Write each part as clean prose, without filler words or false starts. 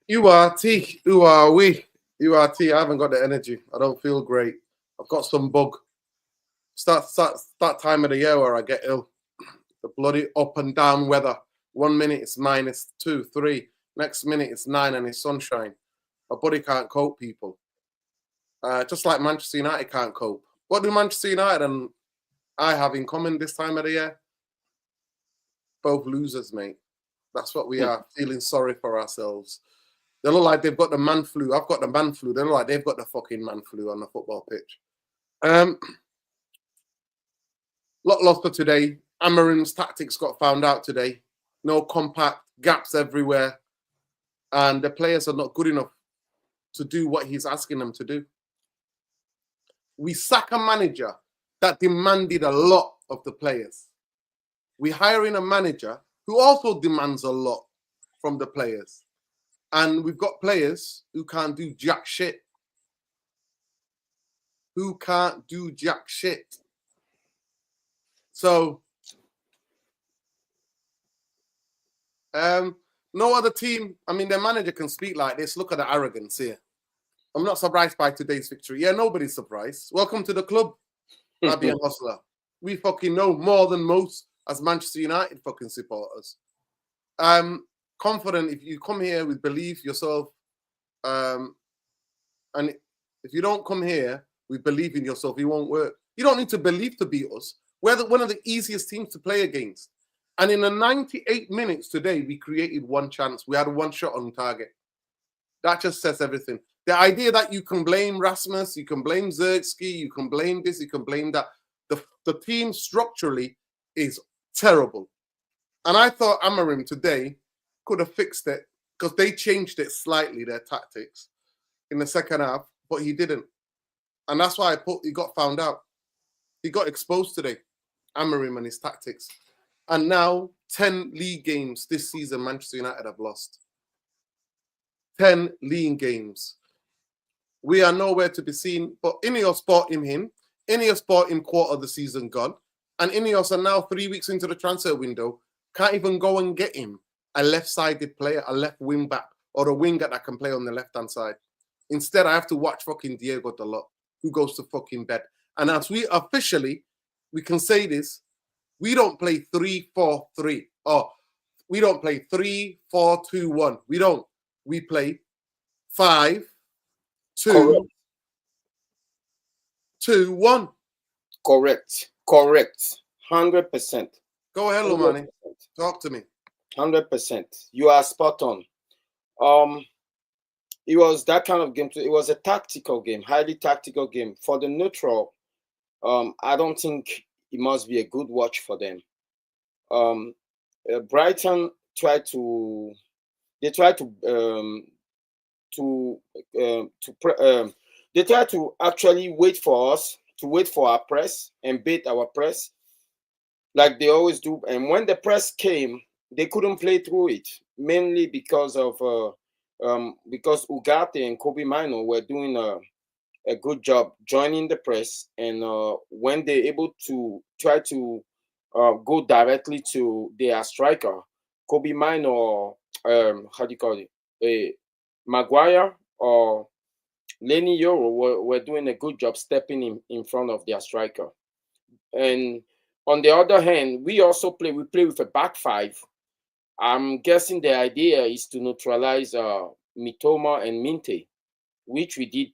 You are T. Who are we? You are T. I haven't got the energy. I don't feel great. I've got some bug. Start time of the year where I get ill. The bloody up and down weather. 1 minute it's -2, 3. Next minute it's 9 and it's sunshine. My body can't cope, people. Just like Manchester United can't cope. What do Manchester United and I have in common this time of the year? Both losers, mate. That's what we are. Feeling sorry for ourselves. They look like they've got the man flu. I've got the man flu. They look like they've got the fucking man flu on the football pitch. Lot lost for today. Amarim's tactics got found out today. No compact, gaps everywhere. And the players are not good enough to do what he's asking them to do. We sack a manager that demanded a lot of the players. We hire in a manager who also demands a lot from the players. And we've got players who can't do jack shit. Who can't do jack shit. So, no other team, I mean, their manager can speak like this. Look at the arrogance here. I'm not surprised by today's victory. Yeah, nobody's surprised. Welcome to the club, Albion Hustler. We fucking know more than most as Manchester United fucking supporters. I'm confident if you come here with belief yourself, and if you don't come here with belief in yourself, it won't work. You don't need to believe to beat us. We're one of the easiest teams to play against. And in the 98 minutes today, we created one chance. We had one shot on target. That just says everything. The idea that you can blame Rasmus, you can blame Zergsky, you can blame this, you can blame that. The team structurally is terrible. And I thought Amarim today could have fixed it because they changed it slightly, their tactics, in the second half, but he didn't. And that's why he got found out. He got exposed today, Amarim and his tactics. And now 10 league games this season Manchester United have lost. 10 league games. We are nowhere to be seen, but Ineos bought him in. Ineos bought him quarter of the season gone. And Ineos are now 3 weeks into the transfer window, can't even go and get him a left-sided player, a left wing back, or a winger that can play on the left-hand side. Instead, I have to watch fucking Diego Dalot, who goes to fucking bed. And as we officially, we can say this, we don't play 3-4-3. Oh, we don't play 3-4-2-1. We don't. We play 5-2-2-1. Correct. 100%. Go ahead, Lomani. Talk to me. 100%. You are spot on. It was that kind of game. It was a tactical game, highly tactical game. For the neutral, I don't think it must be a good watch for them. Brighton tried to actually wait for us, to wait for our press and bait our press like they always do. And when the press came, they couldn't play through it, mainly because Ugarte and Kobe Mino were doing a good job joining the press. And when they're able to try to go directly to their striker, Kobe Mino, or how do you call it, Maguire or Lenny Yoro were doing a good job stepping in front of their striker. And on the other hand, we play with a back five. I'm guessing the idea is to neutralize Mitoma and Minteh, which we did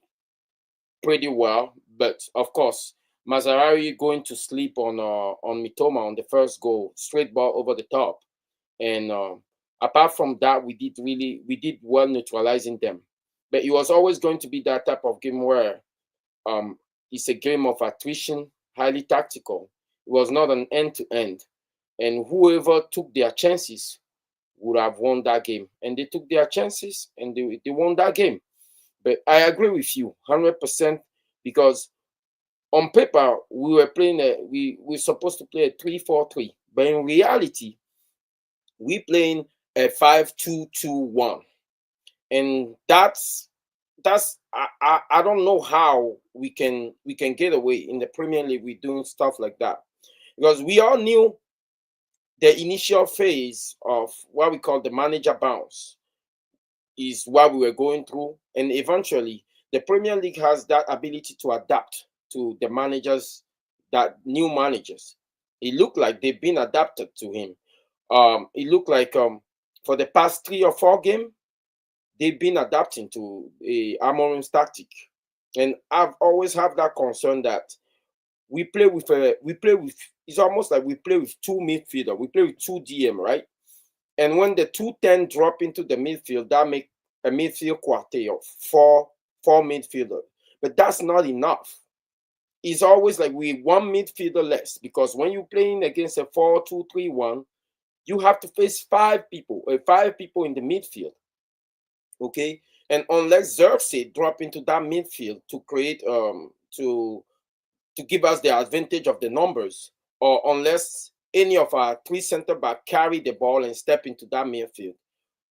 pretty well. But of course, Mazzarri going to sleep on Mitoma on the first goal, straight ball over the top. And apart from that, we did well neutralizing them. But it was always going to be that type of game where it's a game of attrition, highly tactical. It was not an end-to-end. And whoever took their chances would have won that game. And they took their chances and they won that game. But I agree with you 100%, because on paper, we were playing we're supposed to play a 3-4-3. But in reality, we playing a 5-2-2-1. And that's I don't know how we can get away in the Premier League with doing stuff like that, because we all knew the initial phase of what we call the manager bounce. is what we were going through. And eventually, the Premier League has that ability to adapt to the managers, that new managers. It looked like they've been adapted to him. It looked like for the past 3 or 4 games, they've been adapting to Amorim's tactic. And I've always have that concern that we play with it's almost like we play with 2 midfielder. We play with 2 DM, right? And when the 210 drop into the midfield, that make a midfield quartet of four midfielders. But that's not enough. It's always like we 1 midfielder less, because when you're playing against a 4-2-3-1, you have to face 5 people in the midfield. Okay, and unless Xerxes drop into that midfield to create to give us the advantage of the numbers, or unless any of our 3 center back carry the ball and step into that midfield,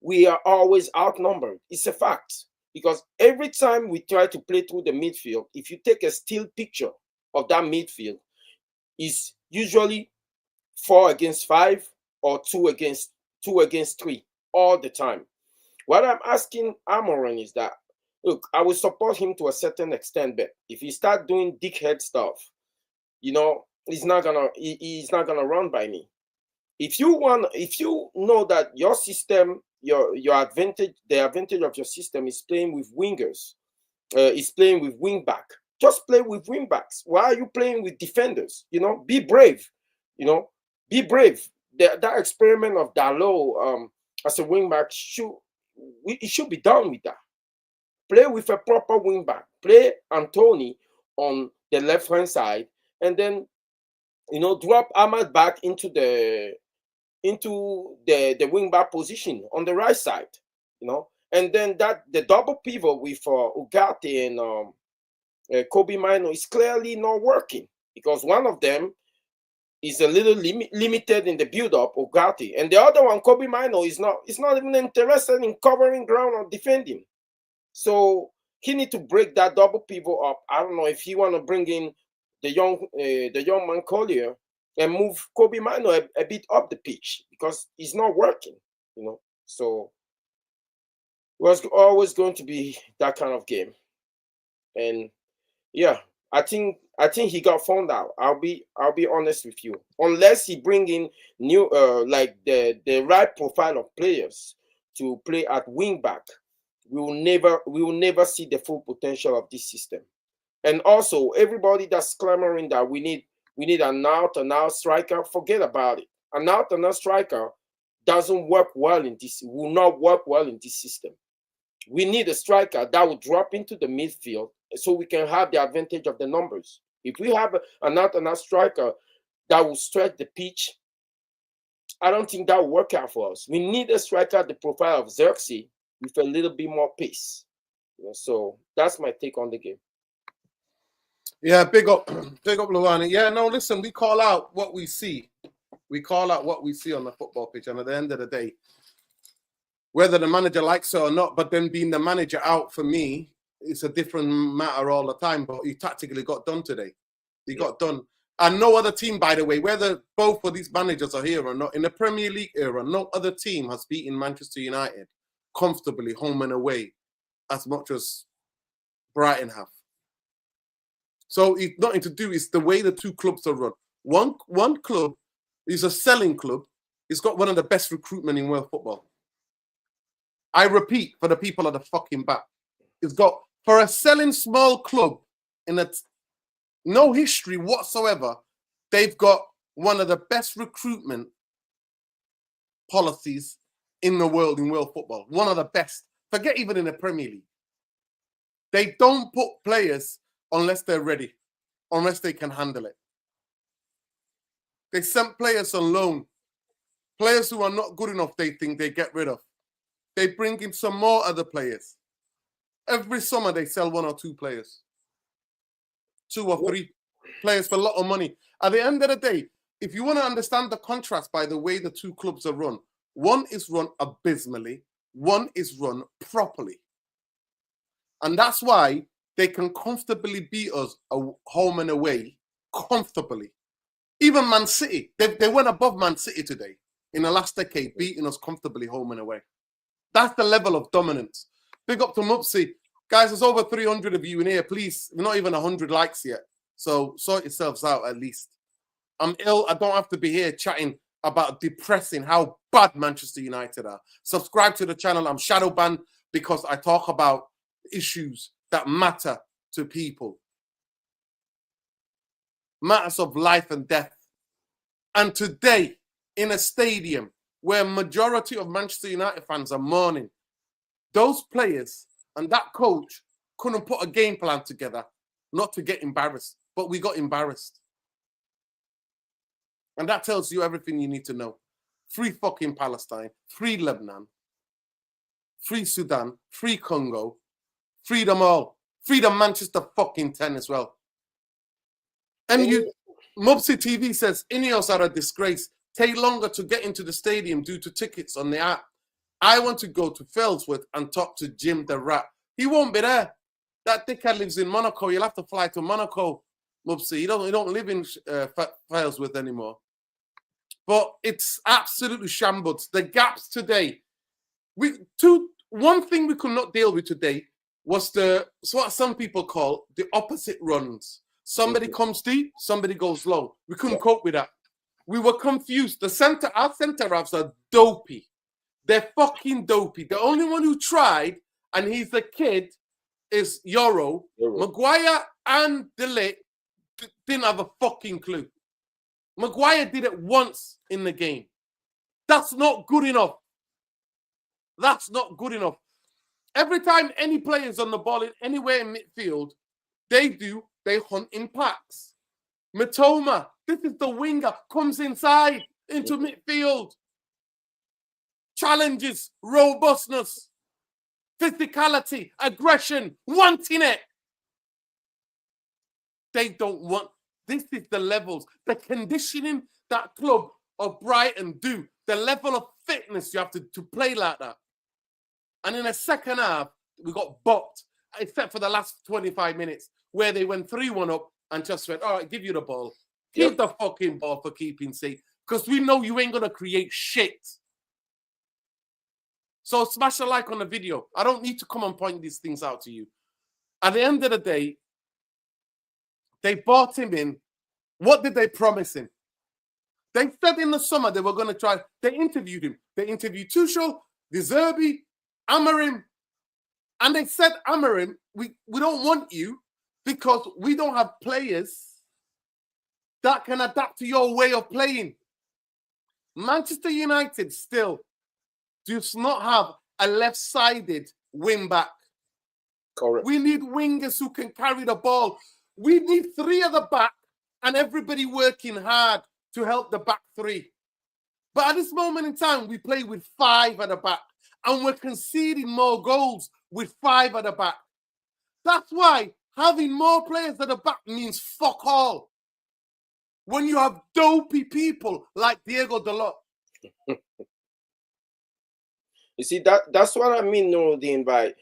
we are always outnumbered. It's a fact, because every time we try to play through the midfield, if you take a still picture of that midfield, it's usually 4 against 5 or 2 against 3 all the time. What I'm asking Amorim is that, look, I will support him to a certain extent, but if he start doing dickhead stuff, he's not gonna run by me. If you know that your system, your advantage, the advantage of your system is playing with wingers, is playing with wing back, just play with wing backs. Why are you playing with defenders? Be brave. Be brave. That experiment of Dalot as a wing back it should be done with that. Play with a proper wing back. Play Anthony on the left hand side, and then drop Ahmad back into the wing back position on the right side. And then the double pivot with Ugarte and Kobe Mino is clearly not working, because one of them is a little limited in the build-up, Ugarte, and the other one, Kobe Mino, is not even interested in covering ground or defending. So he need to break that double pivot up. I don't know if he want to bring in the young man Collier and move Kobe Mino a bit up the pitch, because it's not working. So it was always going to be that kind of game. And yeah, I think he got found out. I'll be honest with you. Unless he bring in new like the right profile of players to play at wing back, we will never see the full potential of this system. And also, everybody that's clamoring that we need an out and out striker, forget about it. An out and out striker doesn't work well in this. Will not work well in this system. We need a striker that will drop into the midfield so we can have the advantage of the numbers. If we have an out-and-out striker that will stretch the pitch, I don't think that will work out for us. We need a striker the profile of Xerxes with a little bit more pace. So that's my take on the game. Yeah, big up, Luani. Yeah, no, listen, we call out what we see. We call out what we see on the football pitch, and at the end of the day, whether the manager likes it or not, but then being the manager out for me, it's a different matter all the time. But he tactically got done today. He got done. And no other team, by the way, whether both of these managers are here or not, in the Premier League era, no other team has beaten Manchester United comfortably home and away as much as Brighton have. So it's nothing to do. It's the way the 2 clubs are run. One club is a selling club. It's got one of the best recruitment in world football. I repeat, for the people at the fucking back, it's got, for a selling small club in no history whatsoever, they've got one of the best recruitment policies in the world, in world football. One of the best. Forget even in the Premier League. They don't put players unless they're ready, unless they can handle it. They send players on loan. Players who are not good enough, they think they get rid of. They bring in some more other players. Every summer, they sell 1 or 2 players. 2 or 3 players for a lot of money. At the end of the day, if you want to understand the contrast by the way the 2 clubs are run, one is run abysmally, one is run properly. And that's why they can comfortably beat us home and away, comfortably. Even Man City, they went above Man City today in the last decade, beating us comfortably home and away. That's the level of dominance. Big up to Mufc. Guys, there's over 300 of you in here. Please, we're not even 100 likes yet. So sort yourselves out at least. I'm ill. I don't have to be here chatting about depressing how bad Manchester United are. Subscribe to the channel. I'm shadow banned because I talk about issues that matter to people. Matters of life and death. And today, in a stadium where majority of Manchester United fans are mourning, those players and that coach couldn't put a game plan together not to get embarrassed. But we got embarrassed. And that tells you everything you need to know. Free fucking Palestine, free Lebanon, free Sudan, free Congo, freedom all. Freedom Manchester fucking 10 as well. And you, Mubsy TV says, Ineos are a disgrace. Take longer to get into the stadium due to tickets on the app. I want to go to Fellsworth and talk to Jim the Rat. He won't be there. That dickhead lives in Monaco. You'll have to fly to Monaco, Mubsy. You don't live in Fellsworth anymore. But it's absolutely shambles. The gaps today. One thing we could not deal with today was what some people call the opposite runs. Somebody comes deep, somebody goes low. We couldn't cope with that. We were confused. Our centre halves are dopey. They're fucking dopey. The only one who tried, and he's a kid, is Yoro. Maguire and De Ligt didn't have a fucking clue. Maguire did it once in the game. That's not good enough. That's not good enough. Every time any player's on the ball in anywhere in midfield, they hunt in packs. Mitoma, this is the winger, comes inside into midfield. Challenges, robustness, physicality, aggression, wanting it. They don't want. This is the levels, the conditioning that club of Brighton do, the level of fitness you have to play like that. And in the second half, we got bopped, except for the last 25 minutes, where they went 3-1 up and just went, all right, give you the ball. Give the fucking ball for keeping sake, because we know you ain't going to create shit. So smash a like on the video. I don't need to come and point these things out to you. At the end of the day, they bought him in. What did they promise him? They said in the summer they were going to try. They interviewed him. They interviewed Tuchel, De Zerbi, Amorim. And they said, Amorim, we don't want you because we don't have players that can adapt to your way of playing. Manchester United still does not have a left-sided wing-back. Correct. We need wingers who can carry the ball. We need three at the back and everybody working hard to help the back three. But at this moment in time, we play with 5 at the back and we're conceding more goals with 5 at the back. That's why having more players at the back means fuck all. When you have dopey people like Diego Dalot. You see, that's what I mean, Nuruddin, by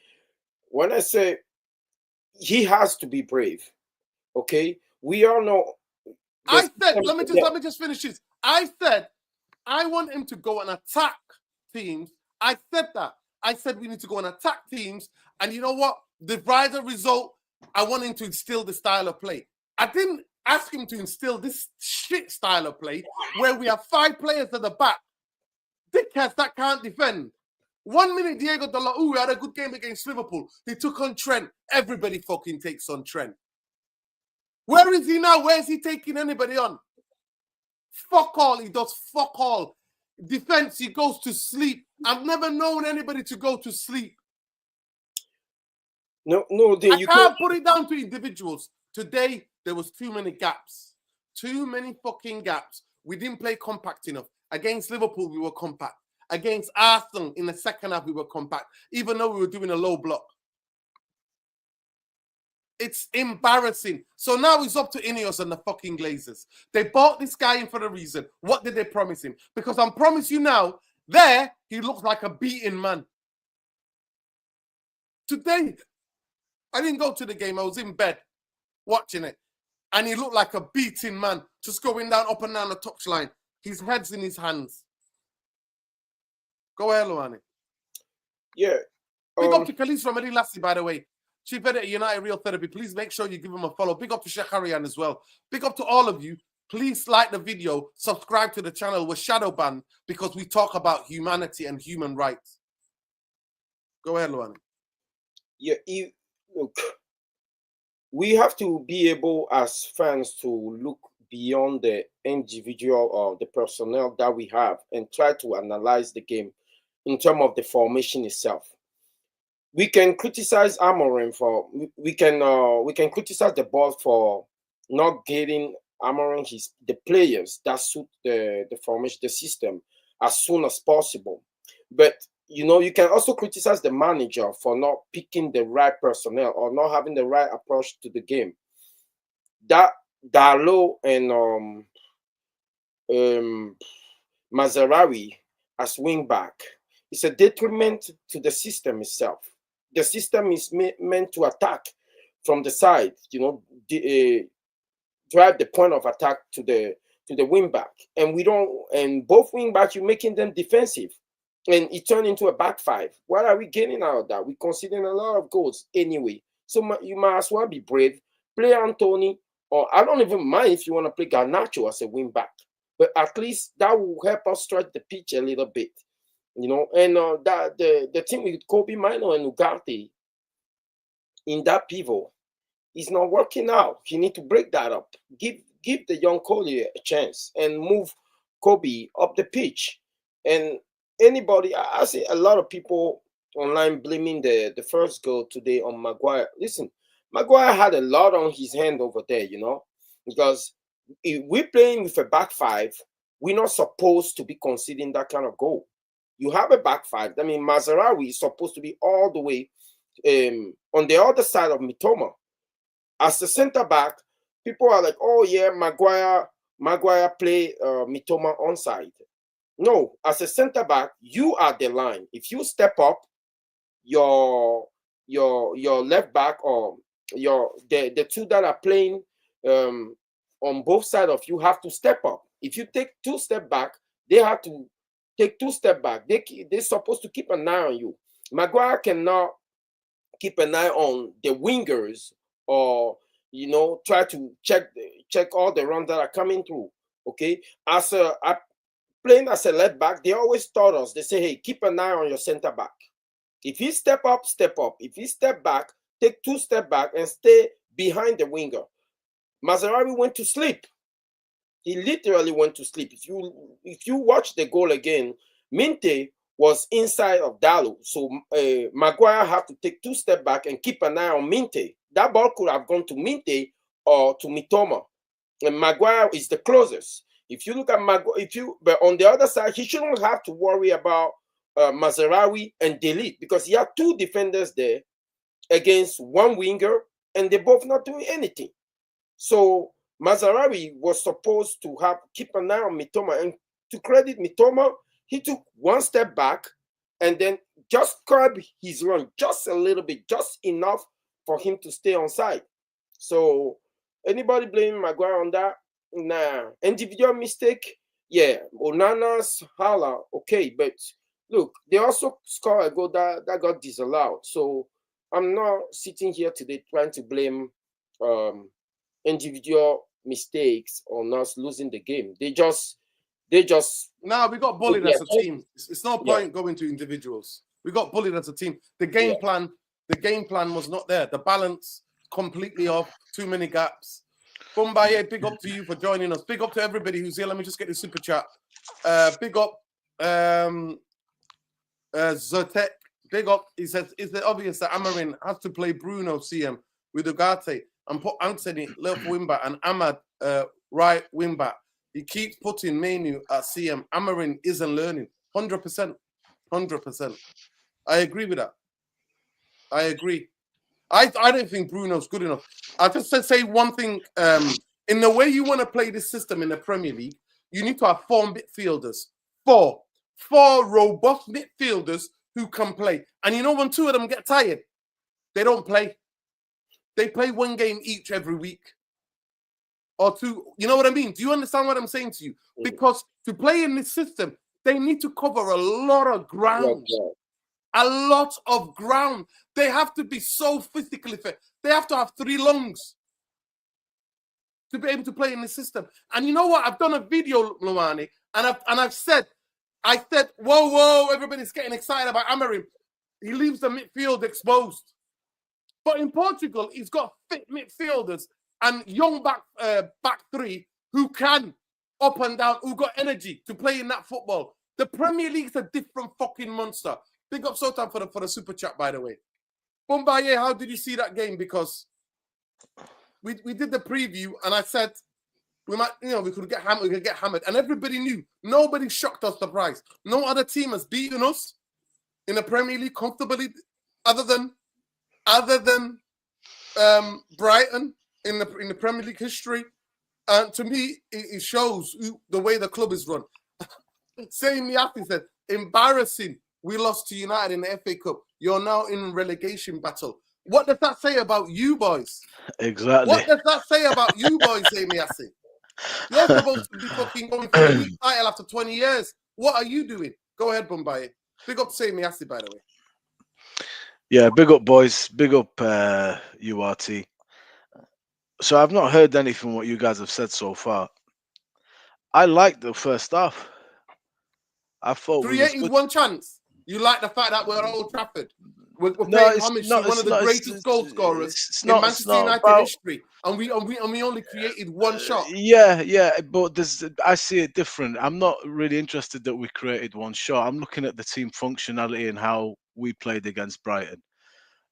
when I say he has to be brave. Okay? We all know. I said, let me just finish this. I said, I want him to go and attack teams. I said that. I said we need to go and attack teams. And you know what? The rider result, I want him to instill the style of play. I didn't ask him to instill this shit style of play where we have 5 players at the back. Dickheads that can't defend. 1 minute, Diego Dalot, we had a good game against Liverpool. He took on Trent. Everybody fucking takes on Trent. Where is he now? Where is he taking anybody on? Fuck all. He does fuck all. Defense, he goes to sleep. I've never known anybody to go to sleep. No, I can't put it down to individuals. Today, there was too many gaps. Too many fucking gaps. We didn't play compact enough. Against Liverpool, we were compact. Against Arsenal, in the second half, we were compact. Even though we were doing a low block. It's embarrassing. So now it's up to Ineos and the fucking Glazers. They bought this guy in for a reason. What did they promise him? Because I promise you now, there, he looks like a beaten man. Today, I didn't go to the game. I was in bed watching it. And he looked like a beaten man, just going down, up and down the touchline. His head's in his hands. Go ahead, Luani. Yeah. Big up to Khalees from Adi Lassie, by the way. Chief Editor, United Real Therapy. Please make sure you give him a follow. Big up to Sheikh Harian as well. Big up to all of you. Please like the video, subscribe to the channel. We're shadow banned because we talk about humanity and human rights. Go ahead, Luani. Yeah, look, we have to be able as fans to look beyond the individual or the personnel that we have and try to analyze the game in terms of the formation itself. We can criticize Amorim for we can criticize the board for not getting Amorim the players that suit the formation, the system as soon as possible. But you can also criticize the manager for not picking the right personnel or not having the right approach to the game. That Darlow and Mazarawi as wing back is a detriment to the system itself. The system is meant to attack from the side, drive the point of attack to the wing back, and we don't. And both wing backs, you're making them defensive, and it turned into a back five. What are we getting out of that? We're conceding a lot of goals anyway. So you might as well be brave, play Anthony, or I don't even mind if you want to play Garnacho as a wing back, but at least that will help us stretch the pitch a little bit. And that the thing with Kobe Mino and Ugarte in that pivot is not working out. You need to break that up. Give the young Collier a chance and move Kobe up the pitch. And anybody, I see a lot of people online blaming the first goal today on Maguire. Listen, Maguire had a lot on his hand over there, because if we're playing with a back five, we're not supposed to be conceding that kind of goal. You have a back five. I mean, Mazarawi is supposed to be all the way on the other side of Mitoma. As a center back, people are like, oh yeah, Maguire play Mitoma onside. No, as a center back, you are the line. If you step up, your left back or the two that are playing on both sides of you have to step up. If you take 2 steps back, they have to take 2 steps back. They're supposed to keep an eye on you. Maguire cannot keep an eye on the wingers or try to check all the runs that are coming through. Okay, playing as a left back, they always taught us. They say, hey, keep an eye on your center back. If he step up, step up. If he step back, take 2 steps back and stay behind the winger. Mazarawi went to sleep. He literally went to sleep. If you watch the goal again, Minteh was inside of Dalu. So Maguire had to take 2 steps back and keep an eye on Minteh. That ball could have gone to Minteh or to Mitoma. And Maguire is the closest. If you look at Maguire, but on the other side, he shouldn't have to worry about Mazarawi and Delete because he had 2 defenders there against 1 winger, and they're both not doing anything. So Mazarawi was supposed to keep an eye on Mitoma, and to credit Mitoma, he took 1 step back and then just curb his run just a little bit, just enough for him to stay on side. So anybody blaming Maguire on that? Nah. Individual mistake? Yeah. Onana's Hala, okay. But look, they also scored a goal that got disallowed. So I'm not sitting here today trying to blame individual mistakes on us losing the game. They just no, we got bullied as a team. It's no point going to individuals. We got bullied as a team. The game plan was not there. The balance completely off. Too many gaps. Bumbaye, big up to you for joining us. Big up to everybody who's here. Let me just get the super chat. Big up Zotek. Big up. He says, is it obvious that Amarin has to play Bruno CM with Ugarte and put Anthony left wing back and Ahmad right wing back? He keeps putting Menu at CM. Amarin isn't learning. 100%. 100%. I agree with that. I agree. I don't think Bruno's good enough. I'll just say one thing. In the way you want to play this system in the Premier League, you need to have 4 midfielders. 4 robust midfielders who can play. And when 2 of them get tired, they don't play. They play 1 game each every week. Or 2. You know what I mean? Do you understand what I'm saying to you? Because to play in this system, they need to cover a lot of ground. a lot of ground. They have to be so physically fit. They have to have 3 lungs to be able to play in the system. And you know what? I've done a video, Luani, and I've said, whoa, everybody's getting excited about Amorim. He leaves the midfield exposed. But in Portugal, he's got fit midfielders and young back 3 who can up and down, who got energy to play in that football. The Premier League's a different fucking monster. Big up Sultan for the super chat, by the way. Bombaye, how did you see that game? Because we did the preview, and I said we might, we could get hammered, and everybody knew. Nobody shocked or surprised. No other team has beaten us in the Premier League comfortably, other than Brighton in the Premier League history. And to me, it shows the way the club is run. Same Yafi said, embarrassing. We lost to United in the FA Cup. You're now in relegation battle. What does that say about you boys? Exactly. What does that say about you boys, Yassi? You're supposed to be fucking going for the league title after 20 years. What are you doing? Go ahead, Bombay. Big up Sami Yassi, by the way. Yeah, big up, boys. Big up, URT. So I've not heard anything what you guys have said so far. I liked the first half. I thought created one chance. You like the fact that we're at Old Trafford. We're paying homage to one of the greatest goal scorers in Manchester United history, and we only created one shot. Yeah, but I see it different. I'm not really interested that we created one shot. I'm looking at the team functionality and how we played against Brighton,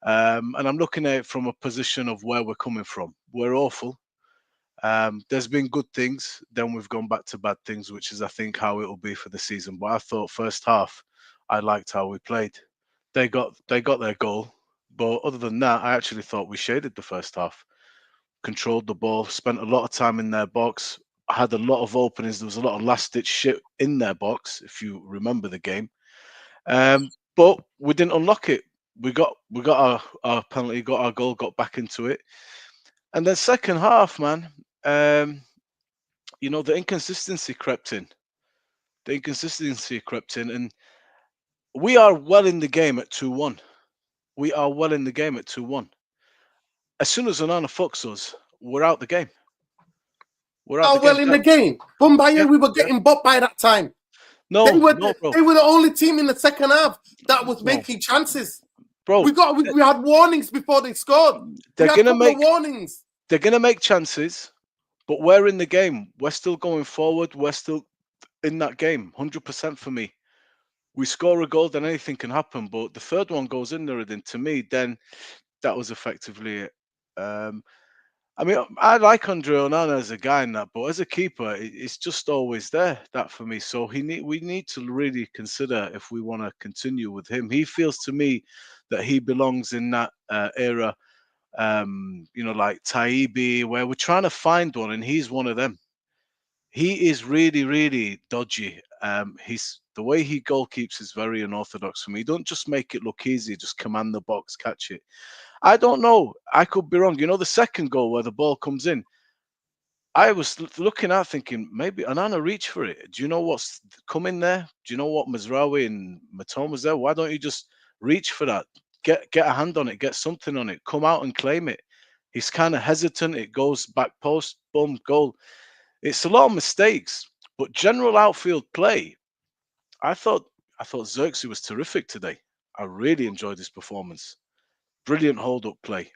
and I'm looking at it from a position of where we're coming from. We're awful. There's been good things, then we've gone back to bad things, which is I think how it will be for the season. But I thought first half, I liked how we played. They got their goal, but other than that, I actually thought we shaded the first half, controlled the ball, spent a lot of time in their box, had a lot of openings. There was a lot of last-ditch shit in their box, if you remember the game. But we didn't unlock it. We got our penalty, got our goal, got back into it, and then second half, man. The inconsistency crept in. And we are well in the game at 2-1. As soon as Onana fucks us, we're out the game. In the game. Bombay, we were getting bopped by that time. No, they were bro. They were the only team in the second half that was making chances. Bro, we had warnings before they scored. They're gonna make warnings. They're gonna make chances, but we're in the game. We're still going forward. We're still in that game. 100% for me. We score a goal, then anything can happen. But the third one goes in there, and to me, then that was effectively it. I like Andre Onana as a guy in that, but as a keeper, it's just always there, that for me. So we need to really consider if we want to continue with him. He feels to me that he belongs in that era, like Taibbi, where we're trying to find one, and he's one of them. He is really, really dodgy. The way he goalkeeps is very unorthodox for me. Don't just make it look easy, just command the box, catch it. I don't know. I could be wrong. The second goal where the ball comes in, I was looking at thinking maybe Onana reach for it. Do you know what's coming there? Do you know what Mazraoui and Mitoma's there? Why don't you just reach for that? Get a hand on it, get something on it, come out and claim it. He's kind of hesitant. It goes back post, boom, goal. It's a lot of mistakes, but general outfield play, I thought Xerxes was terrific today. I really enjoyed his performance. Brilliant hold-up play.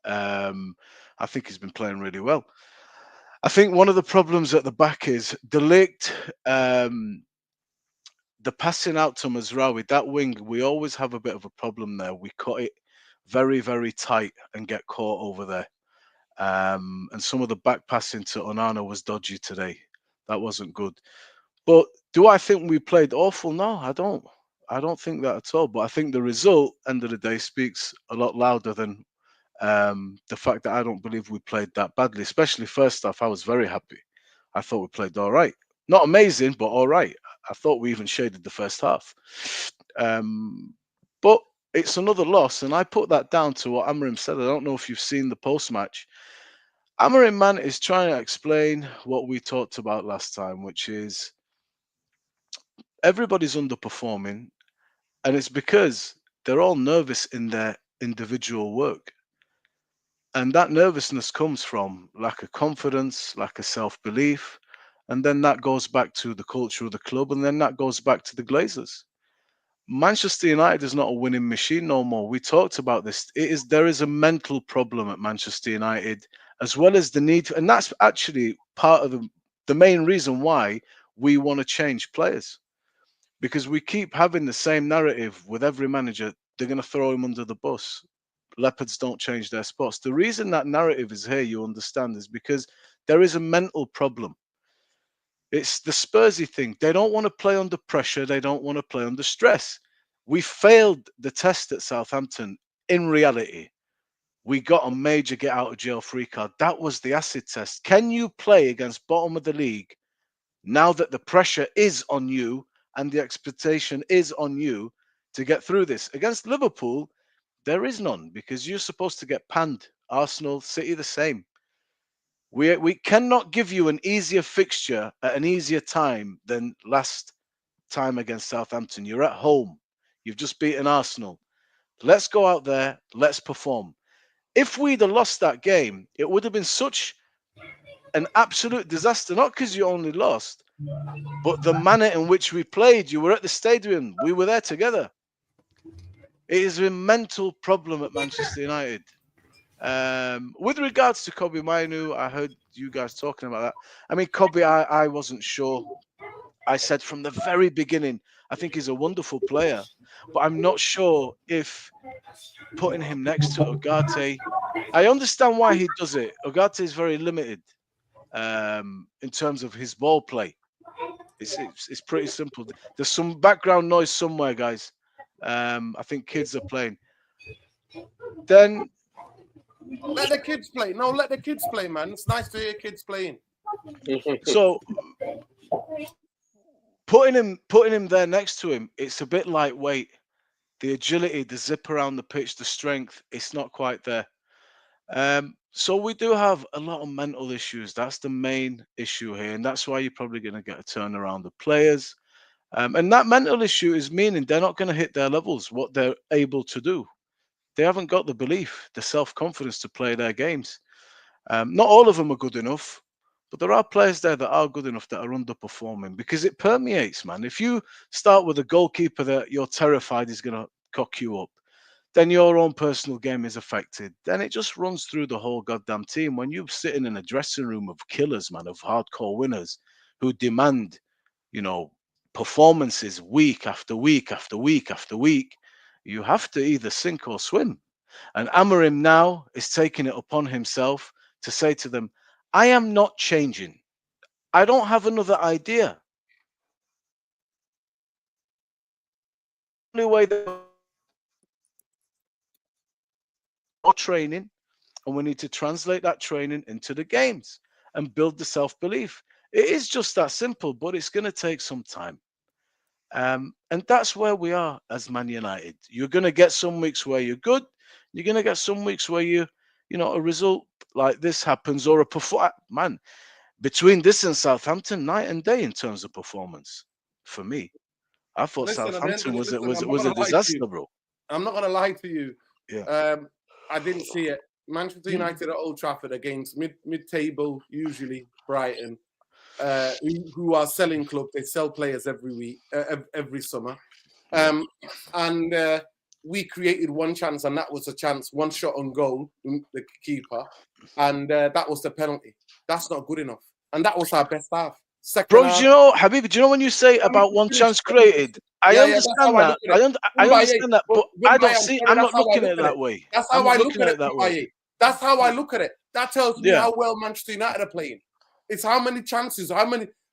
I think he's been playing really well. I think one of the problems at the back is De Ligt, the passing out to Mazraoui, that wing, we always have a bit of a problem there. We cut it very, very tight and get caught over there. And some of the back passing to Onana was dodgy today. That wasn't good. But do I think we played awful? No, I don't. I don't think that at all. But I think the result, end of the day, speaks a lot louder than the fact that I don't believe we played that badly. Especially first half, I was very happy. I thought we played all right. Not amazing, but all right. I thought we even shaded the first half. But it's another loss, and I put that down to what Amorim said. I don't know if you've seen the post-match. Amorim, man, is trying to explain what we talked about last time, which is everybody's underperforming, and it's because they're all nervous in their individual work. And that nervousness comes from lack of confidence, lack of self-belief. And then that goes back to the culture of the club. And then that goes back to the Glazers. Manchester United is not a winning machine no more. We talked about this. There is a mental problem at Manchester United, as well as the need, and that's actually part of the main reason why we want to change players. Because we keep having the same narrative with every manager. They're going to throw him under the bus. Leopards don't change their spots. The reason that narrative is here, you understand, is because there is a mental problem. It's the Spursy thing. They don't want to play under pressure. They don't want to play under stress. We failed the test at Southampton. In reality, we got a major get out of jail free card. That was the acid test. Can you play against bottom of the league now that the pressure is on you and the expectation is on you to get through this? Against Liverpool, there is none because you're supposed to get panned. Arsenal, City, the same. We cannot give you an easier fixture at an easier time than last time against Southampton. You're at home. You've just beaten Arsenal. Let's go out there. Let's perform. If we'd have lost that game, it would have been such an absolute disaster. Not because you only lost, but the manner in which we played. You were at the stadium. We were there together. It is a mental problem at Manchester United. With regards to Kobbie Mainoo, I heard you guys talking about that. I mean, Kobbie, I wasn't sure. I said from the very beginning, I think he's a wonderful player, but I'm not sure if putting him next to Ugarte. I understand why he does it. Ugarte is very limited in terms of his ball play. It's pretty simple. There's some background noise somewhere, guys. I think kids are playing. Then let the kids play. No, let the kids play, man. It's nice to hear kids playing. So putting him there next to him, it's a bit lightweight. The agility, the zip around the pitch, the strength, it's not quite there. So we do have a lot of mental issues. That's the main issue here, and that's why you're probably going to get a turnaround of players. And that mental issue is meaning they're not going to hit their levels, what they're able to do. They haven't got the belief, the self-confidence to play their games. Not all of them are good enough, but there are players there that are good enough that are underperforming because it permeates, man. If you start with a goalkeeper that you're terrified is going to cock you up, then your own personal game is affected. Then it just runs through the whole goddamn team. When you're sitting in a dressing room of killers, man, of hardcore winners who demand, performances week after week after week after week, you have to either sink or swim. And Amorim now is taking it upon himself to say to them, I am not changing. I don't have another idea. The only way that more training, and we need to translate that training into the games and build the self-belief. It is just that simple, but it's going to take some time. And that's where we are as Man United. You're going to get some weeks where you're good. You're going to get some weeks where a result like this happens or a performance. Man, between this and Southampton, night and day in terms of performance. For me, I thought Southampton was a disaster, bro. I'm not going to lie to you. Yeah. I didn't see it. Manchester United at Old Trafford against mid-table, usually Brighton, who are selling club. They sell players every week, every summer. And we created one chance, and that was a chance, one shot on goal, the keeper, and that was the penalty. That's not good enough. And that was our best half. Bro, Habib, do you know when you say about one chance created? I understand that. I understand that, but I don't see. I'm not looking at it that way. That's how I look at it that way. That's how I look at it. That tells me how well Manchester United are playing. It's how many chances,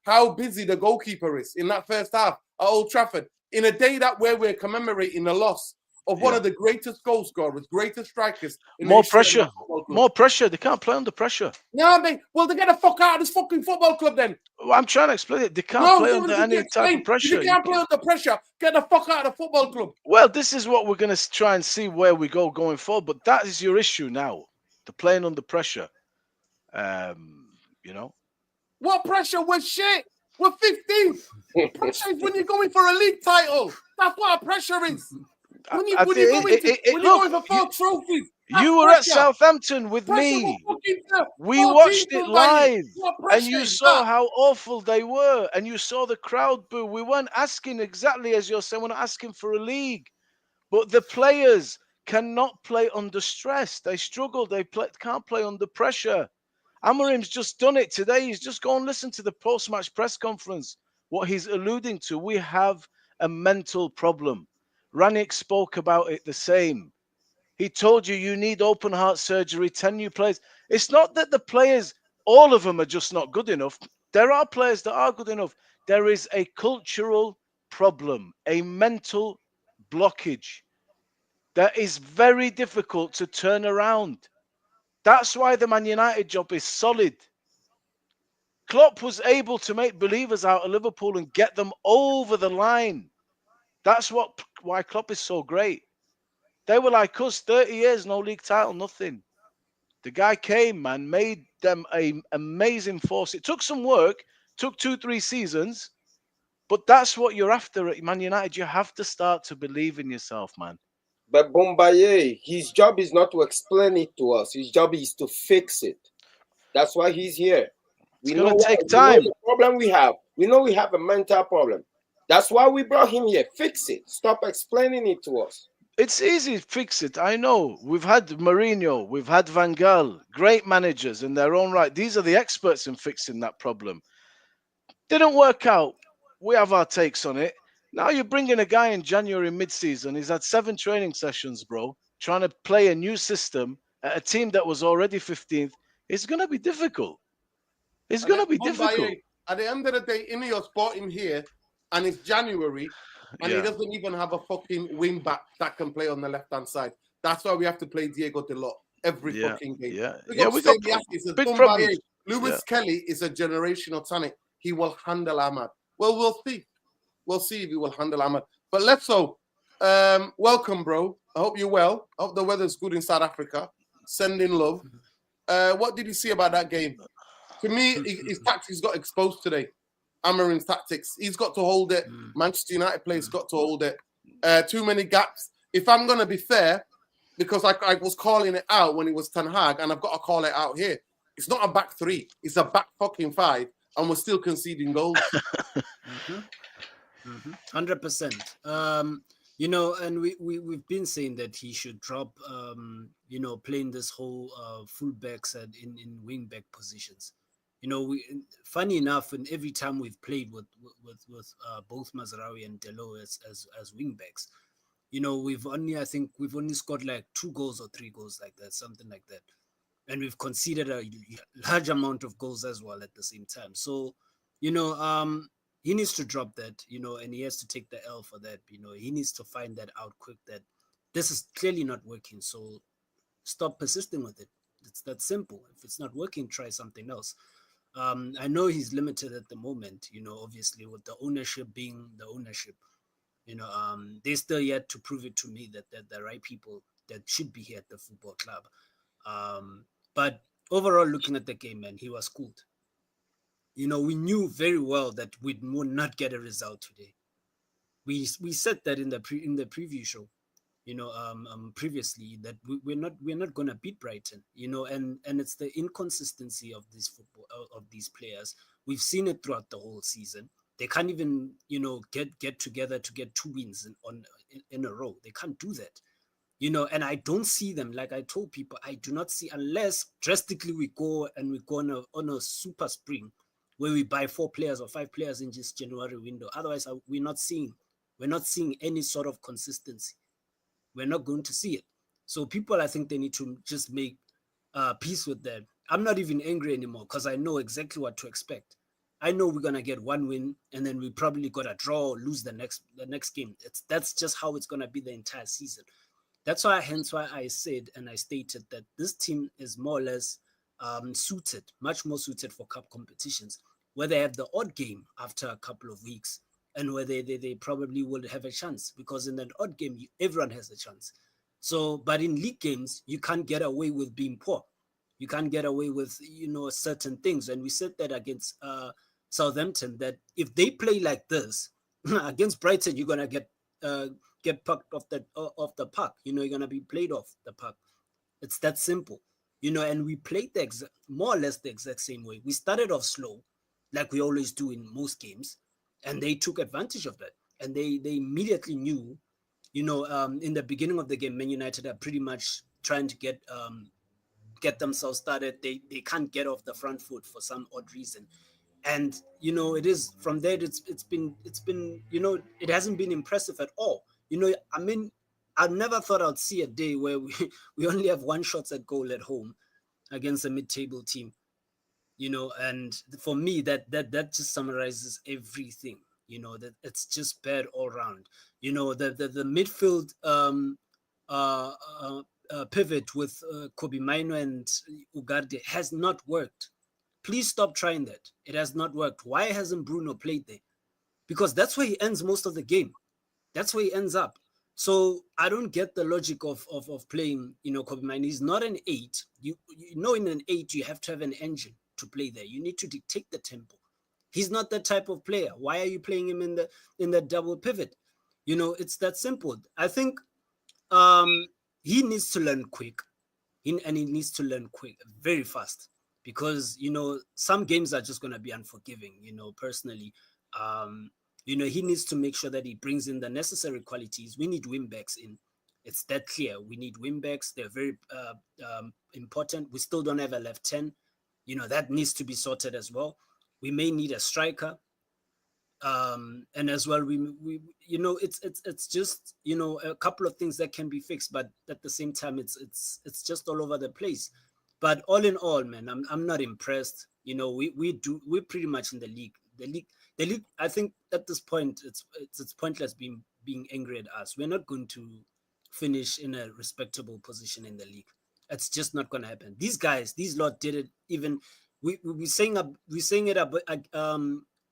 how busy the goalkeeper is in that first half at Old Trafford. In a day where we're commemorating the loss of one of the greatest goal scorers, greatest strikers. More pressure. More pressure. They can't play under pressure. No, well, they get the fuck out of this fucking football club then. Well, I'm trying to explain it. They can't play under any type of pressure. If you can't play under pressure, get the fuck out of the football club. Well, this is what we're going to try and see where we go going forward. But that is your issue now. The playing under pressure. What pressure? We're shit. We're 15th. Pressure is when you're going for a league title. That's what our pressure is. When you go for 4 trophies, you were at Southampton with me. We watched it live, and you saw how awful they were, and you saw the crowd boo. We weren't asking exactly as you're saying. We're not asking for a league, but the players cannot play under stress. They struggle. They can't play under pressure. Amorim's just done it today. He's just gone and listen to the post-match press conference. What he's alluding to, we have a mental problem. Ranić spoke about it the same. He told you need open heart surgery, 10 new players. It's not that the players, all of them are just not good enough. There are players that are good enough. There is a cultural problem, a mental blockage that is very difficult to turn around. That's why the Man United job is solid. Klopp was able to make believers out of Liverpool and get them over the line. That's why Klopp is so great. They were like us, 30 years, no league title, nothing. The guy came, man, made them an amazing force. It took some work, took 2-3 seasons, but that's what you're after at Man United. You have to start to believe in yourself, man. But Bombaye, his job is not to explain it to us. His job is to fix it. That's why he's here. It's going to take time. We know the problem we have. We know we have a mental problem. That's why we brought him here. Fix it. Stop explaining it to us. It's easy to fix it. I know. We've had Mourinho. We've had Van Gaal. Great managers in their own right. These are the experts in fixing that problem. Didn't work out. We have our takes on it. Now you're bringing a guy in January mid-season. He's had 7 training sessions, bro, trying to play a new system at a team that was already 15th. It's going to be difficult. It's going to be difficult. At the end of the day, Ineos bought him here, and it's January, and he doesn't even have a fucking wing back that can play on the left-hand side. That's why we have to play Diego Dalot every fucking game. We got big problems. Lewis Kelly is a generational talent. He will handle Ahmad. Well, we'll see. We'll see if he will handle Ahmad. But let's hope. Welcome, bro. I hope you're well. I hope the weather's good in South Africa. Sending love. What did you see about that game? To me, his tactics got exposed today. Amorim's tactics. He's got to hold it. Manchester United players got to hold it. Too many gaps. If I'm going to be fair, because I was calling it out when it was Ten Hag, and I've got to call it out here. It's not a back 3. It's a back fucking 5, and we're still conceding goals. 100%. You know, and we've been saying that he should drop, you know, playing this whole fullbacks and in wing back positions. You know, funny enough, and every time we've played with both Mazraoui and Delo as wing backs, you know, we've only scored like 2 goals or 3 goals like that, something like that, and we've conceded a large amount of goals as well at the same time. So, you know, he needs to drop that, you know, and he has to take the L for that. You know, he needs to find that out quick, that this is clearly not working. So stop persisting with it. It's that simple. If it's not working, try something else. I know he's limited at the moment, you know, obviously with the ownership being the ownership, you know, they still yet to prove it to me that they're the right people that should be here at the football club. But overall, looking at the game, man, he was schooled. You know, we knew very well that we would not get a result today. We said that in the preview show, you know, previously, that we're not going to beat Brighton, you know, and it's the inconsistency of these players. We've seen it throughout the whole season. They can't even, you know, get together to get 2 wins in a row. They can't do that, you know. And I don't see them, like I told people, I do not see, unless drastically we go on a super spring where we buy 4 players or 5 players in this January window. Otherwise, we're not seeing any sort of consistency. We're not going to see it. So people, I think they need to just make peace with that. I'm not even angry anymore because I know exactly what to expect. I know we're gonna get 1 win and then we probably got a draw or lose the next game. That's just how it's gonna be the entire season. Hence why I said and I stated that this team is more or less much more suited for cup competitions, where they have the odd game after a couple of weeks and where they probably will have a chance, because in an odd game, everyone has a chance. So, but in league games, you can't get away with being poor. You can't get away with, you know, certain things. And we said that against Southampton, that if they play like this against Brighton, you're going to get pucked off the puck. You're gonna be played off the puck. It's that simple. And we played more or less the exact same way. We started off slow, like we always do in most games, and they took advantage of that. And they immediately knew, in the beginning of the game, Man United are pretty much trying to get themselves started. They can't get off the front foot for some odd reason. And it is from there. It's been it hasn't been impressive at all. I mean, I never thought I'd see a day where we only have 1 shot at goal at home against a mid-table team. And for me, that just summarizes everything. That it's just bad all around. The midfield pivot with Kobe Mino and Ugarte has not worked. Please stop trying that. It has not worked. Why hasn't Bruno played there? Because that's where he ends most of the game. That's where he ends up. So I don't get the logic of playing, Kobe Mino. He's not an 8. In an 8, you have to have an engine to play there. You need to dictate the tempo. He's not that type of player. Why are you playing him in the double pivot? It's that simple. I think he needs to learn quick. And he needs to learn quick, very fast. Because, some games are just going to be unforgiving, personally. He needs to make sure that he brings in the necessary qualities. We need wing backs in. It's that clear. We need wing backs. They're very important. We still don't have a left 10. That needs to be sorted as well. We may need a striker. And as well, it's just, a couple of things that can be fixed, but at the same time, it's just all over the place. But all in all, man, I'm not impressed. We're pretty much in the league. The league. I think at this point, it's pointless being angry at us. We're not going to finish in a respectable position in the league. It's just not going to happen. These guys, these lot did it. Even we saying it up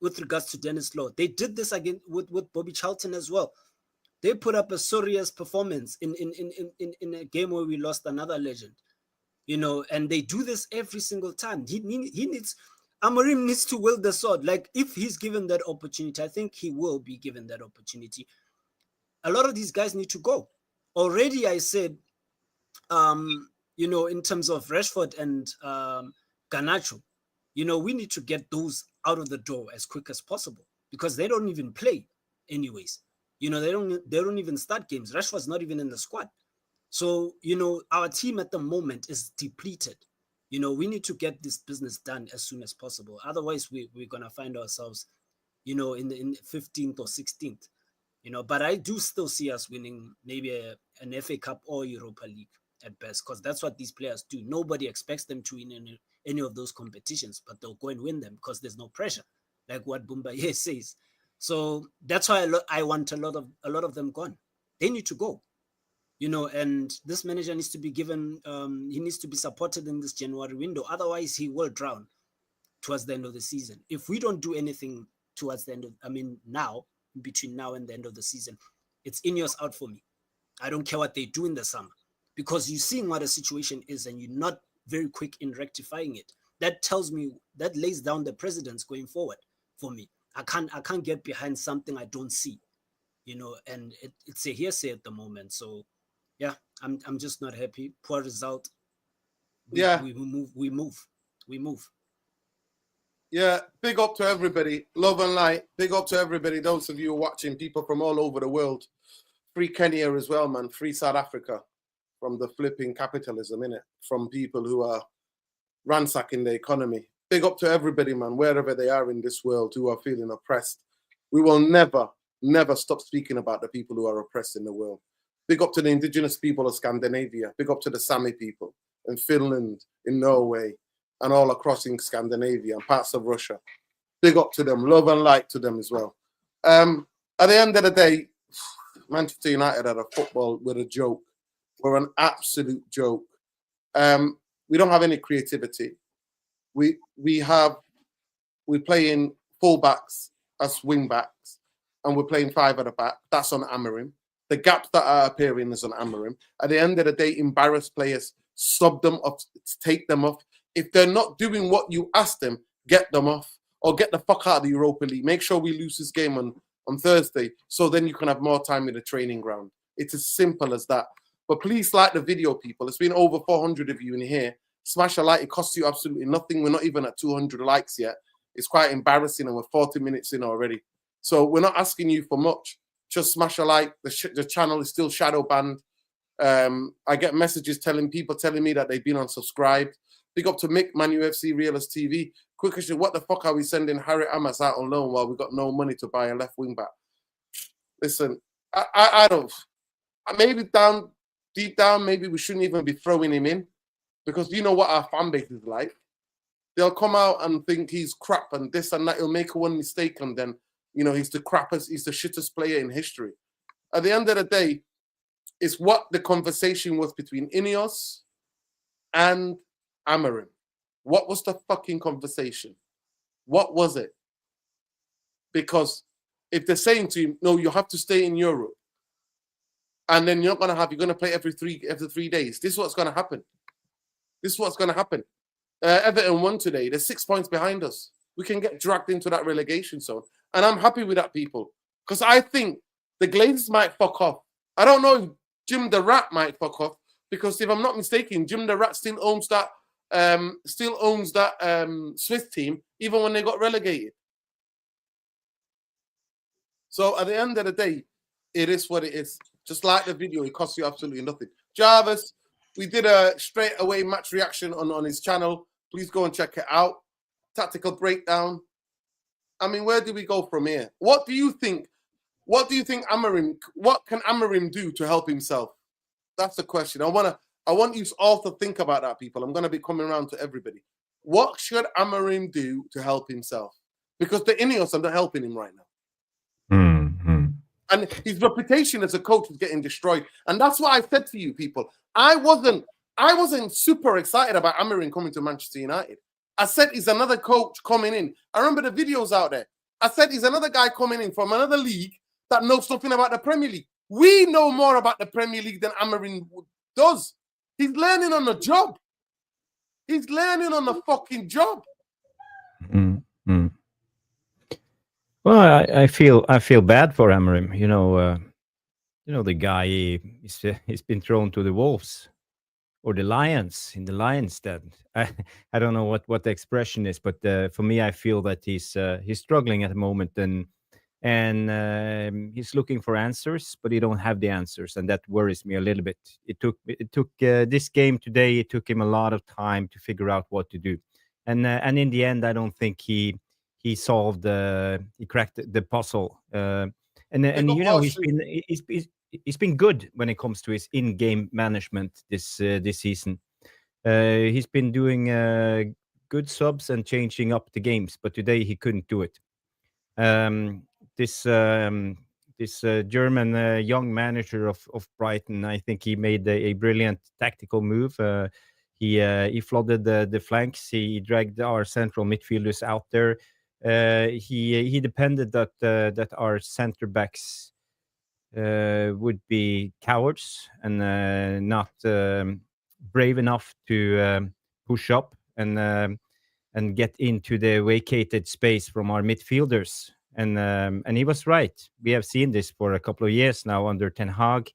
with regards to Dennis Law. They did this again with Bobby Charlton as well. They put up a serious performance in a game where we lost another legend. And they do this every single time. Amorim needs to wield the sword. Like, if he's given that opportunity, I think he will be given that opportunity. A lot of these guys need to go. Already I said, in terms of Rashford and Garnacho, we need to get those out of the door as quick as possible, because they don't even play anyways. They don't even start games. Rashford's not even in the squad. So, our team at the moment is depleted. We need to get this business done as soon as possible. Otherwise, we're going to find ourselves, in the 15th or 16th. But I do still see us winning maybe an FA Cup or Europa League at best, because that's what these players do. Nobody expects them to win any of those competitions, but they'll go and win them because there's no pressure, like what Bumbaye says. So that's why I want a lot of them gone. They need to go. And this manager needs to be given, he needs to be supported in this January window. Otherwise, he will drown towards the end of the season. If we don't do anything towards the end of, between now and the end of the season, it's Ineos out for me. I don't care what they do in the summer, because you're seeing what the situation is and you're not very quick in rectifying it. That tells me, that lays down the precedents going forward for me. I can't get behind something I don't see, and it's a hearsay at the moment. So, yeah, I'm just not happy. Poor result. We move. Yeah, big up to everybody. Love and light. Big up to everybody. Those of you watching, people from all over the world. Free Kenya as well, man. Free South Africa from the flipping capitalism, innit? From people who are ransacking the economy. Big up to everybody, man, wherever they are in this world, who are feeling oppressed. We will never, never stop speaking about the people who are oppressed in the world. Big up to the indigenous people of Scandinavia. Big up to the Sami people in Finland, in Norway, and all across in Scandinavia and parts of Russia. Big up to them. Love and light to them as well. At the end of the day, Manchester United are a football with a joke. We're an absolute joke. We don't have any creativity. We play in fullbacks as wing backs, and we're playing 5 at the back. That's on Amorim. The gaps that are appearing is on Amorim. At the end of the day, embarrass players, sub them off, take them off. If they're not doing what you ask them, get them off or get the fuck out of the Europa League. Make sure we lose this game on on Thursday, so then you can have more time in the training ground. It's as simple as that. But please like the video, people. It's been over 400 of you in here. Smash a like. It costs you absolutely nothing. We're not even at 200 likes yet. It's quite embarrassing, and we're 40 minutes in already. So we're not asking you for much. Just smash a like. The channel is still shadow banned. I get messages telling me that they've been unsubscribed. Big up to Mick, Man UFC, Realist TV. Quick question, what the fuck are we sending Harry Amas out on loan while we got no money to buy a left wing back? Listen, I don't. Maybe deep down, maybe we shouldn't even be throwing him in, because you know what our fan base is like. They'll come out and think he's crap and this and that. He'll make one mistake and then, you know, he's the shittest player in history. At the end of the day, it's what the conversation was between Ineos and Amorim. What was the fucking conversation? What was it? Because if they're saying to him, no, you have to stay in Europe, and then you're going to play every 3 days. This is what's going to happen. Everton won today. They're 6 points behind us. We can get dragged into that relegation zone. And I'm happy with that, people. Because I think the Glazers might fuck off. I don't know if Jim the Rat might fuck off. Because if I'm not mistaken, Jim the Rat still owns that Swiss team, even when they got relegated. So at the end of the day, it is what it is. Just like the video, it costs you absolutely nothing. Jarvis, we did a straight away match reaction on his channel. Please go and check it out. Tactical breakdown. I mean, where do we go from here? What do you think? What can Amorim do to help himself? That's the question. I want you all to think about that, people. I'm going to be coming around to everybody. What should Amorim do to help himself? Because the Ineos are not helping him right now. And his reputation as a coach is getting destroyed. And that's what I said to you, people. I wasn't super excited about Amorim coming to Manchester United. I said he's another coach coming in. I remember the videos out there. I said he's another guy coming in from another league that knows something about the Premier League. We know more about the Premier League than Amorim does. He's learning on the job. He's learning on the fucking job. Mm-hmm. Well, I feel bad for Amorim. You know the guy. He's been thrown to the wolves or the lions in the lion's den. I don't know what the expression is, but for me, I feel that he's struggling at the moment, and he's looking for answers, but he don't have the answers, and that worries me a little bit. It took this game today. It took him a lot of time to figure out what to do, and in the end, I don't think he solved he cracked the puzzle. And you know he's been good when it comes to his in-game management this season. He's been doing good subs and changing up the games, but today he couldn't do it. This German young manager of Brighton, I think he made a brilliant tactical move. He flooded the flanks. He dragged our central midfielders out there. He depended that our center backs would be cowards and not brave enough to push up and get into the vacated space from our midfielders. And he was right. We have seen this for a couple of years now under Ten Hag.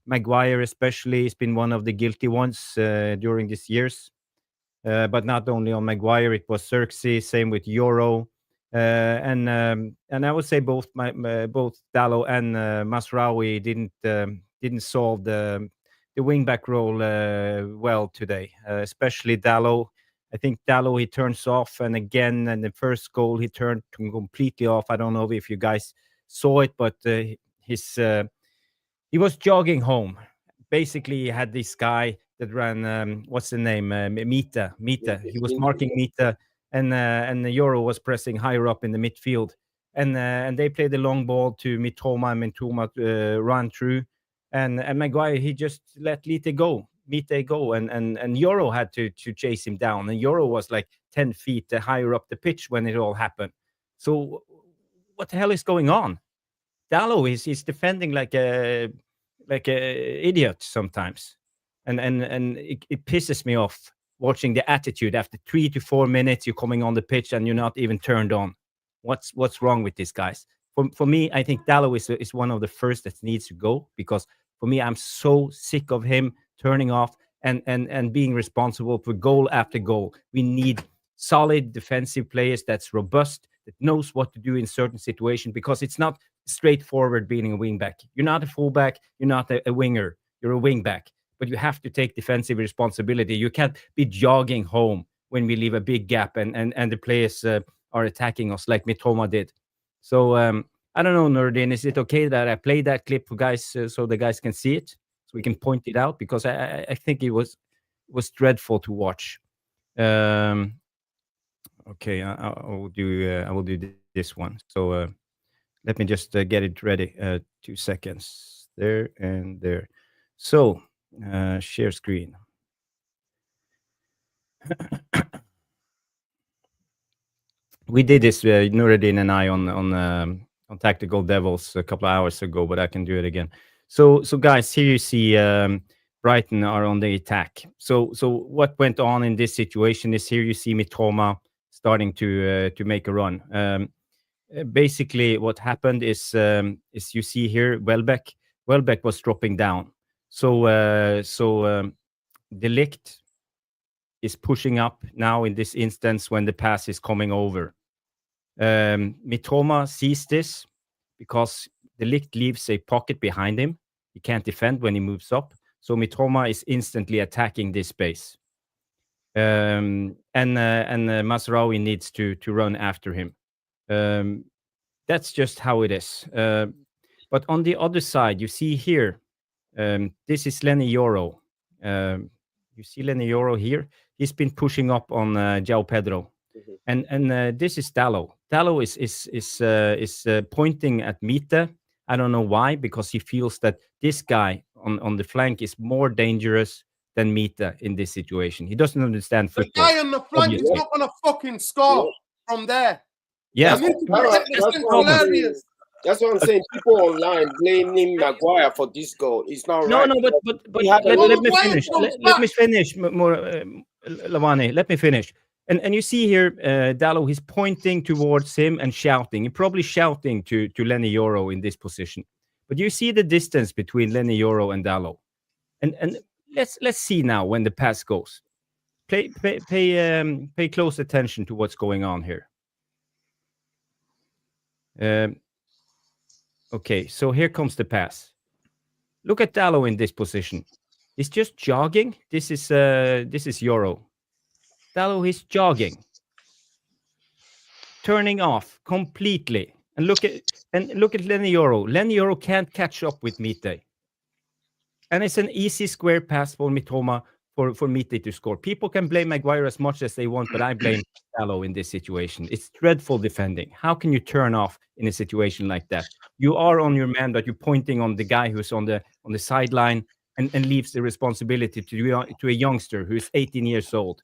Maguire especially has been one of the guilty ones during these years. But not only on Maguire, it was Xerxes, same with Euro. And I would say both Dalot and Masraoui didn't solve the wingback role well today, especially Dalot. I think Dalot, he turns off, and again, and the first goal he turned completely off. I don't know if you guys saw it, but he was jogging home. Basically, he had this guy that ran what's the name, Minteh. He was marking Minteh. And the Euro was pressing higher up in the midfield, and they played the long ball to Mitoma, and Mitoma ran through, and Maguire, he just let Minteh go, and Euro had to chase him down, and Euro was like 10 feet higher up the pitch when it all happened. So what the hell is going on? Dalot is defending like a idiot sometimes, and it pisses me off. Watching the attitude after 3 to 4 minutes, you're coming on the pitch and you're not even turned on. What's wrong with these guys? for me, I think Dalot is one of the first that needs to go, because for me, I'm so sick of him turning off and being responsible for goal after goal. We need solid defensive players that's robust, that knows what to do in certain situations, because it's not straightforward being a wing back. You're not a fullback, you're not a winger, you're a wing back, but you have to take defensive responsibility. You can't be jogging home when we leave a big gap and the players are attacking us like Mitoma did. So I don't know, Nordin, is it okay that I play that clip for guys so the guys can see it, so we can point it out? Because I think it was dreadful to watch. Okay, I will do this one. So let me just get it ready. 2 seconds. There and there. So share screen. We did this, Nuruddin and I, on Tactical Devils a couple of hours ago, but I can do it again. So guys, here you see Brighton are on the attack. So what went on in this situation is, here you see Mitoma starting to make a run. Basically, what happened is you see here Welbeck was dropping down. So De Ligt is pushing up now in this instance when the pass is coming over. Mitoma sees this because De Ligt leaves a pocket behind him. He can't defend when he moves up. So Mitoma is instantly attacking this space. And Mazraoui needs to run after him. That's just how it is. But on the other side, you see here, this is Lenny Yoro. You see Lenny Yoro here? He's been pushing up on João Pedro. And this is Dalot. Dalot is pointing at Minteh. I don't know why, because he feels that this guy on the flank is more dangerous than Minteh in this situation. He doesn't understand football. The guy on the flank is not going to fucking score from there. Yeah. That's what I'm saying. People online blaming Maguire for this goal. It's not right. No, but let me finish. Let me finish, Lavani. Let me finish. And you see here, Dalot, he's pointing towards him and shouting. He's probably shouting to Lenny Yoro in this position. But you see the distance between Lenny Yoro and Dalot. And let's see now when the pass goes. Pay close attention to what's going on here. Okay, so here comes the pass. Look at Dalot in this position. He's just jogging. This is Yoro. Dalot is jogging, turning off completely. And look at Lenny Yoro. Lenny Yoro can't catch up with Minteh. And it's an easy square pass for Mitoma for Minteh to score. People can blame Maguire as much as they want, but I blame Dalot in this situation. It's dreadful defending. How can you turn off in a situation like that? You are on your man, but you're pointing on the guy who's on the sideline and leaves the responsibility to a youngster who's 18 years old.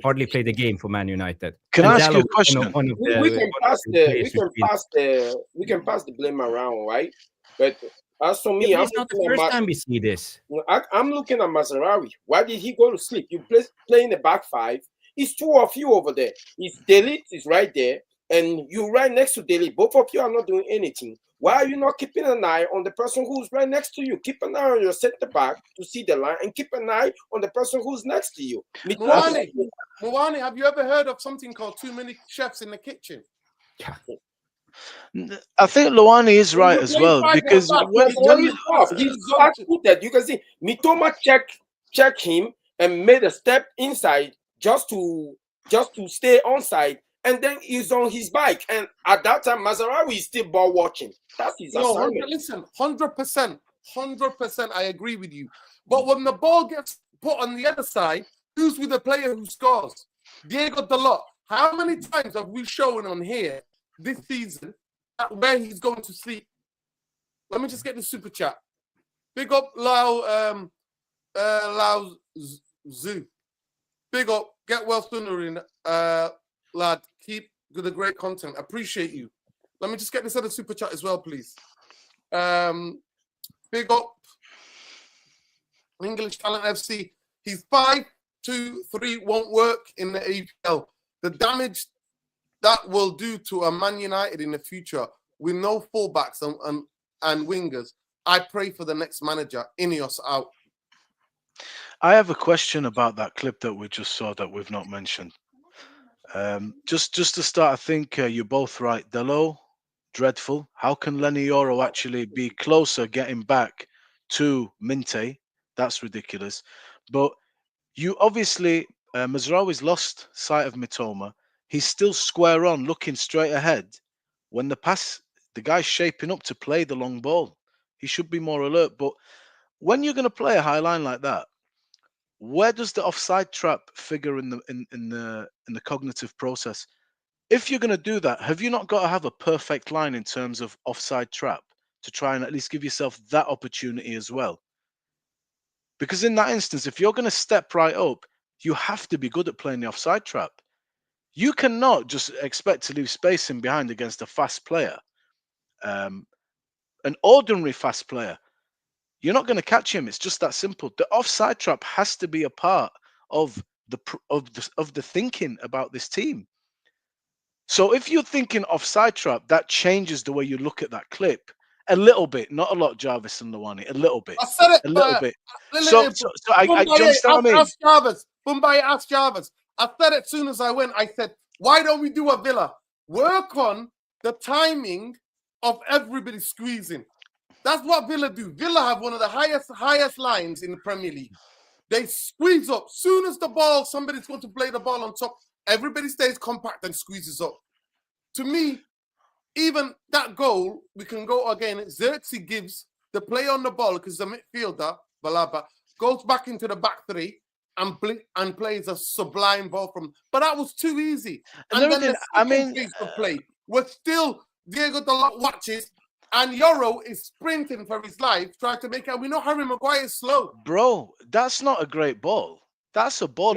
Hardly played the game for Man United. Can I ask you a question? We can pass the blame around, right? But as for me, it's not the first time we see this. I'm looking at Mazraoui. Why did he go to sleep? You play in the back five. It's two of you over there. It's De Ligt is right there, and you right next to De Ligt. Both of you are not doing anything. Why are you not keeping an eye on the person who's right next to you? Keep an eye on your center back to see the line, and keep an eye on the person who's next to you. Mwani, have you ever heard of something called too many chefs in the kitchen? I think Luani is right as well, because when he's that you can see Mitoma check him and made a step inside just to stay onside, and then he's on his bike, and at that time Mazraoui is still ball watching. That's his assignment. Listen, 100%, I agree with you. But when the ball gets put on the other side, who's with the player who scores? Diego Dalot. How many times have we shown on here this season where he's going to sleep? Let me just get the super chat. Big up Lao Zoo. Big up. Get well sooner in lad. Keep the great content. Appreciate you. Let me just get this other super chat as well, please. Big up English Talent FC. He's 5-2-3 won't work in the APL. The damage that will do to a Man United in the future with no fullbacks and wingers, I pray for the next manager, Ineos out. I have a question about that clip that we just saw that we've not mentioned. Just to start, I think you're both right. Delo, dreadful. How can Lenny Yoro actually be closer getting back to Minteh? That's ridiculous. But you obviously, Mazraoui's lost sight of Mitoma. He's still square on, looking straight ahead. When the guy's shaping up to play the long ball. He should be more alert. But when you're going to play a high line like that, where does the offside trap figure in the cognitive process? If you're going to do that, have you not got to have a perfect line in terms of offside trap to try and at least give yourself that opportunity as well? Because in that instance, if you're going to step right up, you have to be good at playing the offside trap. You cannot just expect to leave space in behind against a fast player, an ordinary fast player. You're not going to catch him. It's just that simple. The offside trap has to be a part of the thinking about this team. So if you're thinking offside trap, that changes the way you look at that clip a little bit, not a lot, Jarvis and Lawani, a little bit. I said it, a little bit. So I do you understand what I mean? Ask Jarvis. Mumbai asked Jarvis. I said it as soon as I went. I said, why don't we do a Villa? Work on the timing of everybody squeezing. That's what Villa do. Villa have one of the highest lines in the Premier League. They squeeze up. Soon as the ball, somebody's going to play the ball on top, everybody stays compact and squeezes up. To me, even that goal, we can go again. Xerxes gives the play on the ball because the midfielder, Balaba, goes back into the back three and plays a sublime ball from. But that was too easy. And then the second piece of play was still Diego Dalot watches. And Yoro is sprinting for his life, trying to make it. We know Harry Maguire is slow. Bro, that's not a great ball. That's a ball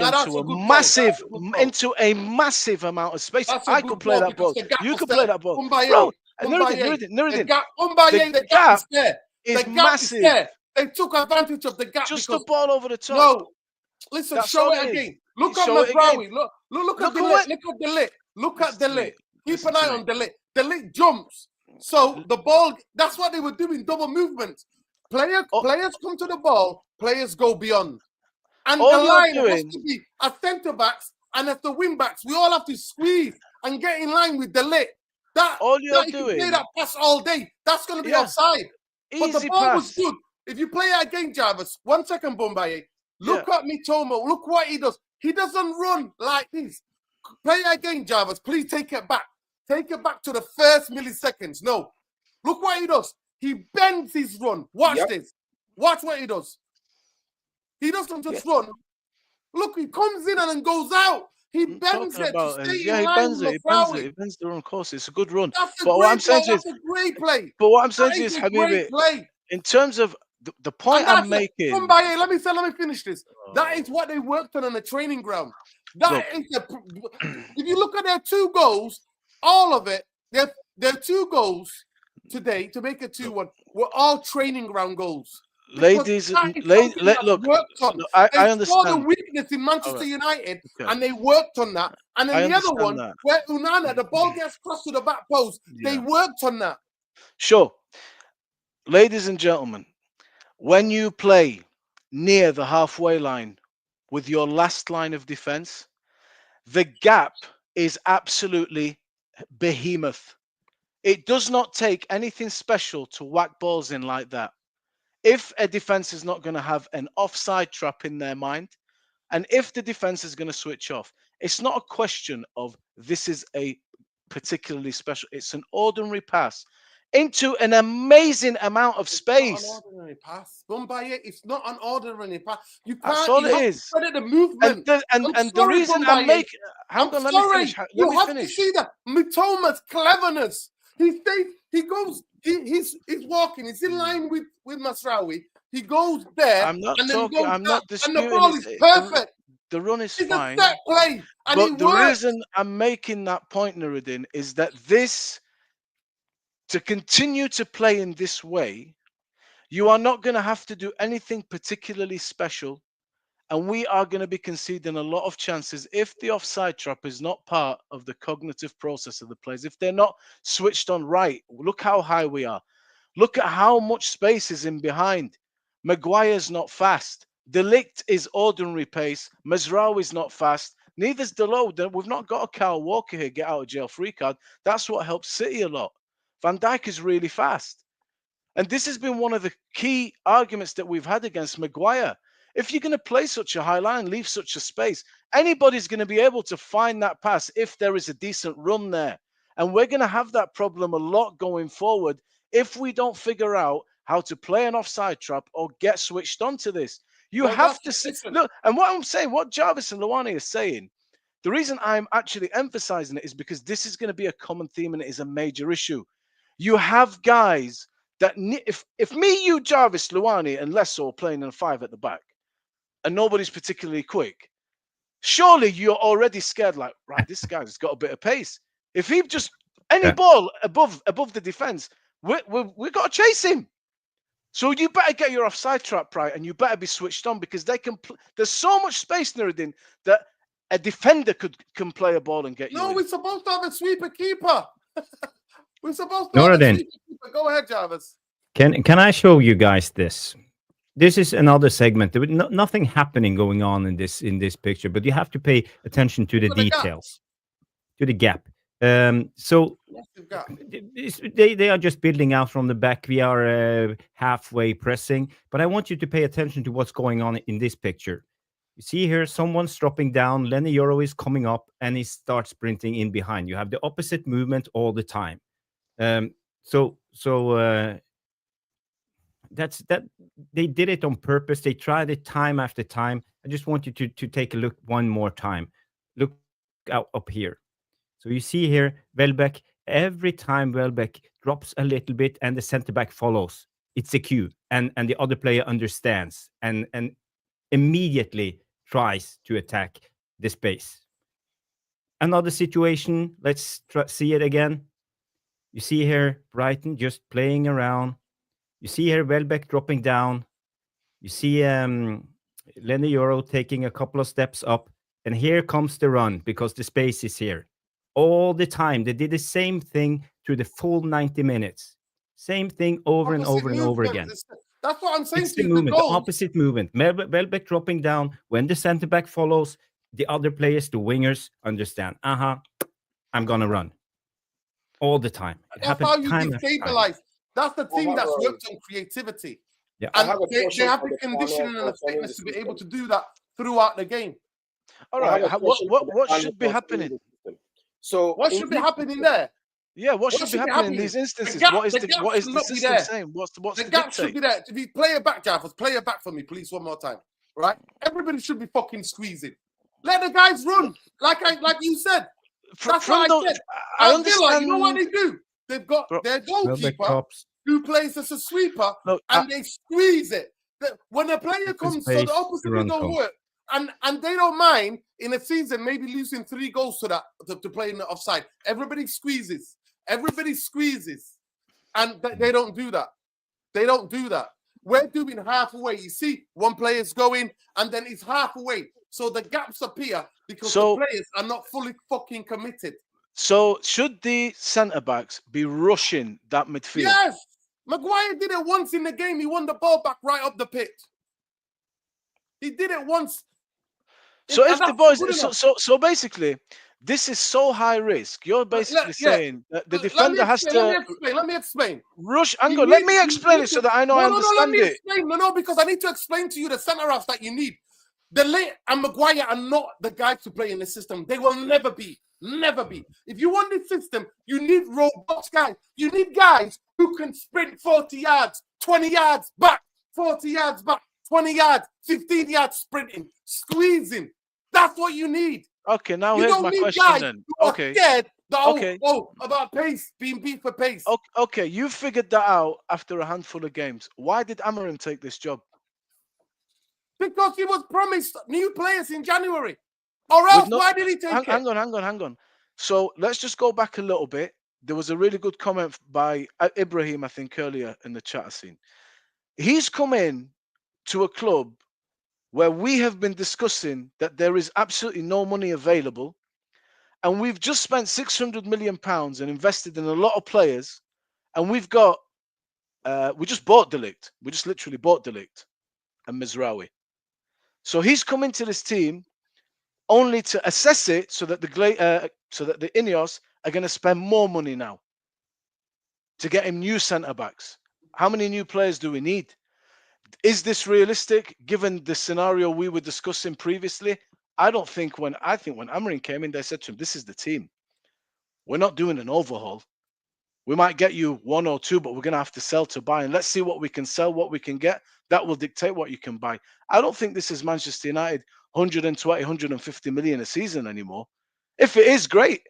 into a massive amount of space. I could play that ball. You could play that ball. Bro, the gap is there. The gap is there. They took advantage of the gap. Just the ball over the top. No, listen, show it again. Look at Mazraoui. Look at the lit. Look at the lit. Keep an eye on the lit. The lit jumps. So the ball, that's what they were doing, double movements. Players come to the ball, players go beyond. And all the line has to be as centre-backs and as the wing-backs. We all have to squeeze and get in line with the lit. You can play that pass all day. That's going to be offside. But the ball was good. If you play it again, Jarvis, 1 second, Bombaye. Look at Mitoma. Look what he does. He doesn't run like this. Play it again, Jarvis. Please take it back. Take it back to the first milliseconds. No. Look what he does. He bends his run. Watch this. Watch what he does. He doesn't just run. Look, he comes in and then goes out. He bends it to stay in line with Mazraoui. He bends the run course. It's a good run. That's a great play. But what I'm saying is, Habibi, in terms of the point I'm making. Let me finish this. That is what they worked on the training ground. If you look at their 2 goals, all of it, their 2 goals today to make it 2-1 were all training ground goals. Ladies, look, I understand. They saw the weakness in Manchester United, and they worked on that. And then the other one, where Unana, the ball gets crossed to the back post, they worked on that. Sure. Ladies and gentlemen, when you play near the halfway line with your last line of defense, the gap is absolutely behemoth. It does not take anything special to whack balls in like that. If a defense is not going to have an offside trap in their mind, and if the defense is going to switch off, it's not a question of this is a particularly special. It's an ordinary pass into an amazing amount of space. It's not an ordinary pass. Bombaye, it's not an ordinary pass. You can't. That's all it is. Credit the movement. And the reason I'm making. Let me finish. You have to see that Mitoma's cleverness. He goes. He's walking. He's in line with Mazraoui. He goes there. I'm not talking. I'm not disputing. And the ball is perfect. The run is fine. It's a set play. But the reason I'm making that point, Nuruddin, is that to continue to play in this way, you are not going to have to do anything particularly special. and we are going to be conceding a lot of chances if the offside trap is not part of the cognitive process of the players. If they're not switched on right, look how high we are. Look at how much space is in behind. Maguire's not fast. De Ligt is ordinary pace. Mazraoui's not fast. Neither's Dalot. We've not got a Kyle Walker here, get out of jail free card. That's what helps City a lot. Van Dijk is really fast. And this has been one of the key arguments that we've had against Maguire. If you're going to play such a high line, leave such a space, anybody's going to be able to find that pass if there is a decent run there. And we're going to have that problem a lot going forward if we don't figure out how to play an offside trap or get switched onto this. You have to see, look, and what I'm saying, what Jarvis and Luani are saying, the reason I'm actually emphasizing it is because this is going to be a common theme and it is a major issue. You have guys that if me, you, Jarvis, Luani, and Lesso playing in 5 at the back, and nobody's particularly quick, surely you're already scared, like, right, this guy's got a bit of pace. If he just any ball above the defense, we got to chase him. So you better get your offside trap right, and you better be switched on because they can. There's so much space, Nuruddin, that a defender can play a ball and get you. No, in. we're supposed to have a sweeper keeper. We're supposed to have a sweeper keeper. Go ahead, Jarvis. Can I show you guys this? This is another segment. There was nothing happening going on in this picture, but you have to pay attention to the details, to the gap. So they are just building out from the back. We are halfway pressing, but I want you to pay attention to what's going on in this picture. You see here, someone's dropping down. Lenny Yoro is coming up, and he starts sprinting in behind. You have the opposite movement all the time. That's that. They did it on purpose. They tried it time after time. I just want you to take a look one more time. Look out up here. So you see here, Welbeck, every time Welbeck drops a little bit and the center back follows, it's a cue. And the other player understands and immediately tries to attack the space. Another situation, let's see it again. You see here, Brighton just playing around. You see here, Welbeck dropping down. You see Lenny Yoro taking a couple of steps up. And here comes the run because the space is here. All the time. They did the same thing through the full 90 minutes. Same thing over and over and over again. That's what I'm saying. It's the movement, the opposite movement. Welbeck dropping down. When the center back follows, the other players, the wingers, understand. I'm going to run. All the time. That's how you destabilize. That's the thing that's worked on creativity. Yeah. And they have the conditioning and the fitness to be able to do that throughout the game. All right. What should be happening? So what should be happening there? Yeah, what should be happening in these instances? What is the system saying? What's the gap should be there. If you play it back, Jaffers, play it back for me, please, one more time. Right? Everybody should be fucking squeezing. Let the guys run, like you said. That's what I said. I understand. You know what they do? They've got their goalkeeper who plays as a sweeper, and they squeeze it. When a player comes, so the opposite will don't work. And they don't mind in a season maybe losing 3 goals to play in the offside. Everybody squeezes. And they don't do that. We're doing half away. You see, one player's going and then he's half away. So the gaps appear because the players are not fully fucking committed. So should the centre-backs be rushing that midfield? Yes. Maguire did it once in the game. He won the ball back right up the pitch. He did it once. So if the boys, so basically, this is so high risk. You're basically saying that the defender has to. Let me explain. Rush, Ango. Let me explain it so that I know I understand it. Explain. No, because I need to explain to you the centre halves that you need. De Ligt and Maguire are not the guys to play in the system. They will never be. Never be. If you want this system, you need robust guys. You need guys who can sprint 40 yards, 20 yards back, 40 yards back, 20 yards, 15 yards sprinting, squeezing. That's what you need. Okay, now here's my question then. Okay. Scared about pace, being beat for pace. Okay, you figured that out after a handful of games. Why did Amorim take this job? Because he was promised new players in January. Or else, why did he take it? Hang on. So let's just go back a little bit. There was a really good comment by Ibrahim, I think, earlier in the chat scene. He's come in to a club where we have been discussing that there is absolutely no money available, and we've just spent £600 million and invested in a lot of players, and we've got we just bought Delict. We just literally bought Delict and Mizraoui. So he's come into this team only to assess it so that the Ineos are going to spend more money now to get him new centre backs. How many new players do we need? Is this realistic given the scenario we were discussing previously? I think when Amorim came in, they said to him, "This is the team. We're not doing an overhaul. We might get you one or two, but we're going to have to sell to buy. And let's see what we can sell, what we can get. That will dictate what you can buy." I don't think this is Manchester United 120, 150 million a season anymore. If it is, great.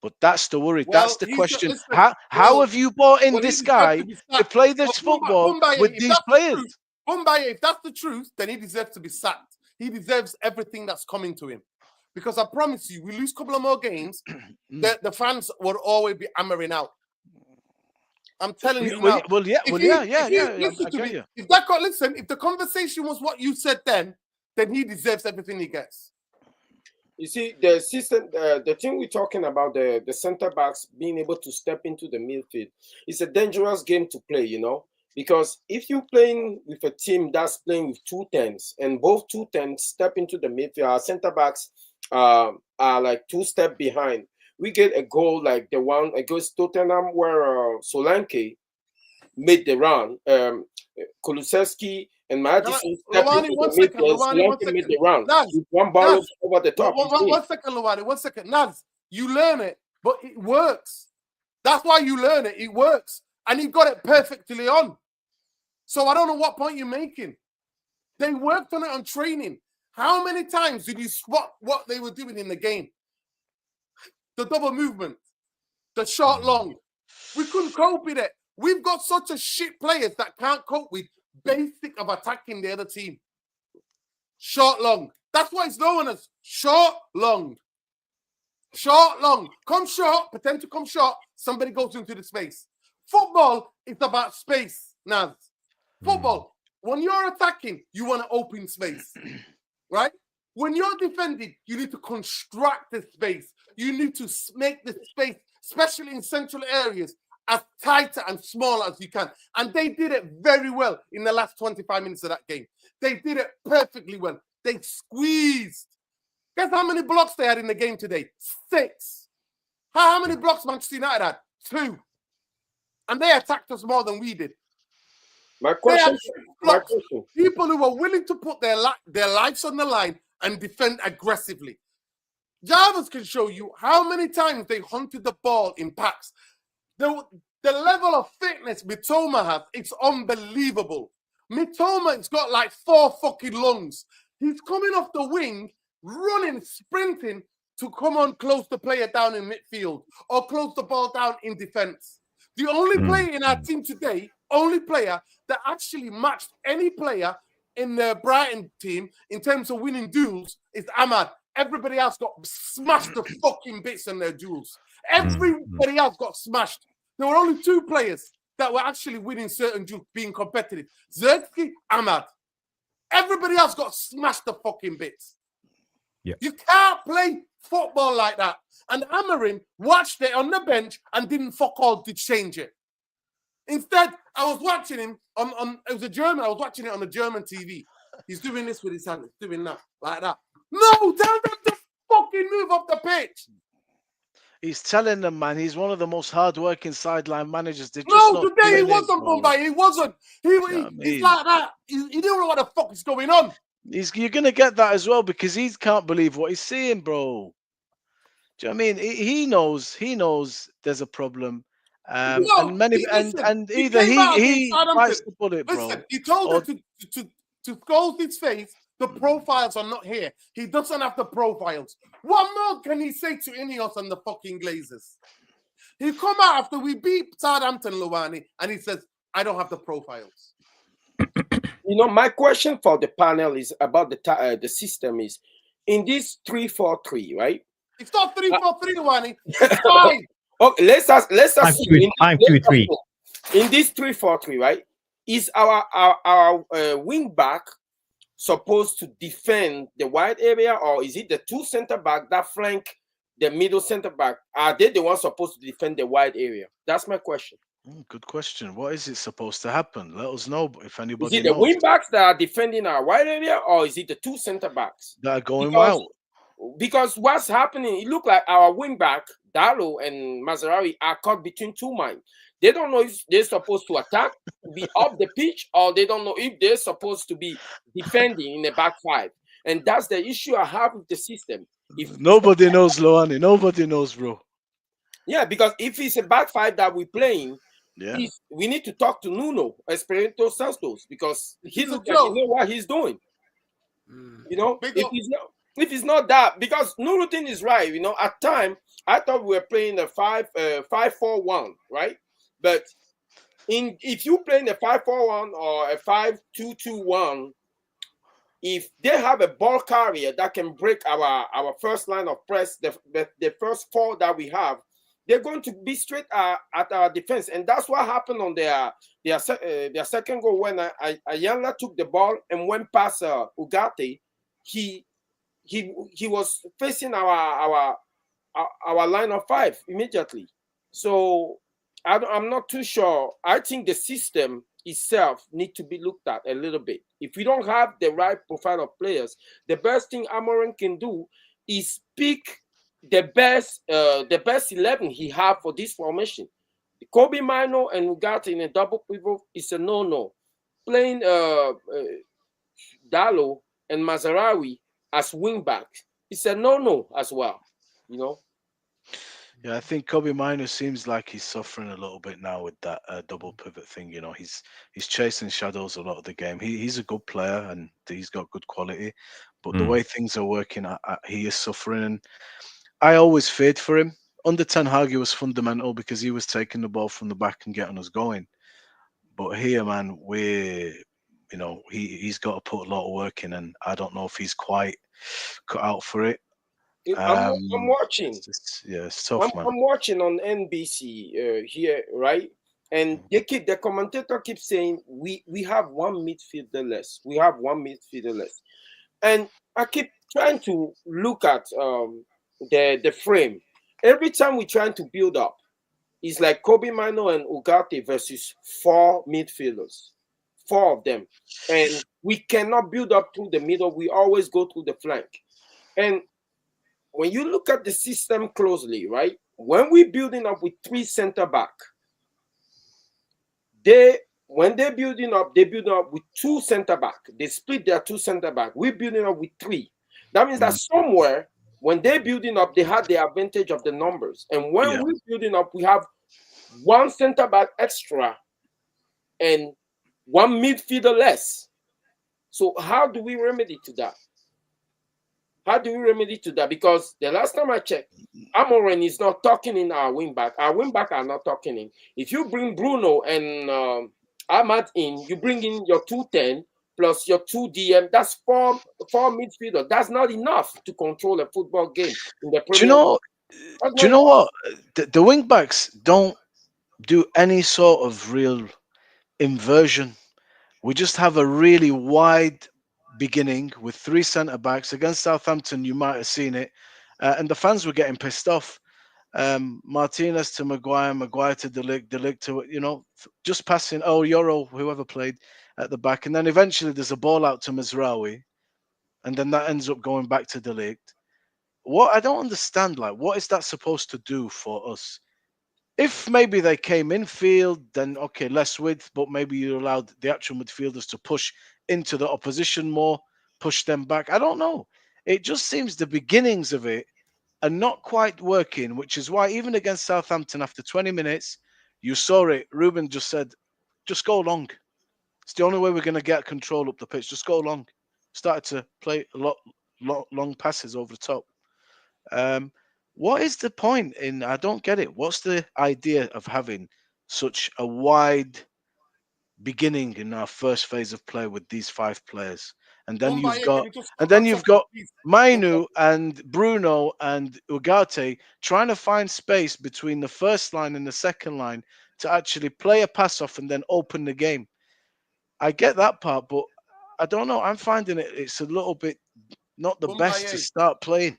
But that's the worry. Well, that's the question. listen, how have you bought in this guy to play this football with these players? If that's the truth, then he deserves to be sacked. He deserves everything that's coming to him. Because I promise you, we lose a couple of more games, the fans will always be hammering out. I'm telling you now. If the conversation was what you said then he deserves everything he gets. You see, the system, the thing we're talking about, the center backs being able to step into the midfield, it's a dangerous game to play, you know, because if you're playing with a team that's playing with 2 10s and both 2 10s step into the midfield, our center backs are like 2 steps behind. We get a goal like the one against Tottenham where Solanke made the run. Kulusevski and Madison stepped into the midfield. Solanke made the run. One ball over the top. One second. Naz, you learn it, but it works. That's why you learn it. It works. And he got it perfectly on. So I don't know what point you're making. They worked on it on training. How many times did you spot what they were doing in the game? The double movement, the short long. We couldn't cope with it. We've got such a shit players that can't cope with basic of attacking the other team. Short long. That's why it's known as short long. Short long. Come short, pretend to come short. Somebody goes into the space. Football is about space, Naz. Football, when you're attacking, you want to open space, right? When you're defending, you need to construct the space. You need to make the space, especially in central areas, as tighter and small as you can. And they did it very well in the last 25 minutes of that game. They did it perfectly well. They squeezed. Guess how many blocks they had in the game today? 6. How many blocks Manchester United had? 2. And they attacked us more than we did. My question. People who were willing to put their lives on the line and defend aggressively. Jarvis can show you how many times they hunted the ball in packs. The level of fitness Mitoma has, it's unbelievable. Mitoma's got like 4 fucking lungs. He's coming off the wing, running, sprinting to come on, close the player down in midfield or close the ball down in defense. The only player in our team today, only player that actually matched any player in the Brighton team in terms of winning duels is Ahmad. Everybody else got smashed to fucking bits in their duels. Everybody else got smashed. There were only 2 players that were actually winning certain duels, being competitive. Zertsky, Ahmad. Everybody else got smashed to fucking bits. Yeah. You can't play football like that. And Amorim watched it on the bench and didn't fuck all to change it. Instead, I was watching him on it was a German. I was watching it on the German TV. He's doing this with his hand, he's doing that, like that. No, tell them to fucking move off the pitch. He's telling them, man, he's one of the most hardworking sideline managers. Today he wasn't, Bombay. He wasn't. He's like that. He didn't know what the fuck is going on. You're going to get that as well because he can't believe what he's seeing, bro. Do you know what I mean? He knows there's a problem. He bites the bullet, bro. Listen, he told him to scold his face. The profiles are not here. He doesn't have the profiles. What more can he say to Ineos and the fucking Glazers? He come out after we beat Southampton, Luwani, and he says, I don't have the profiles. You know, my question for the panel is about the system is, in this 3-4-3, right? It's not 3-4-3, Luwani. It's 5. Okay, let's ask 5-2-3. In this 3-4-3, right? Is our wing back supposed to defend the wide area, or is it the two center back that flank the middle center back? Are they the ones supposed to defend the wide area? That's my question. Good question. What is it supposed to happen? Let us know if Is anybody it the knows. wing backs that are defending our wide area, or is it the two center backs That are going because out. because what's happening, it look like our wing back Dalo and Mazarawi are caught between two minds. They don't know if they're supposed to attack, to be up the pitch, or they don't know if they're supposed to be defending in the back five. And that's the issue I have with the system. If Nobody knows, Loani. Nobody knows, bro. yeah, because if it's a back five that we're playing, Yeah. we need to talk to Nuno Espirito Santos, because he He's a looks like he joke. know what he's doing. You know, Big if up. it's not that, because Nuruddin is right. You know, at time I thought we were playing a 5-4-1, right? But if you play in a 5-4-1 or a 5-2-2-1, if they have a ball carrier that can break our first line of press, the first four that we have, they're going to be straight at our defense, and that's what happened on their second goal when Ayala took the ball and went past Ugarte. He was facing our line of five immediately. So I'm not too sure. I think the system itself need to be looked at a little bit. If we don't have the right profile of players, the best thing Amorim can do is pick the best 11 he have for this formation. Kobe Mino and Ugarte in a double pivot is a no-no. Playing Dalo and Mazarawi as wing back, it's a no-no as well. You know. Yeah, I think Kobe Minor seems like he's suffering a little bit now with that double pivot thing. You know, he's chasing shadows a lot of the game. He's a good player and he's got good quality, but the way things are working, he is suffering. And I always feared for him. Under Ten Hag, he was fundamental because he was taking the ball from the back and getting us going. But here, man, he's got to put a lot of work in, and I don't know if he's quite cut out for it. I'm watching. It's tough, man. I'm watching on NBC here, right? And the commentator keeps saying we have one midfielder less. We have one midfielder less, and I keep trying to look at the frame. Every time we're trying to build up, it's like Kobe Mino and Ugarte versus four midfielders, four of them, and we cannot build up through the middle. We always go through the flank, and when you look at the system closely, right? When we're building up with three center back, when they're building up, they build up with two center back. They split their two center back. We're building up with three. That means that somewhere when they're building up, they had the advantage of the numbers. And when we're building up, we have one center back extra and one midfielder less. So how do we remedy to that? How do we remedy to that? Because the last time I checked, Amorim is not talking in our wing back. Our wing back are not talking in. If you bring Bruno and Ahmad in, you bring in your 210 plus your 2 DM. That's four midfielders. That's not enough to control a football game in the Premier League. Do you know what? The wing backs don't do any sort of real inversion. We just have a really wide beginning with three centre backs against Southampton. You might have seen it, and the fans were getting pissed off. Martinez to Maguire, Maguire to De Ligt to just passing. Oh, Euro, whoever played at the back, and then eventually there's a ball out to Mazraoui, and then that ends up going back to De Ligt. What I don't understand, like, what is that supposed to do for us? If maybe they came infield, then okay, less width, but maybe you allowed the actual midfielders to push into the opposition more, push them back. I don't know. It just seems the beginnings of it are not quite working, which is why even against Southampton, after 20 minutes, you saw it. Ruben just said, just go long. It's the only way we're going to get control up the pitch. Just go long. Started to play a lot long passes over the top. What is the point in? I don't get it. What's the idea of having such a wide beginning in our first phase of play with these five players, and then you've got Mainu and Bruno and Ugarte trying to find space between the first line and the second line to actually play a pass off and then open the game. I get that part, but I don't know. I'm finding it's a little bit not the best to Mumbai start playing.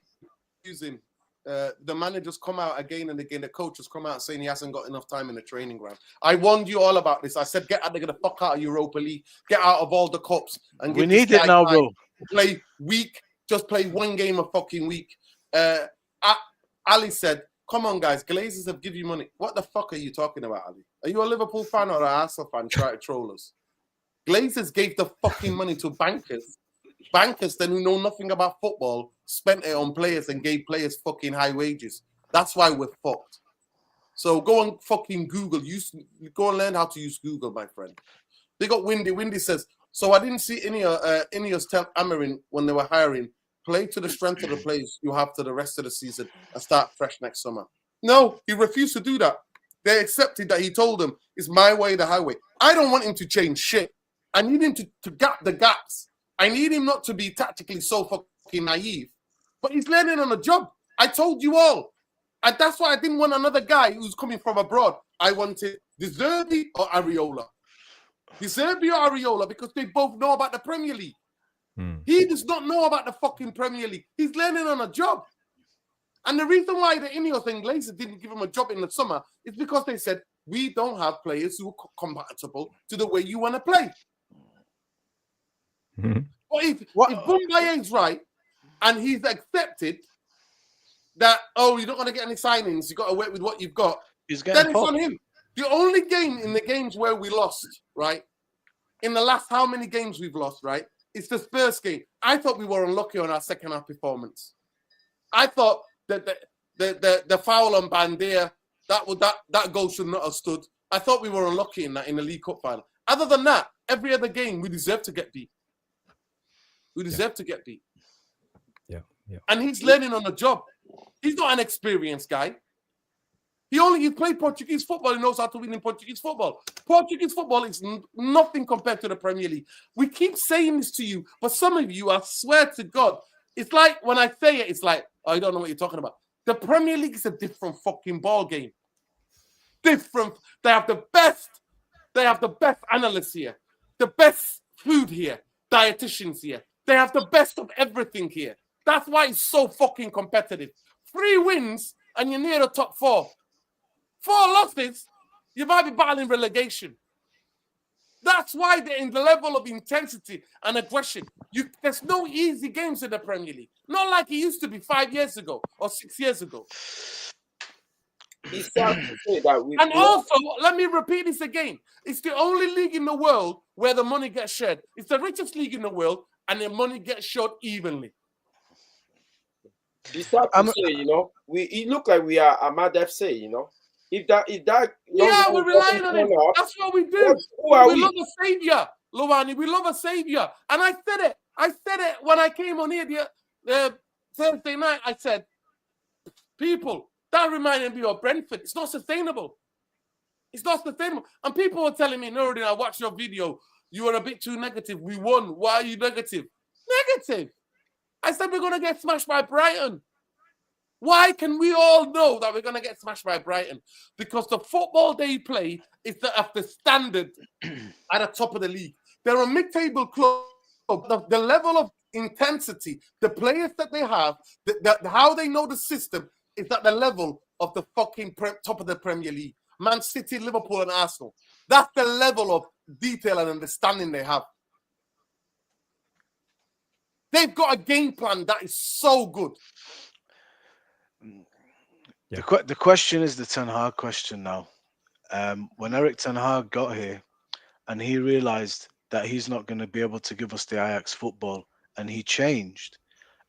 using the managers come out again and again. The coaches come out saying he hasn't got enough time in the training ground. I warned you all about this. I said, get the fuck out of Europa League, get out of all the cups, and We give this need it guy now, time. bro. Play week, just play one game a fucking week. Ali said, come on, guys, Glazers have given you money. What the fuck are you talking about, Ali? Are you a Liverpool fan or an Arsenal fan trying to troll us? Glazers gave the fucking money to bankers. Bankers then who know nothing about football spent it on players and gave players fucking high wages. That's why we're fucked. So go and fucking Google. Go and learn how to use Google, my friend. They got Windy. Windy says, so I didn't see Ineos tell Amarin when they were hiring, play to the strength of the players you have to the rest of the season and start fresh next summer. No, he refused to do that. They accepted that he told them, it's my way, the highway. I don't want him to change shit. I need him to gap the gaps. I need him not to be tactically so fucking naive. But he's learning on the job. I told you all. And that's why I didn't want another guy who's coming from abroad. I wanted De Zerbi or Areola. De Zerbi or Areola because they both know about the Premier League. He does not know about the fucking Premier League. He's learning on a job. And the reason why the Ineos and Glazers didn't give him a job in the summer is because they said, we don't have players who are compatible to the way you want to play. But if Bumbaye's right and he's accepted that, oh, you're not going to get any signings, you've got to work with what you've got, then it's on him. The only game in the games where we lost, right, in the last how many games we've lost, right, it's the Spurs game. I thought we were unlucky on our second half performance. I thought that the foul on Bandia, that goal should not have stood. I thought we were unlucky in that in the League Cup final. Other than that, every other game we deserve to get beat. We deserve to get beat. Yeah. And he's learning on the job. He's not an experienced guy. He played Portuguese football. He knows how to win in Portuguese football. Portuguese football is nothing compared to the Premier League. We keep saying this to you, but some of you, I swear to God, it's like when I say it, it's like, oh, I don't know what you're talking about. The Premier League is a different fucking ball game. Different. They have the best analysts here, the best food here, dietitians here. They have the best of everything here. That's why it's so fucking competitive. 3 wins and you're near the top 4. 4 losses, you might be battling relegation. That's why they're in the level of intensity and aggression. There's no easy games in the Premier League. Not like it used to be 5 years ago or 6 years ago. It's sad to say that and also, let me repeat this again. It's the only league in the world where the money gets shared. It's the richest league in the world, and the money gets shared evenly. It's sad to say, it look like we are Ahmad FC, If that yeah, we're relying on him. That's what we do. We love a savior, Luani. We love a savior. And I said it when I came on here the Thursday night. I said, people, that reminded me of Brentford. It's not sustainable. It's not sustainable. And people were telling me, Nuruddin, I watched your video. You were a bit too negative. We won. Why are you negative? Negative. I said we're going to get smashed by Brighton. Why can we all know that we're going to get smashed by Brighton? Because the football they play is at the standard at the top of the league. They're a mid-table club. The level of intensity, the players that they have, how they know the system is at the level of the fucking top of the Premier League. Man City, Liverpool, and Arsenal. That's the level of detail and understanding they have. They've got a game plan that is so good. Yeah. The question is the Ten Hag question now. When Eric Ten Hag got here and he realized that he's not going to be able to give us the Ajax football and he changed,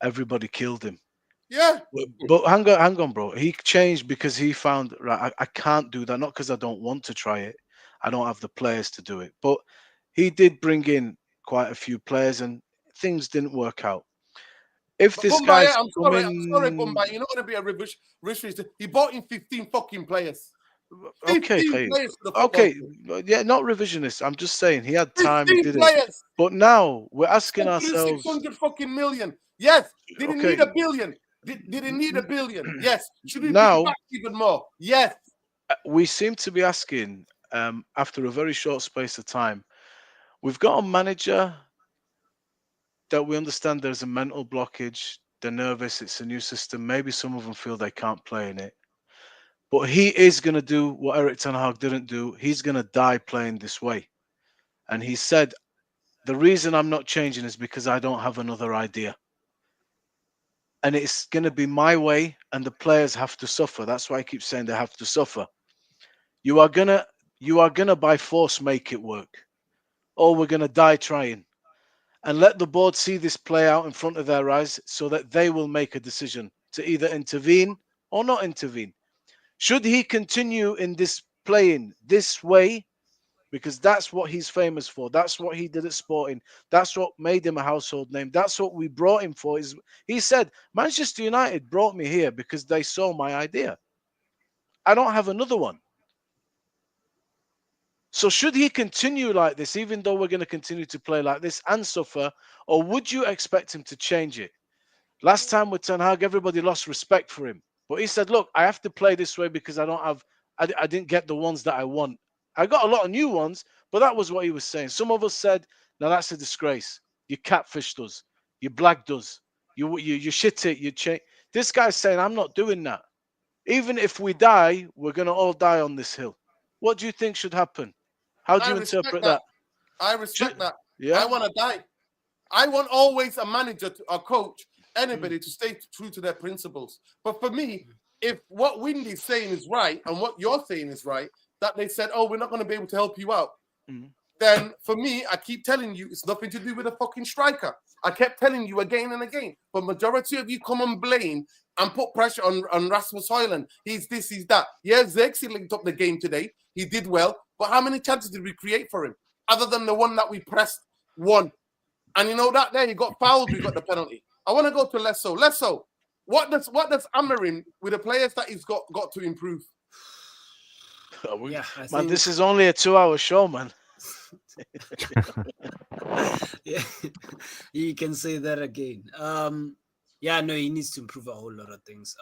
everybody killed him. Yeah. But hang on, bro. He changed because he found, right, I can't do that. Not because I don't want to try it. I don't have the players to do it. But he did bring in quite a few players and things didn't work out. If but this guy's I'm sorry, Bumba. You're not going to be a rich. He bought in 15 fucking players. 15 players yeah, not revisionist. I'm just saying he had time. He did it. But now we're asking ourselves, 600 fucking million. Yes. Did he need $1 billion? Did he need $1 billion? Yes. Should he now back even more? Yes. We seem to be asking after a very short space of time. We've got a manager that we understand there's a mental blockage. They're nervous. It's a new system. Maybe some of them feel they can't play in it. But he is going to do what Erik ten Hag didn't do. He's going to die playing this way. And he said, the reason I'm not changing is because I don't have another idea. And it's going to be my way, and the players have to suffer. That's why I keep saying they have to suffer. You are gonna by force make it work, or we're gonna die trying. And let the board see this play out in front of their eyes, so that they will make a decision to either intervene or not intervene. Should he continue in this playing this way, because that's what he's famous for. That's what he did at Sporting. That's what made him a household name. That's what we brought him for. He said, Manchester United brought me here because they saw my idea. I don't have another one. So should he continue like this, even though we're going to continue to play like this and suffer, or would you expect him to change it? Last time with Ten Hag, everybody lost respect for him. But he said, look, I have to play this way because I didn't get the ones that I want. I got a lot of new ones, but that was what he was saying. Some of us said, now that's a disgrace. You catfished us. You blagged us. You shit it. You change. This guy's saying, I'm not doing that. Even if we die, we're going to all die on this hill. What do you think should happen? How do you interpret that? I respect that. Yeah. I want to die. I want always a manager, a coach, anybody to stay true to their principles. But for me, if what Windy's saying is right and what you're saying is right, that they said, oh, we're not going to be able to help you out, then for me, I keep telling you, it's nothing to do with a fucking striker. I kept telling you again and again. But majority of you come and blame and put pressure on Rasmus Højlund. He's this, he's that. Yeah, Zexi linked up the game today. He did well. But how many chances did we create for him? Other than the one that we pressed one. And you know that there, he got fouled, we got the penalty. I want to go to Lesso. Lesso, what does Amarim with the players that he's got to improve? Man, this is only a 2-hour show, man. Yeah, you can say that again. Yeah, no, he needs to improve a whole lot of things.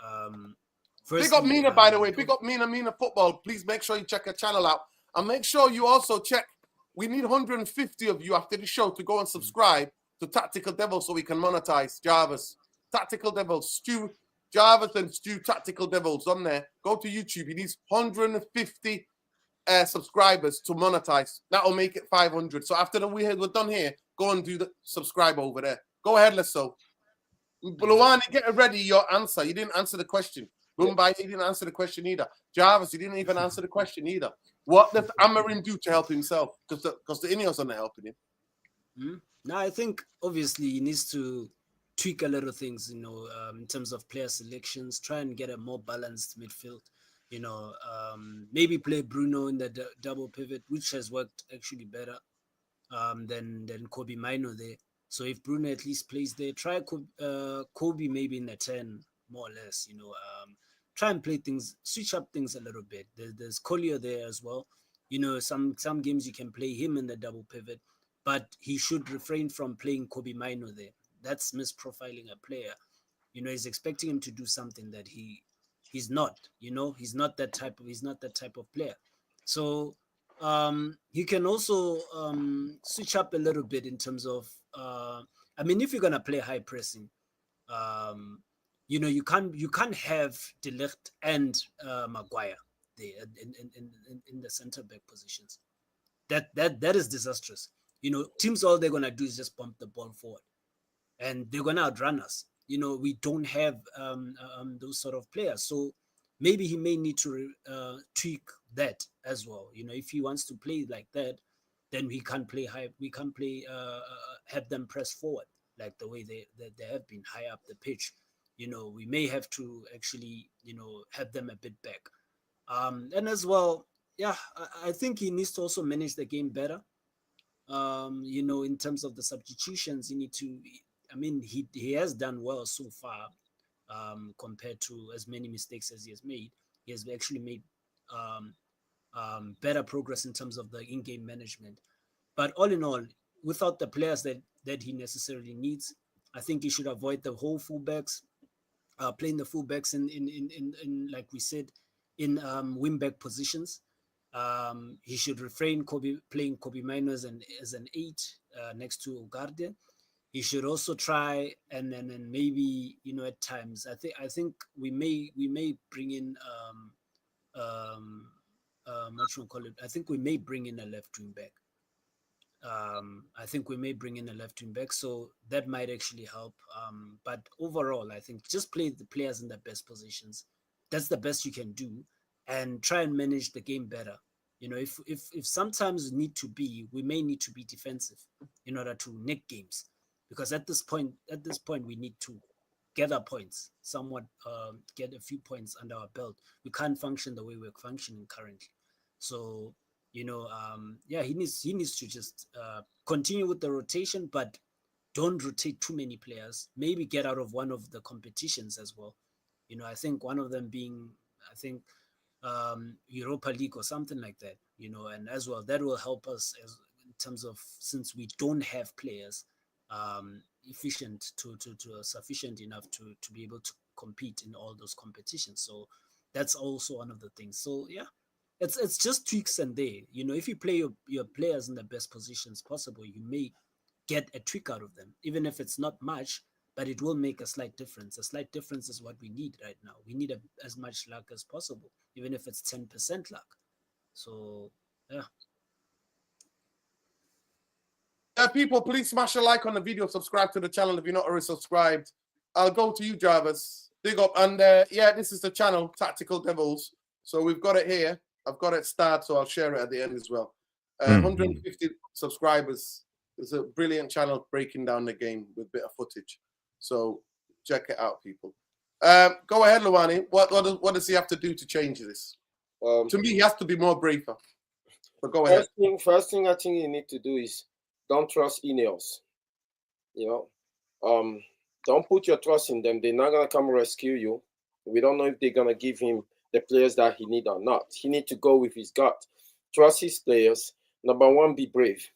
Big up Mina, by the way. Big up Mina Football. Please make sure you check her channel out. And make sure you also check. We need 150 of you after the show to go and subscribe to Tactical Devils so we can monetize Jarvis. Tactical Devils, Stu, Jarvis and Stu Tactical Devils on there. Go to YouTube. He needs 150 subscribers to monetize. That'll make it 500. So after we're done here, go and do the subscribe over there. Go ahead, Lesso. Luani, get ready your answer. You didn't answer the question. Mumbai, you didn't answer the question either. Jarvis, you didn't even answer the question either. What does Amarim do to help himself? Because the Ineos are not helping him. No, I think obviously he needs to tweak a lot of things, in terms of player selections, try and get a more balanced midfield. Maybe play Bruno in the double pivot, which has worked actually better than Kobe Mino there. So if Bruno at least plays there, try Kobe maybe in the 10, more or less, try and play things, switch up things a little bit. There's Collier there as well. Some games you can play him in the double pivot, but he should refrain from playing Kobe Mino there. That's misprofiling a player. He's expecting him to do something that he's not. He's not that type of player. So he can also switch up a little bit in terms of if you're gonna play high pressing, you can't have De Ligt and Maguire there in the center back positions. That is disastrous. Teams, all they're gonna do is just pump the ball forward, and they're gonna outrun us. We don't have those sort of players, so maybe he may need to tweak that as well. If he wants to play like that, then we can't play high. We can't play have them press forward like the way they have been high up the pitch. We may have to actually have them a bit back. And as well, I think he needs to also manage the game better. In terms of the substitutions, he has done well so far compared to as many mistakes as he has made. He has actually made better progress in terms of the in-game management. But all in all, without the players that he necessarily needs, I think he should avoid the whole fullbacks, playing the fullbacks in like we said, in wing-back positions. He should refrain playing Kobe Mino as an 8 next to Ogarde. he should also try and maybe, you know, at times I think we may bring in what should we call it? I think we may bring in a left wing back. I think we may bring in a left wing back, so that might actually help. But overall, I think just play the players in the best positions. That's the best you can do, and try and manage the game better. You know, if sometimes we may need to be defensive in order to nick games, because at this point we need to gather points, somewhat get a few points under our belt. We can't function the way we're functioning currently. So, you know, yeah, he needs to just continue with the rotation, but don't rotate too many players. Maybe get out of one of the competitions as well. You know, I think one of them being, I think, Europa League or something like that. You know, and as well that will help us as in terms of, since we don't have players efficient to sufficient enough to be able to compete in all those competitions. So that's also one of the things. So yeah, it's just tweaks and there. You know, if you play your players in the best positions possible, you may get a tweak out of them, even if it's not much, but it will make a slight difference. A slight difference is what we need right now. We need as much luck as possible, even if it's 10% luck. So yeah. People, please smash a like on the video, subscribe to the channel if you're not already subscribed. I'll go to you, Jarvis. Big up. And yeah, this is the channel, Tactical Devils. So we've got it here. I've got it started, so I'll share it at the end as well. 150 subscribers. It's a brilliant channel breaking down the game with a bit of footage. So check it out, people. Go ahead, Luwani. What does he have to do to change this? To me, he has to be more braver. But go ahead. First thing I think you need to do is don't trust Ineos. You know, don't put your trust in them. They're not gonna come rescue you. We don't know if they're gonna give him the players that he need or not. He need to go with his gut. Trust his players. Number one, be brave.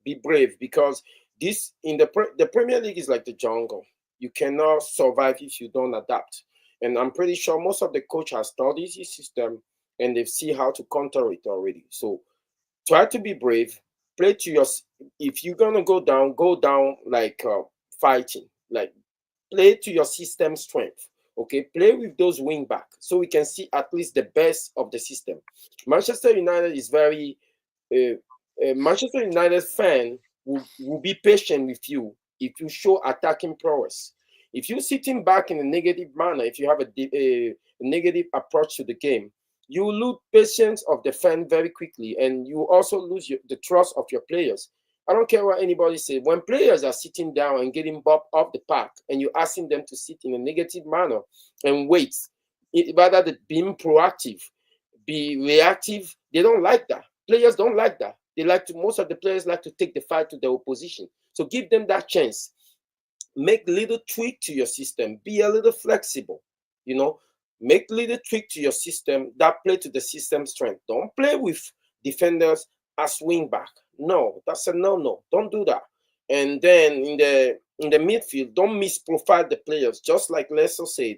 Be brave, because this in the Premier League is like the jungle. You cannot survive if you don't adapt. And I'm pretty sure most of the coach has studied his system and they've seen how to counter it already. So try to be brave. Play to your. If you're gonna go down like fighting. Like play to your system strength. Okay, play with those wing back so we can see at least the best of the system. Manchester United is very. Manchester United fan will be patient with you if you show attacking prowess. If you're sitting back in a negative manner, if you have a negative approach to the game, you lose patience of the fan very quickly, and you also lose the trust of your players. I don't care what anybody says. When players are sitting down and getting bopped off the park, and you're asking them to sit in a negative manner and wait, rather than being proactive, be reactive, they don't like that. Players don't like that. Most of the players like to take the fight to the opposition. So give them that chance. Make little tweak to your system. Be a little flexible. You know, make little tweak to your system that play to the system strength. Don't play with defenders as wing back. No, that's a no. Don't do that. And then in the midfield, don't misprofile the players. Just like Lesso said,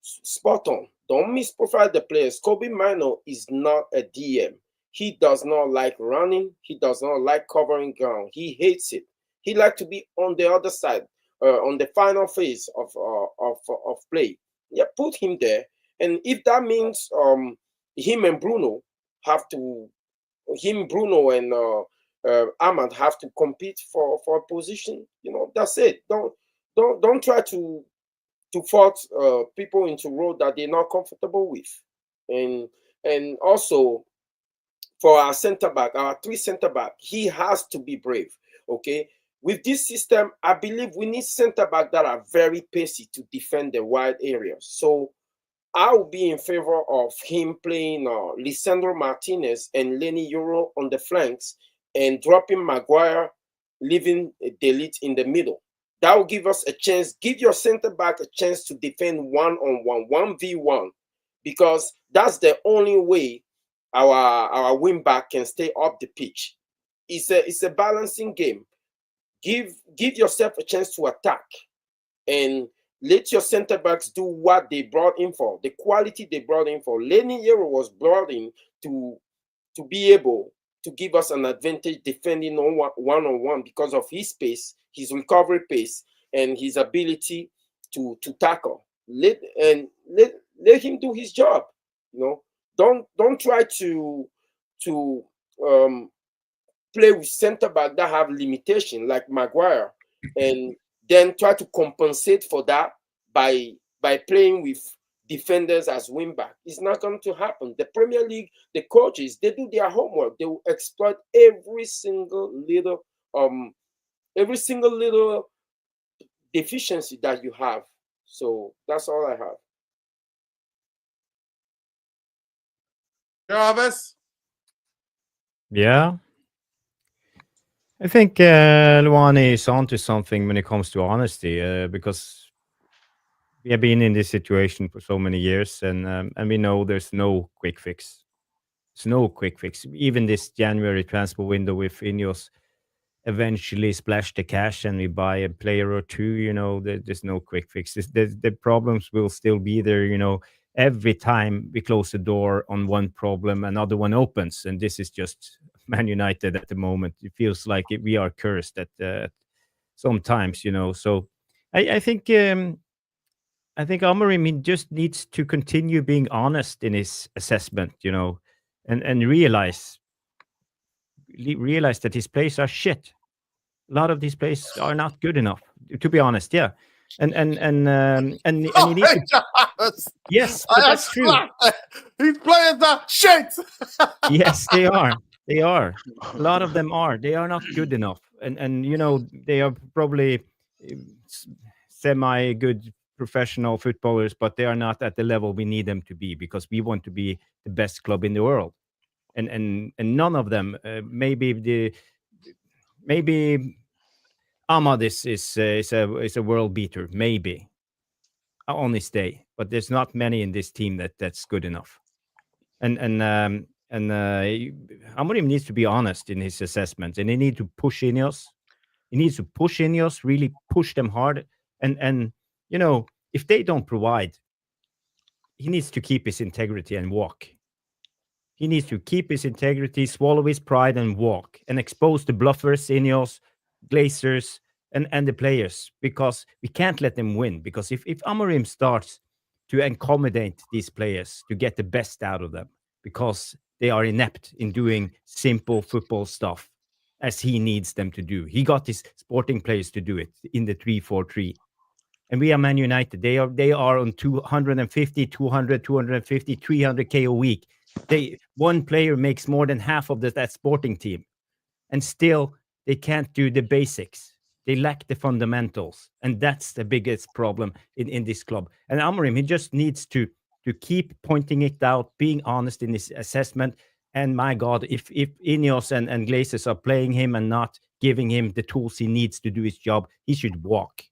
spot on. Don't misprofile the players. Kobe Mino is not a DM. He does not like running. He does not like covering ground. He hates it. He likes to be on the other side, on the final phase of play. Yeah, put him there. And if that means him and Bruno and Ahmad have to compete for a position, you know, that's it. Don't try to force people into road that they're not comfortable with. And also, for our center back, our three center back, he has to be brave. Okay, with this system, I believe we need center back that are very pacey to defend the wide areas. So I will be in favor of him playing Lisandro Martinez and Lenny Euro on the flanks and dropping Maguire, leaving Delete in the middle. That will give us a chance. Give your center back a chance to defend 1-on-1, 1v1, because that's the only way our wing back can stay up the pitch. It's a balancing game. Give yourself a chance to attack, and let your center backs do what they brought in for, the quality they brought in for. Lenny Euro was brought in to be able to give us an advantage defending on one-on-one because of his pace, his recovery pace and his ability to tackle. Let him do his job. Don't try to play with center back that have limitation like Maguire, and then try to compensate for that by playing with defenders as wing back. It's not going to happen. The Premier League, the coaches, they do their homework. They will exploit every single little deficiency that you have. So that's all I have. Jarvis? Yeah. I think Luani is onto something when it comes to honesty, because we have been in this situation for so many years, and we know there's no quick fix. There's no quick fix. Even this January transfer window with Ineos eventually splash the cash and we buy a player or two, there's no quick fix. The problems will still be there. Every time we close the door on one problem, another one opens, and this is just Man United at the moment. It feels like we are cursed at sometimes. So I think Amorim just needs to continue being honest in his assessment, and realize that his plays are shit. A lot of these plays are not good enough, to be honest. Yeah, and you need to. Jarvis, Yes, but that's true. These players are shit. Yes, they are. They are. A lot of them are. They are not good enough, and they are probably semi good professional footballers, but they are not at the level we need them to be, because we want to be the best club in the world, and none of them. Maybe Ahmad is a world beater, maybe on his day, but there's not many in this team that's good enough. And Amorim needs to be honest in his assessments, and he needs to push Ineos. He needs to push Ineos, really push them hard, and if they don't provide, he needs to keep his integrity and walk. He needs to keep his integrity, swallow his pride, and walk, and expose the bluffers, Ineos, Glazers, and the players, because we can't let them win. Because if Amorim starts to accommodate these players to get the best out of them, because they are inept in doing simple football stuff as he needs them to do. He got his sporting players to do it in the 3-4-3. And we are Man United. They are on 250, 200, 250, 300K a week. One player makes more than half of that sporting team. And still, they can't do the basics. They lack the fundamentals. And that's the biggest problem in this club. And Amorim, he just needs to keep pointing it out, being honest in his assessment. And my God, if Ineos and Glazers are playing him and not giving him the tools he needs to do his job, he should walk.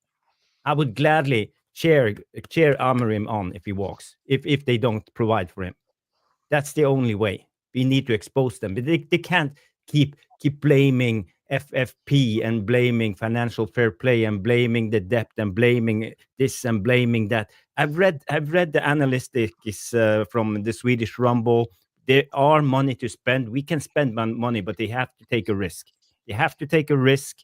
I would gladly cheer Amorim on if he walks, if they don't provide for him. That's the only way. We need to expose them. But they can't keep blaming FFP and blaming financial fair play and blaming the debt and blaming this and blaming that. I've read the analytics from the Swedish Rumble. There are money to spend. We can spend money, but they have to take a risk. They have to take a risk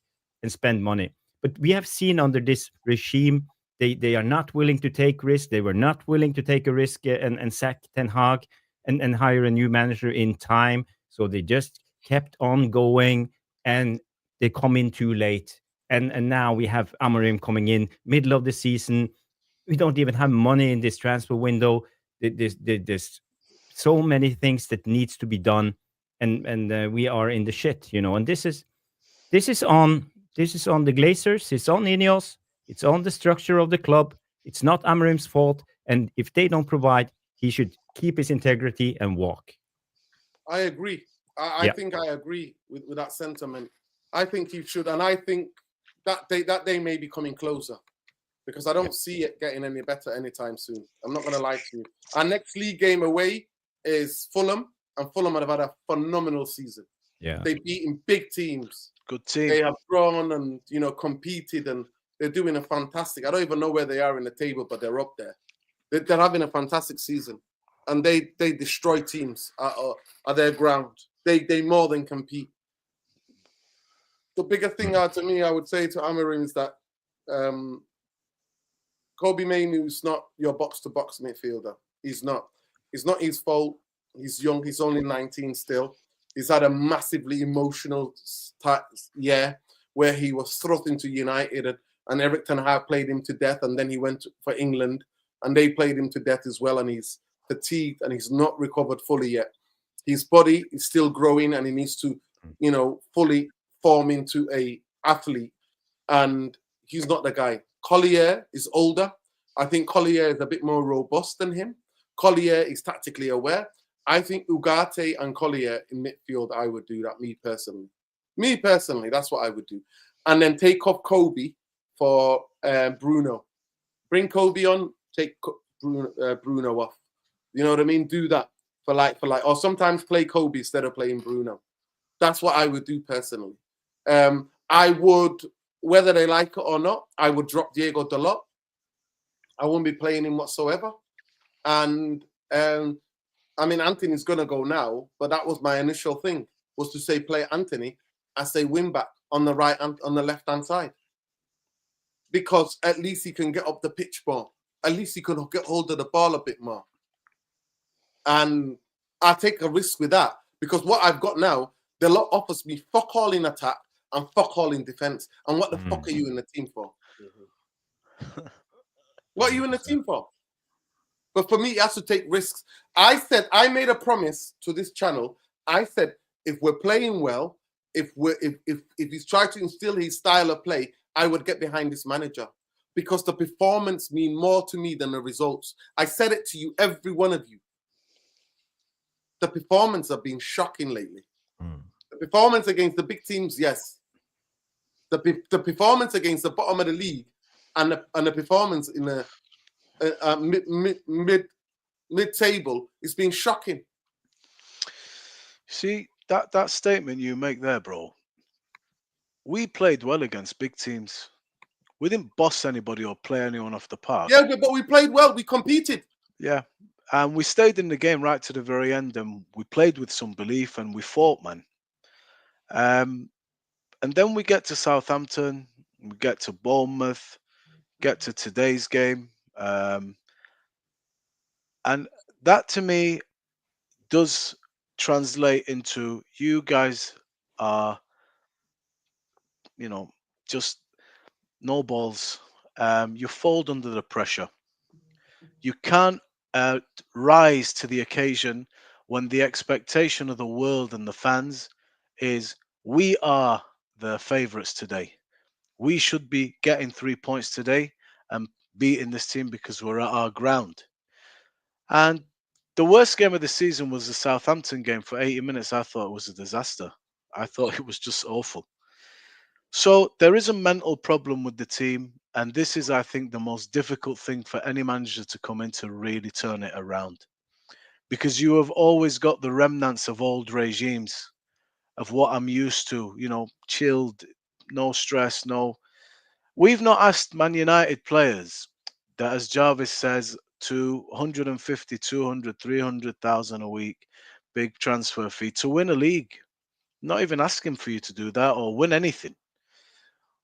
and spend money. But we have seen under this regime, they are not willing to take risks. They were not willing to take a risk and sack Ten Hag and hire a new manager in time. So they just kept on going, and they come in too late. And now we have Amorim coming in middle of the season. We don't even have money in this transfer window. There's so many things that needs to be done, and we are in the shit, And this is on the Glazers. It's on Ineos. It's on the structure of the club. It's not Amorim's fault. And if they don't provide, he should keep his integrity and walk. I agree. I think I agree with that sentiment. I think he should, and I think that day may be coming closer, because I don't see it getting any better anytime soon. I'm not going to lie to you. Our next league game away is Fulham, and Fulham have had a phenomenal season. Yeah, they've beaten big teams. Good team. They have grown and competed, and they're doing a fantastic. I don't even know where they are in the table, but they're up there. They're having a fantastic season, and they destroy teams at their ground. They more than compete. the biggest thing to me, I would say to Amorim is that Kobe Mainoo is not your box-to-box midfielder. He's not. It's not his fault. He's young. He's only 19 still. He's had a massively emotional year where he was thrust into United and Eric Ten Hag played him to death, and then he went for England and they played him to death as well, and he's fatigued and he's not recovered fully yet. His body is still growing and he needs to, fully form into a athlete, and he's not the guy. Collier is older. I think Collier is a bit more robust than him. Collier is tactically aware. I think Ugarte and Collier in midfield, I would do that, me personally. Me personally, that's what I would do. And then take off Kobe for Bruno. Bring Kobe on, take Bruno off. You know what I mean? Do that for like. Or sometimes play Kobe instead of playing Bruno. That's what I would do personally. I would, whether they like it or not, I would drop Diego Dalot. I wouldn't be playing him whatsoever. And Anthony's going to go now, but that was my initial thing, was to say play Anthony as a wing back on the right and on the left-hand side. Because at least he can get up the pitch more. At least he can get hold of the ball a bit more. And I take a risk with that, because what I've got now, the lot offers me fuck all in attack and fuck all in defense. And what the fuck are you in the team for? What are you in the team for? But for me, he has to take risks. I made a promise to this channel. I said, if we're playing well, if he's trying to instill his style of play, I would get behind this manager, because the performance mean more to me than the results. I said it to you, every one of you. The performance have been shocking lately. The performance against the big teams, yes. The performance against the bottom of the league and the performance in the mid-table is being shocking. See, that statement you make there, bro. We played well against big teams. We didn't boss anybody or play anyone off the park. Yeah, but we played well. We competed. Yeah. And we stayed in the game right to the very end, and we played with some belief and we fought, man. And then we get to Southampton, we get to Bournemouth, get to today's game. And that to me does translate into you guys are, just no balls. You fold under the pressure. You can't rise to the occasion when the expectation of the world and the fans is we are the favourites today. We should be getting 3 points today and beating this team because we're at our ground. And the worst game of the season was the Southampton game. For 80 minutes, I thought it was a disaster. I thought it was just awful. So there is a mental problem with the team. And this is, I think, the most difficult thing for any manager to come in to really turn it around. Because you have always got the remnants of old regimes, of what I'm used to, chilled, no stress, no. We've not asked Man United players that, as Jarvis says, to 150, 200, 300,000 a week, big transfer fee to win a league. Not even asking for you to do that or win anything.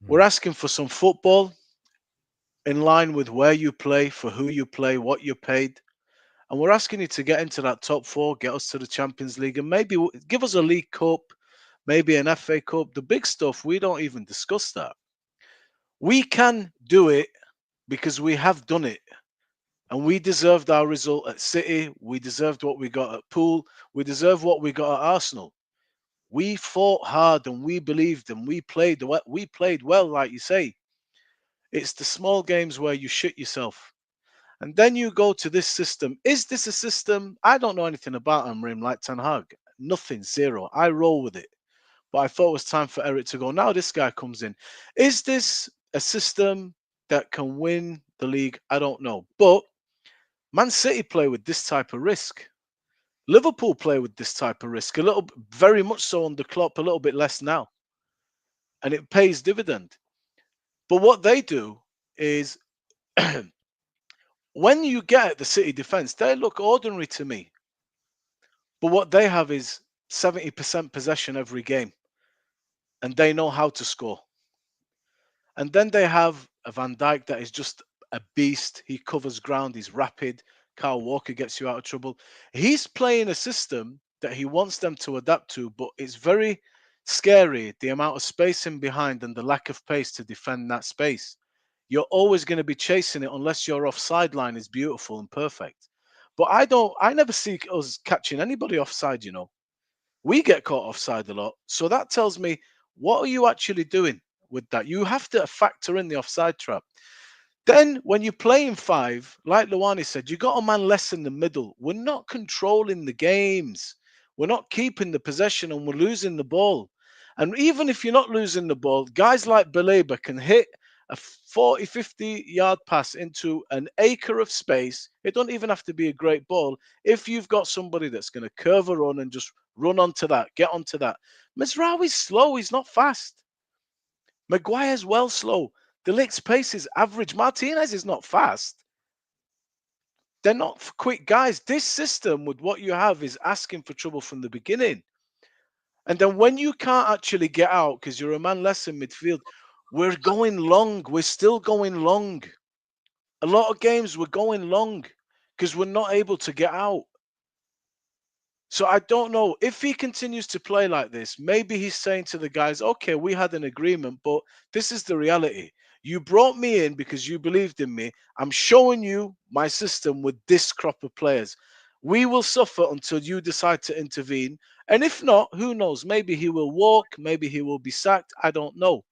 We're asking for some football in line with where you play, for who you play, what you're paid. And we're asking you to get into that top four, get us to the Champions League, and maybe give us a League Cup, maybe an FA Cup. The big stuff, we don't even discuss that. We can do it because we have done it. And we deserved our result at City. We deserved what we got at Poole. We deserve what we got at Arsenal. We fought hard and we believed and we played well, like you say. It's the small games where you shit yourself. And then you go to this system. Is this a system? I don't know anything about Amorim like Ten Hag. Nothing, zero. I roll with it. But I thought it was time for Eric to go. Now this guy comes in. Is this a system that can win the league? I don't know. But Man City play with this type of risk. Liverpool play with this type of risk. Very much so under Klopp, a little bit less now. And it pays dividend. But what they do is when you get at the City defense, they look ordinary to me. But what they have is 70% possession every game. and they know how to score. And then they have a Van Dijk that is just a beast. He covers ground. He's rapid. Kyle Walker gets you out of trouble. He's playing a system that he wants them to adapt to, but it's very scary, the amount of space in behind and the lack of pace to defend that space. You're always going to be chasing it unless your offside line is beautiful and perfect. But I never see us catching anybody offside, you know. We get caught offside a lot. So that tells me, what are you actually doing with that? You have to factor in the offside trap. Then when you're playing five, like Luani said, you got a man less in the middle. We're not controlling the games. We're not keeping the possession and we're losing the ball. And even if you're not losing the ball, guys like Baleba can hit a 40, 50-yard pass into an acre of space. It don't even have to be a great ball. If you've got somebody that's going to curve a run and just run onto that, get onto that. Mazraoui's slow. He's not fast. Maguire's well slow. De Ligt's pace is average. Martinez is not fast. They're not quick guys. This system with what you have is asking for trouble from the beginning. And then when you can't actually get out because you're a man less in midfield, we're going long. We're still going long. A lot of games we're going long because we're not able to get out. So I don't know if he continues to play like this. Maybe he's saying to the guys, okay, we had an agreement, but this is the reality. You brought me in because you believed in me. I'm showing you my system with this crop of players. We will suffer until you decide to intervene. And if not, who knows? Maybe he will walk. Maybe he will be sacked. I don't know.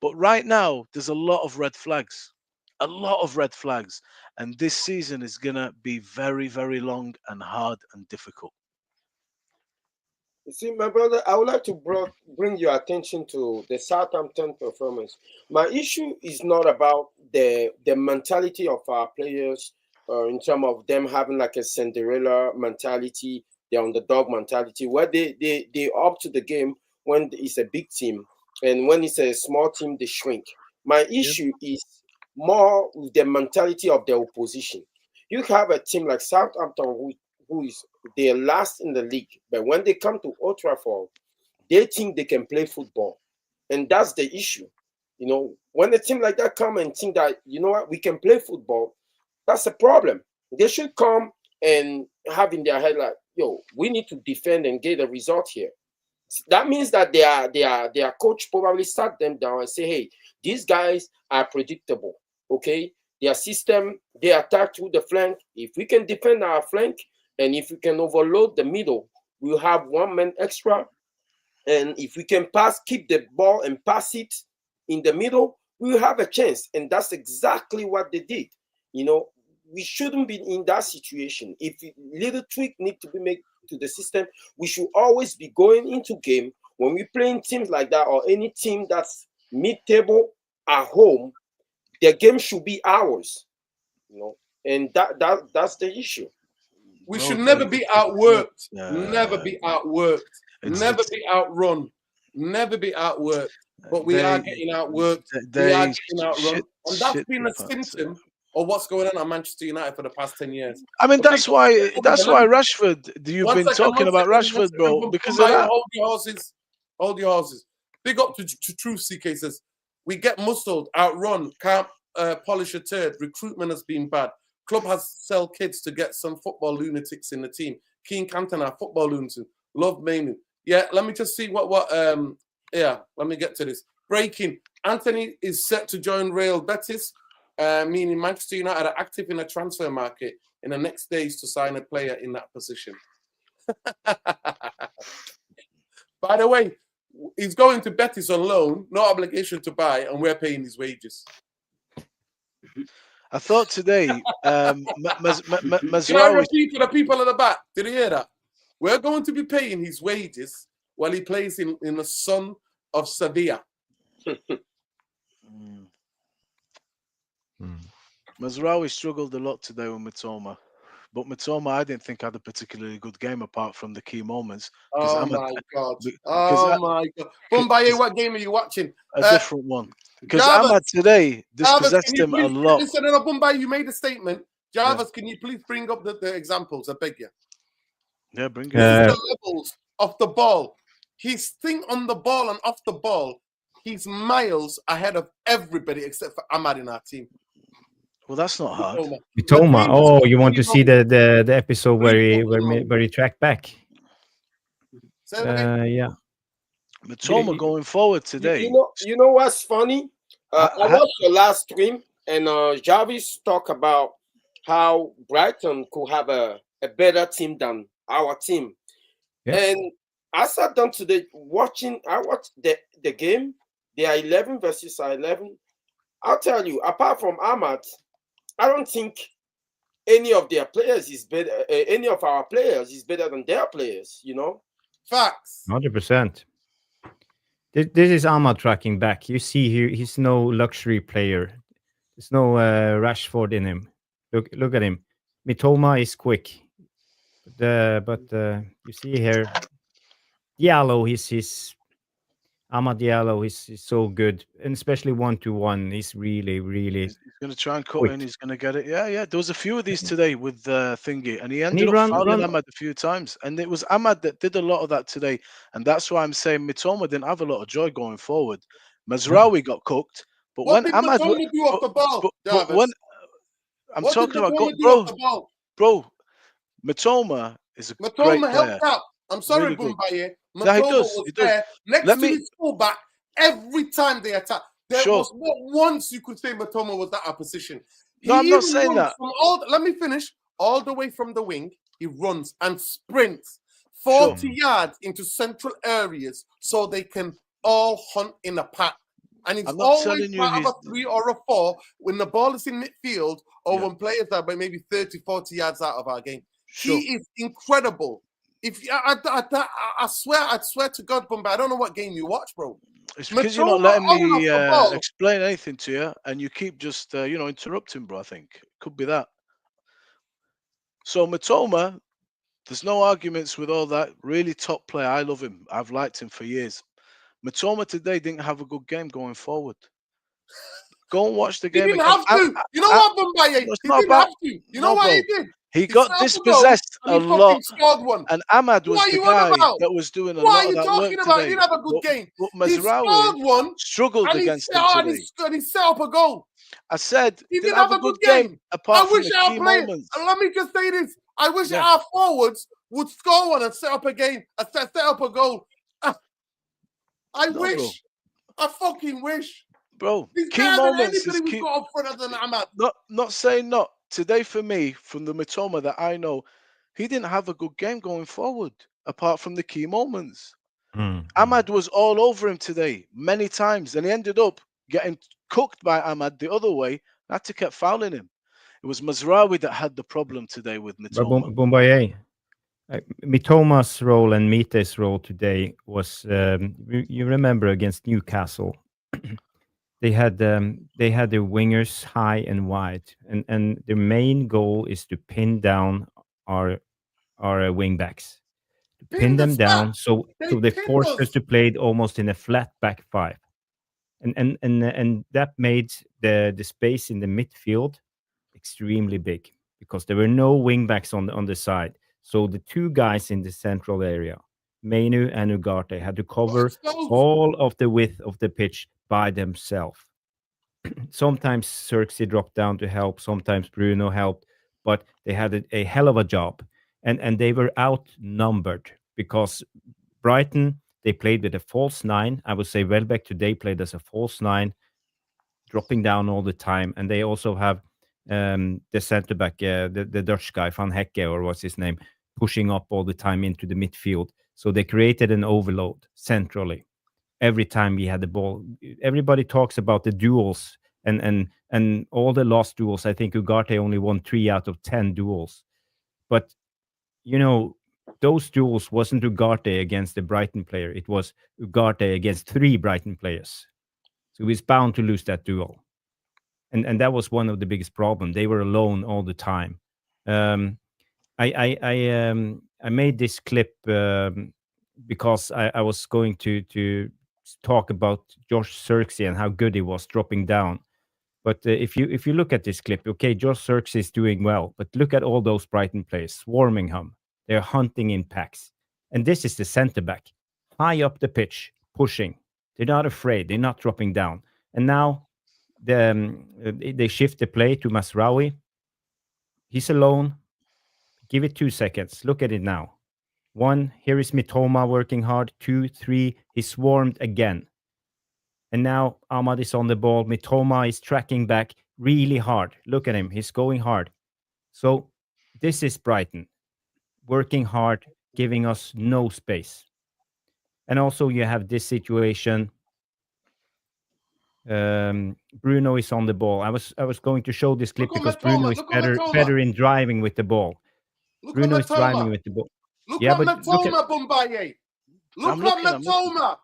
But right now, there's a lot of red flags. A lot of red flags. And this season is going to be very, very long and hard and difficult. You see, my brother, I would like to bring your attention to the Southampton performance. My issue is not about the mentality of our players in terms of them having like a Cinderella mentality, the underdog mentality, where they up to the game when it's a big team, and when it's a small team, they shrink. My issue is more with the mentality of the opposition. You have a team like Southampton who is they're last in the league, but when they come to Old Trafford, they think they can play football, and that's the issue. You know, when a team like that come and think that, you know what, we can play football, that's a problem. They should come and have in their head like, yo, we need to defend and get a result here. That means that their coach probably sat them down and say, hey, these guys are predictable. Okay, their system, they attack through the flank. If we can defend our flank, and if we can overload the middle, we'll have one man extra. And if we can keep the ball and pass it in the middle, we'll have a chance. And that's exactly what they did. You know, we shouldn't be in that situation. If little tweak need to be made to the system, we should always be going into game when we're playing teams like that, or any team that's mid-table at home, the game should be ours. You know, and that's the issue. We should never be outworked. Never be outworked. Never be outrun. Never be outworked. But we are getting outworked. We are getting outrun. And that's been a symptom of what's going on at Manchester United for the past 10 years. I mean, that's why Rashford, you've been talking about Rashford, bro, because of that. Hold your horses. Hold your horses. Big up to Truth CK says, we get muscled, outrun, can't polish a turd. Recruitment has been bad. Club has to sell kids to get some football lunatics in the team. Keane Cantona, football lunatic. Love Mainu. Yeah, let me just see let me get to this. Breaking. Anthony is set to join Real Betis, meaning Manchester United are active in a transfer market in the next days to sign a player in that position. By the way, he's going to Betis on loan, no obligation to buy, and we're paying his wages. I thought today, Can I repeat for the people at the back? Did you hear that? We're going to be paying his wages while he plays in the sun of Sevilla. Mazraoui struggled a lot today with Mitoma. But Mitoma, I didn't think had a particularly good game apart from the key moments. Oh my God. Bumbaye, what game are you watching? A different one. Because Ahmad today dispossessed him a lot. Listen, Bumbaye, you made a statement. Jarvis, can you please bring up the examples? I beg you. Yeah, bring it. The levels of the ball his thing on the ball and off the ball, he's miles ahead of everybody except for Ahmad in our team. Well, that's not hard. Mitoma. Oh, you want to see the episode where he tracked back? Yeah. Mitoma going forward today. You know what's funny? I watched the last stream, and Jarvis talked about how Brighton could have a better team than our team. Yes. And I sat down today I watched the game. They are 11 versus 11. I'll tell you, apart from Ahmad, I don't think any of their players is better. Any of our players is better than their players. You know, facts. 100%. This is Ahmad tracking back. You see here, he's no luxury player. There's no Rashford in him. Look at him. Mitoma is quick, but you see here, Diallo. He's Ahmad Diallo is so good, and especially 1-to-1. He's really. He's going to try and cut in. He's going to get it. Yeah. There was a few of these today with Thingy, and he ended up fouling Ahmad a few times. And it was Ahmad that did a lot of that today, and that's why I'm saying Mitoma didn't have a lot of joy going forward. Mazraoui got cooked, but what when did Ahmad Mitoma do off the ball, but when I'm what talking about, bro, Mitoma is a great player. Helped out. I'm sorry, really Bumbaye. No, he does. There next to his fullback every time they attack. There was not once you could say Mitoma was that opposition. No, I'm not saying that. Let me finish. All the way from the wing, he runs and sprints 40 yards into central areas so they can all hunt in a pack. And it's always part of a 3 or a 4 when the ball is in midfield or when players are by maybe 30, 40 yards out of our game. He is incredible. If I swear to God, Bumba, I don't know what game you watch, bro. It's because you're not letting me explain anything to you, and you keep just interrupting, bro. I think it could be that. So Mitoma, there's no arguments with all that. Really top player. I love him. I've liked him for years. Mitoma today didn't have a good game going forward. Go and watch the game. He didn't have to. You know what, Bumba? He didn't have to. You know why he did? He got dispossessed a lot, and Ahmad was the guy that was doing a lot of that work today. He didn't have a good game. But Mazraoui struggled against him today. And he set up a goal. I said he didn't have a good game. Apart from the key moments. Let me just say this. I wish our forwards would score one and set up a game, set up a goal. I wish. I fucking wish. Bro, He's key moments is key. Got up front than Ahmad. Not saying not. Today, for me, from the Mitoma that I know, he didn't have a good game going forward, apart from the key moments. Ahmad was all over him today, many times, and he ended up getting cooked by Ahmad the other way. I had to keep fouling him. It was Mazraoui that had the problem today with Mitoma. Bumbaye, Mitoma's role and Minteh's role today was, you remember, against Newcastle. They had their wingers high and wide, and their main goal is to pin down our wing backs, pin them down, so they forced us to play almost in a flat back 5, and that made the space in the midfield extremely big because there were no wing backs on the side. So the 2 guys in the central area, Menu and Ugarte, had to cover all of the width of the pitch by themselves. Sometimes Xerxes dropped down to help, sometimes Bruno helped, but they had a hell of a job, and they were outnumbered because Brighton, they played with a false 9. I would say Welbeck today played as a false 9, dropping down all the time, and they also have the centre back, the Dutch guy Van Hecke, or what's his name, pushing up all the time into the midfield. So they created an overload centrally. Every time we had the ball, everybody talks about the duels and all the lost duels. I think Ugarte only won 3 out of 10 duels. But, those duels wasn't Ugarte against the Brighton player. It was Ugarte against 3 Brighton players. So he's bound to lose that duel. And that was one of the biggest problems. They were alone all the time. I made this clip because I was going to talk about Josh Xerxes and how good he was dropping down. But if you look at this clip, okay, Josh Xerxes is doing well, but look at all those Brighton players swarming him. They're hunting in packs. And this is the centre back high up the pitch, pushing. They're not afraid. They're not dropping down. And now they shift the play to Masraoui. He's alone. Give it 2 seconds. Look at it now. 1, here is Mitoma working hard. 2, 3, he swarmed again. And now Ahmad is on the ball. Mitoma is tracking back really hard. Look at him. He's going hard. So this is Brighton. Working hard, giving us no space. And also you have this situation. Bruno is on the ball. I was going to show this clip because Bruno is better in driving with the ball. Bruno is driving with the ball. Look at Mitoma, Bumbaye. Look at Mitoma.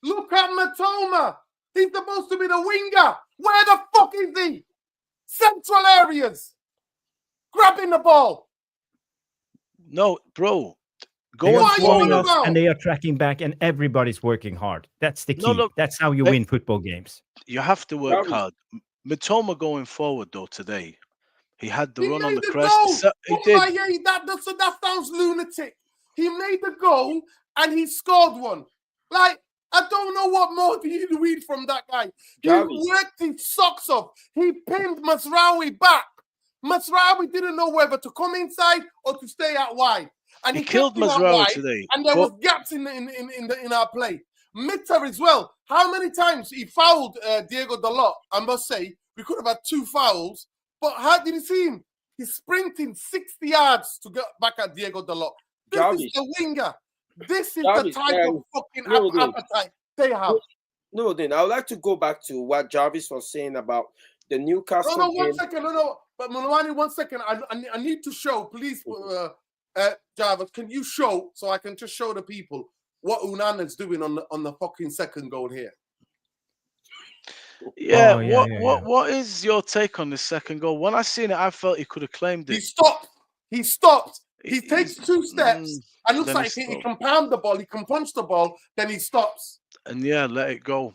Look at Mitoma. He's supposed to be the winger. Where the fuck is he? Central areas. Grabbing the ball. No, bro. And they are tracking back, and everybody's working hard. That's the key. No, that's how you win football games. You have to work hard. Mitoma going forward, though, today. He had the run on the crest. He did. That sounds lunatic. He made the goal and he scored one. Like, I don't know what more do you read from that guy. He worked his socks off. He pinned Masraoui back. Masraoui didn't know whether to come inside or to stay out wide. And he killed Masraoui today. And there was gaps in our play. Minteh as well. How many times he fouled Diego Dalot? I must say, we could have had 2 fouls. But how did you see him? He's sprinting 60 yards to get back at Diego Dalot. This is the winger. This is the type of fucking appetite they have. No, then I would like to go back to what Jarvis was saying about the Newcastle. No, 1 second. No. But Mulwani, 1 second. I need to show, please, Jarvis, can you show, so I can just show the people what Unana's doing on the fucking second goal here? Yeah, what is your take on the second goal? When I seen it, I felt he could have claimed it. He stopped. He takes 2 steps and looks like he can pound the ball, he can punch the ball, then he stops. And yeah, let it go.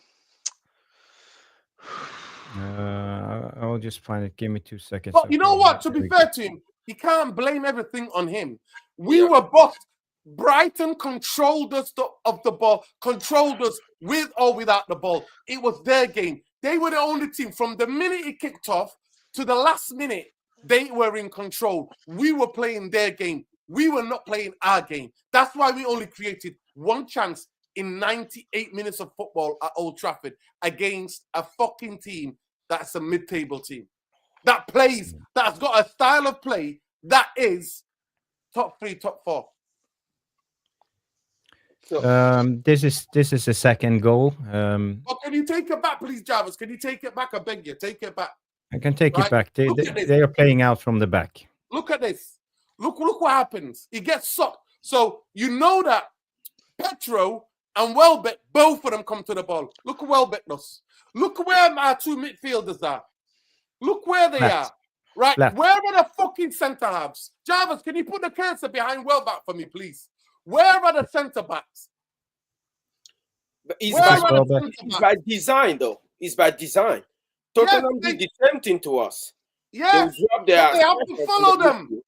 I'll just find it. Give me 2 seconds. But you know what? To be fair to him, he can't blame everything on him. We were bossed. Brighton controlled us of the ball, controlled us with or without the ball. It was their game. They were the only team from the minute it kicked off to the last minute. They were in control. We were playing their game. We were not playing our game. That's why we only created 1 chance in 98 minutes of football at Old Trafford against a fucking team that's a mid-table team. That plays, that's got a style of play that is top 3, top 4. This is the second goal. Can you take it back, please, Jarvis? Can you take it back? I beg you, take it back. I can take it back. They are playing out from the back. Look at this. Look what happens. He gets sucked. So you know that Petro and Welbeck, both of them come to the ball. Look what Welbeck does. Look where our 2 midfielders are. Look where they are. Right? Left. Where are the fucking centre halves? Jarvis, can you put the cursor behind Welbeck for me, please? Where are the centre backs? It's by design, though. It's by design. Tottenham did the same thing to us. Yes, they have to follow them.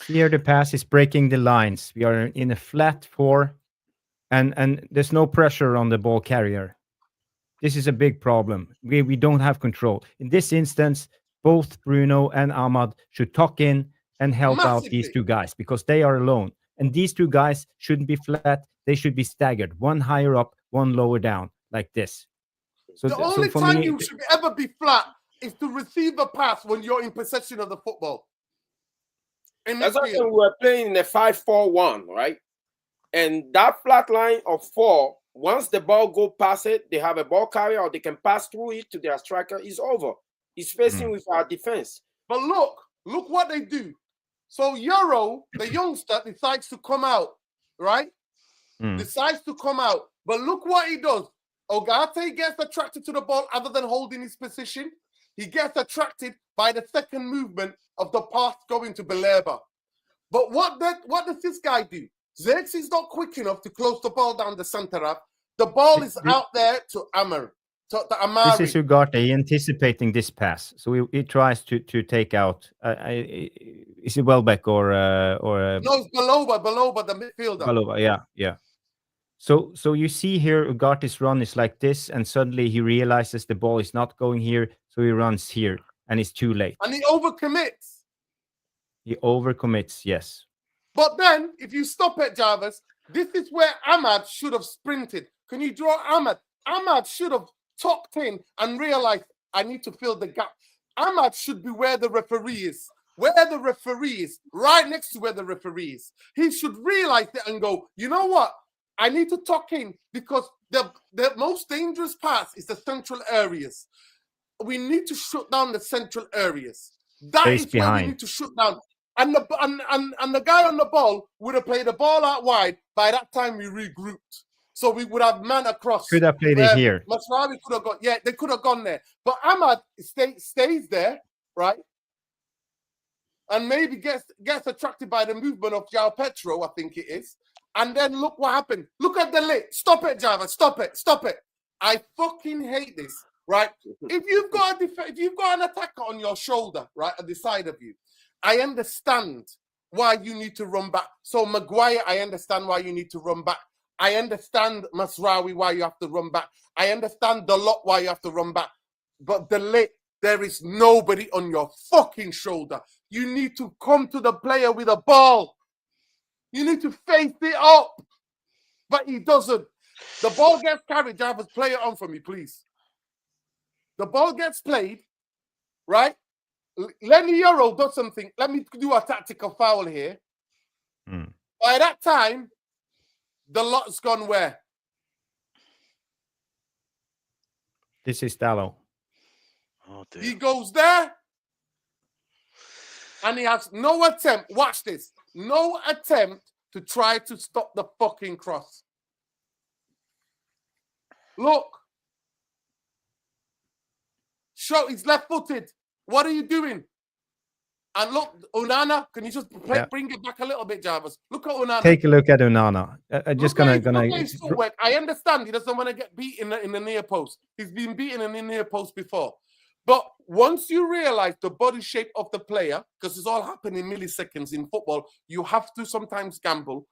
Here the pass is breaking the lines. We are in a flat 4, and there's no pressure on the ball carrier. This is a big problem. We don't have control. In this instance, both Bruno and Ahmad should tuck in and help out these 2 guys because they are alone. And these 2 guys shouldn't be flat. They should be staggered. 1 higher up, 1 lower down, like this. So the only time you should ever be flat is to receive a pass when you're in possession of the football. That's why we were playing in a 5-4-1, right? And that flat line of 4, once the ball go past it, they have a ball carrier or they can pass through it to their striker. It's over. It's facing with our defense. But look what they do. So Euro, the youngster, decides to come out, right? Decides to come out. But look what he does. Ogate gets attracted to the ball other than holding his position. He gets attracted by the second movement of the pass going to Beleba. But what does this guy do? Zirkzee is not quick enough to close the ball down the center half. The ball is out there to Amari. This is Ugarte anticipating this pass. So he tries to take out. Is it Welbeck or No, it's Balova, the midfielder. Balova? Yeah. So you see here, Ugarte's run is like this, and suddenly he realizes the ball is not going here, so he runs here, and it's too late. And he overcommits. He overcommits, yes. But then, if you stop it, Jarvis, this is where Ahmad should have sprinted. Can you draw Ahmad? Ahmad should have tucked in and realized, I need to fill the gap. Ahmad should be where the referee is. Where the referee is, right next to where the referee is. He should realize it and go, you know what? I need to tuck in because the most dangerous pass is the central areas. We need to shut down the central areas. That is where we need to shut down. And the guy on the ball would have played the ball out wide. By that time, we regrouped. So we would have man across. Could have played it here. Masraoui could have gone. Yeah, they could have gone there. But Ahmad stays there, right? And maybe gets attracted by the movement of João Pedro, I think it is. And then look what happened. Look at the lid. Stop it, Java. Stop it. Stop it. I fucking hate this, right? If you've got an attacker on your shoulder, right, at the side of you, I understand why you need to run back. So Maguire, I understand why you need to run back. I understand Masraoui why you have to run back. I understand the lot why you have to run back. But the late, there is nobody on your fucking shoulder. You need to come to the player with a ball. You need to face it up. But he doesn't. The ball gets carried. Jarvis, play it on for me, please. The ball gets played, right? Lenny Euro does something. Let me do a tactical foul here. By that time, the lot's gone where? This is Dallo. Oh, dear. He goes there, and he has no attempt. Watch this. No attempt to try to stop the fucking cross. Look. Show he's left-footed. What are you doing? And look, Onana, can you just bring it back a little bit, Jarvis? Look at Onana. Take a look at Onana. Just gonna. I understand he doesn't want to get beat in the near post. He's been beaten in the near post before. But once you realize the body shape of the player, because it's all happening in milliseconds in football, you have to sometimes gamble.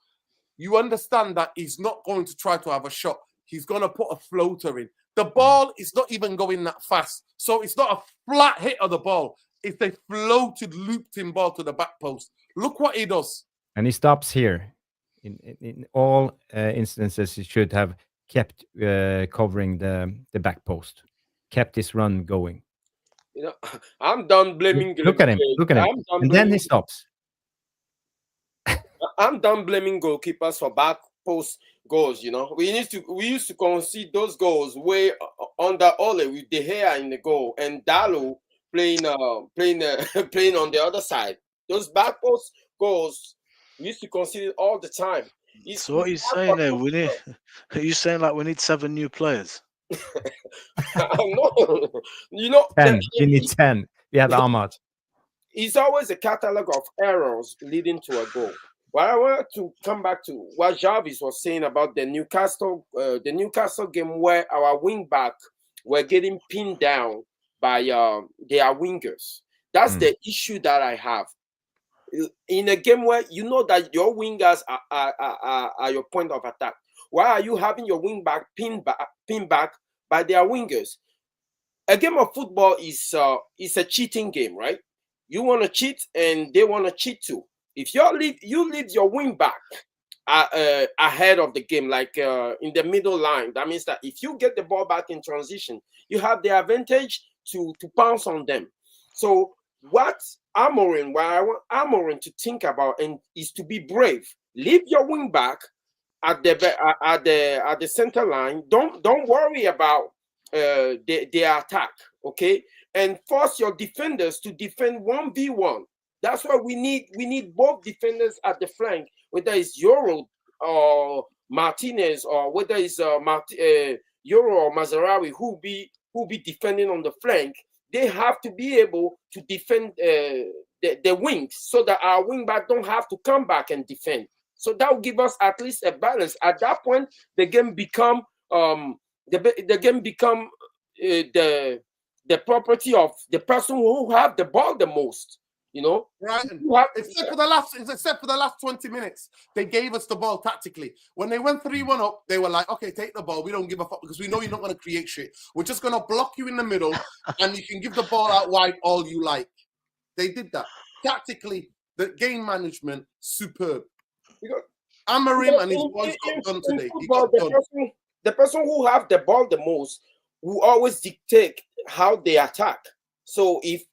You understand that he's not going to try to have a shot. He's going to put a floater in. The ball is not even going that fast. So it's not a flat hit of the ball. It's a floated, looped-in ball to the back post. Look what he does. And he stops here. In all instances, he should have kept covering the back post. Kept his run going. You know, I'm done blaming. Look at him. Look at him. And then he stops. I'm done blaming goalkeepers for back post goals. You know, we used to concede those goals way under Ole with De Gea in the goal and Dallo playing on the other side. Those back post goals we used to concede it all the time. So what are you saying there? Are you saying like we need 7 new players? No, you know, 10. You need 10. We have Ahmad. It's always a catalog of errors leading to a goal. Well, I want to come back to what Jarvis was saying about the Newcastle game, where our wing back were getting pinned down by their wingers. That's the issue that I have. In a game where you know that your wingers are your point of attack, why are you having your wing back pinned back by their wingers? A game of football is a cheating game, right? You want to cheat and they want to cheat too. If you leave your wing back ahead of the game, like in the middle line, that means that if you get the ball back in transition, you have the advantage to pounce on them. So what I want Amorim to think about is to be brave. Leave your wing back at the center line. Don't worry about their attack, okay? And force your defenders to defend 1v1. That's why we need both defenders at the flank, whether it's Euro or Martinez or whether it's Euro or Mazarawi who be defending on the flank. They have to be able to defend the wings so that our wing back don't have to come back and defend. So that will give us at least a balance. At that point, the game become the property of the person who have the ball the most. You know, Brighton. You have- Except for the last 20 minutes, they gave us the ball tactically. When they went 3-1 up, they were like, okay, take the ball. We don't give a fuck because we know you're not going to create shit. We're just going to block you in the middle and you can give the ball out wide all you like. They did that. Tactically, the game management, superb. Because- Amarim and his boys got done today. He got done. The person who have the ball the most will always dictate how they attack. So if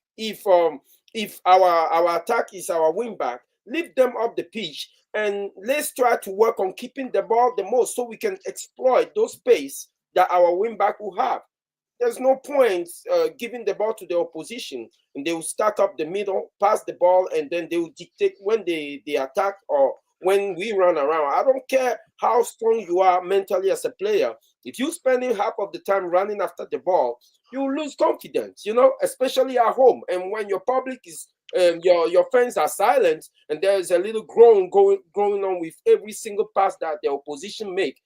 our attack is our wing back, leave them up the pitch and let's try to work on keeping the ball the most so we can exploit those space that our wing back will have. There's no point giving the ball to the opposition and they will stack up the middle, pass the ball, and then they will dictate when they attack or when we run around. I don't care how strong you are mentally as a player. If you're spending half of the time running after the ball, you lose confidence, you know, especially at home. And when your public is, your fans are silent and there is a little groan going on with every single pass that the opposition make,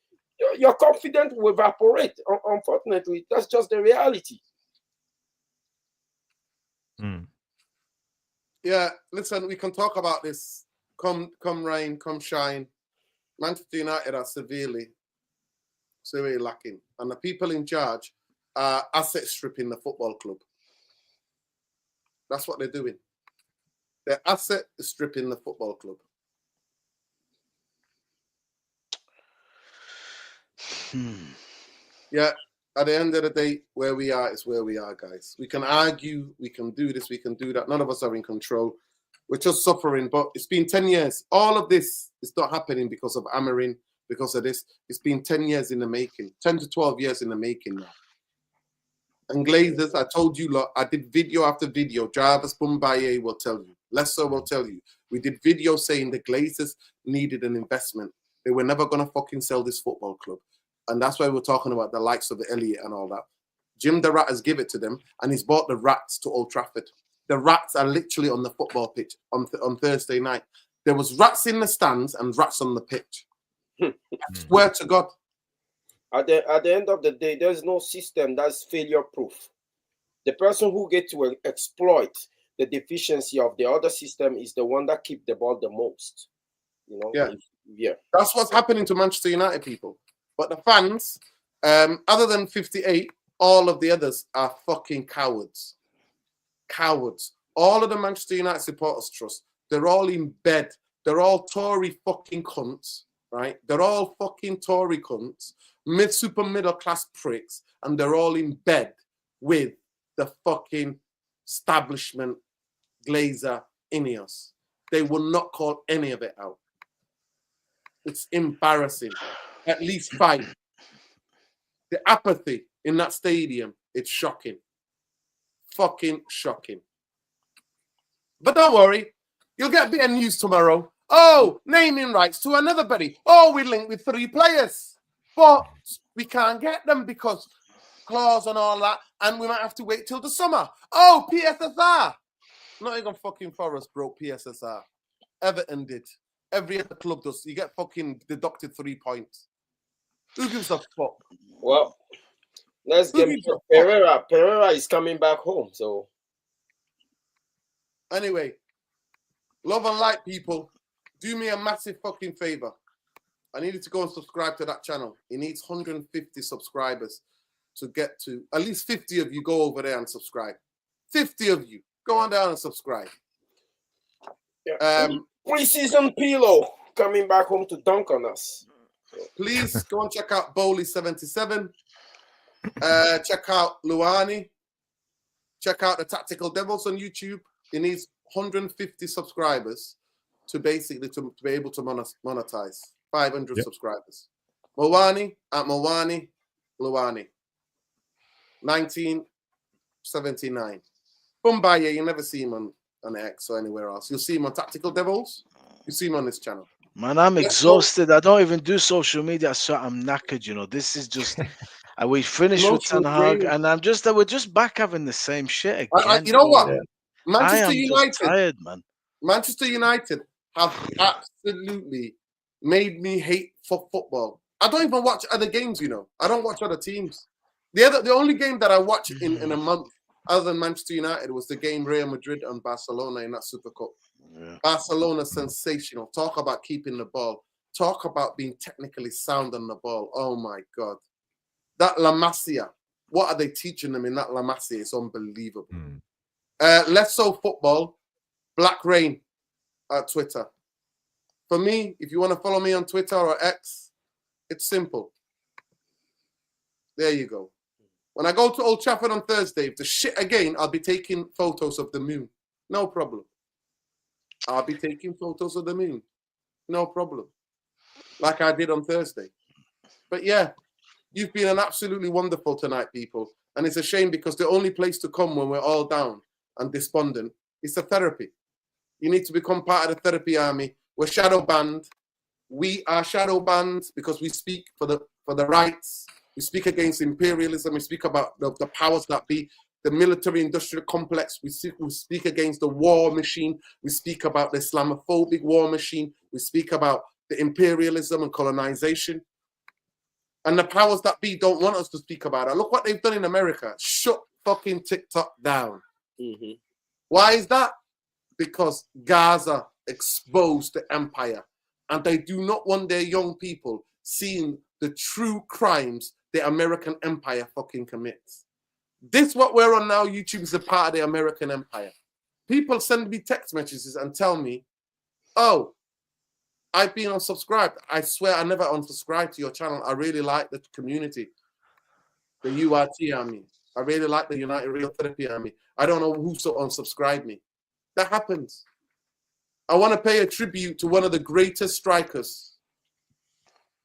your confidence will evaporate. Unfortunately, that's just the reality. Yeah, listen, we can talk about this. Come rain, come shine. Manchester United are severely lacking. And the people in charge are asset stripping the football club. That's what they're doing. They're asset stripping the football club. Yeah, at the end of the day, where we are is where we are, guys. We can argue, we can do this, we can do that. None of us are in control. We're just suffering, but it's been 10 years. All of this is not happening because of Amarin, because of this. It's been 10 years in the making, 10 to 12 years in the making now. And Glazers, I told you, look, I did video after video. Jarvis Bumbaye will tell you. Lesso will tell you. We did video saying the Glazers needed an investment. They were never going to fucking sell this football club. And that's why we're talking about the likes of the Elliott and all that. Jim the Rat has given it to them, and he's bought the Rats to Old Trafford. The Rats are literally on the football pitch on Thursday night. There was rats in the stands and rats on the pitch. I swear to God. At the end of the day, there's no system that's failure-proof. The person who gets to exploit the deficiency of the other system is the one that keeps the ball the most. You know? Yeah. That's what's happening to Manchester United people. But the fans, other than 58, all of the others are fucking cowards. Cowards. All of the Manchester United supporters trust. They're all in bed. They're all Tory fucking cunts, right? They're all fucking Tory cunts, super middle class pricks, and they're all in bed with the fucking establishment Glazer Ineos. They will not call any of it out. It's embarrassing. At least 5. The apathy in that stadium, it's shocking. Fucking shocking. But don't worry, you'll get a bit of news tomorrow. Oh, naming rights to another buddy. Oh, we linked with 3 players. But we can't get them because clause and all that, and we might have to wait till the summer. Oh, PSSR. Not even fucking Forest broke PSSR. Everton did. Every other club does. You get fucking deducted 3 points. Who gives a fuck? Well, let's get Pereira. Pereira is coming back home, so. Anyway, love and light, people. Do me a massive fucking favor. I need you to go and subscribe to that channel. It needs 150 subscribers to get to. At least 50 of you go over there and subscribe. 50 of you. Go on down and subscribe. Yeah. Pre-season Pilo coming back home to dunk on us. Please go and check out Bowley77. Check out Luani. Check out the Tactical Devils on YouTube. It needs 150 subscribers to basically to be able to monetize. 500 subscribers. Mawani at Mawani Luani. 1979. Bumbaye, you never see him on X or anywhere else. You'll see him on Tactical Devils. You see him on this channel. Man, I'm exhausted. I don't even do social media, so I'm knackered. You know, this is just. We finished with Ten Hag, and we're just back having the same shit again. You know what? Yeah. Manchester United, just tired, man. Manchester United have absolutely made me hate for football. I don't even watch other games. You know, I don't watch other teams. The only game that I watch in a month other than Manchester United, was the game Real Madrid and Barcelona in that Super Cup. Yeah. Barcelona, sensational. Talk about keeping the ball. Talk about being technically sound on the ball. Oh my God. That La Masia, what are they teaching them in that La Masia? It's unbelievable. Let's So Football, Black Rain at Twitter. For me, if you want to follow me on Twitter or X, it's simple. There you go. When I go to Old Trafford on Thursday, if the shit again, I'll be taking photos of the moon. No problem. I'll be taking photos of the moon. No problem. Like I did on Thursday. But yeah, you've been an absolutely wonderful tonight, people. And it's a shame because the only place to come when we're all down and despondent is the therapy. You need to become part of the therapy army. We're shadow banned. We are shadow banned because we speak for the rights. We speak against imperialism. We speak about the powers that be, the military-industrial complex. We speak against the war machine. We speak about the Islamophobic war machine. We speak about the imperialism and colonization. And the powers that be don't want us to speak about it. Look what they've done in America. Shut fucking TikTok down. Why is that? Because Gaza exposed the empire. And they do not want their young people seeing the true crimes the American empire fucking commits. This what we're on now, YouTube, is a part of the American empire. People send me text messages and tell me, oh, I've been unsubscribed. I swear I never unsubscribed to your channel. I really like the community, the URT army. I really like the United Real Therapy army. I don't know who so unsubscribed me. That happens. I want to pay a tribute to one of the greatest strikers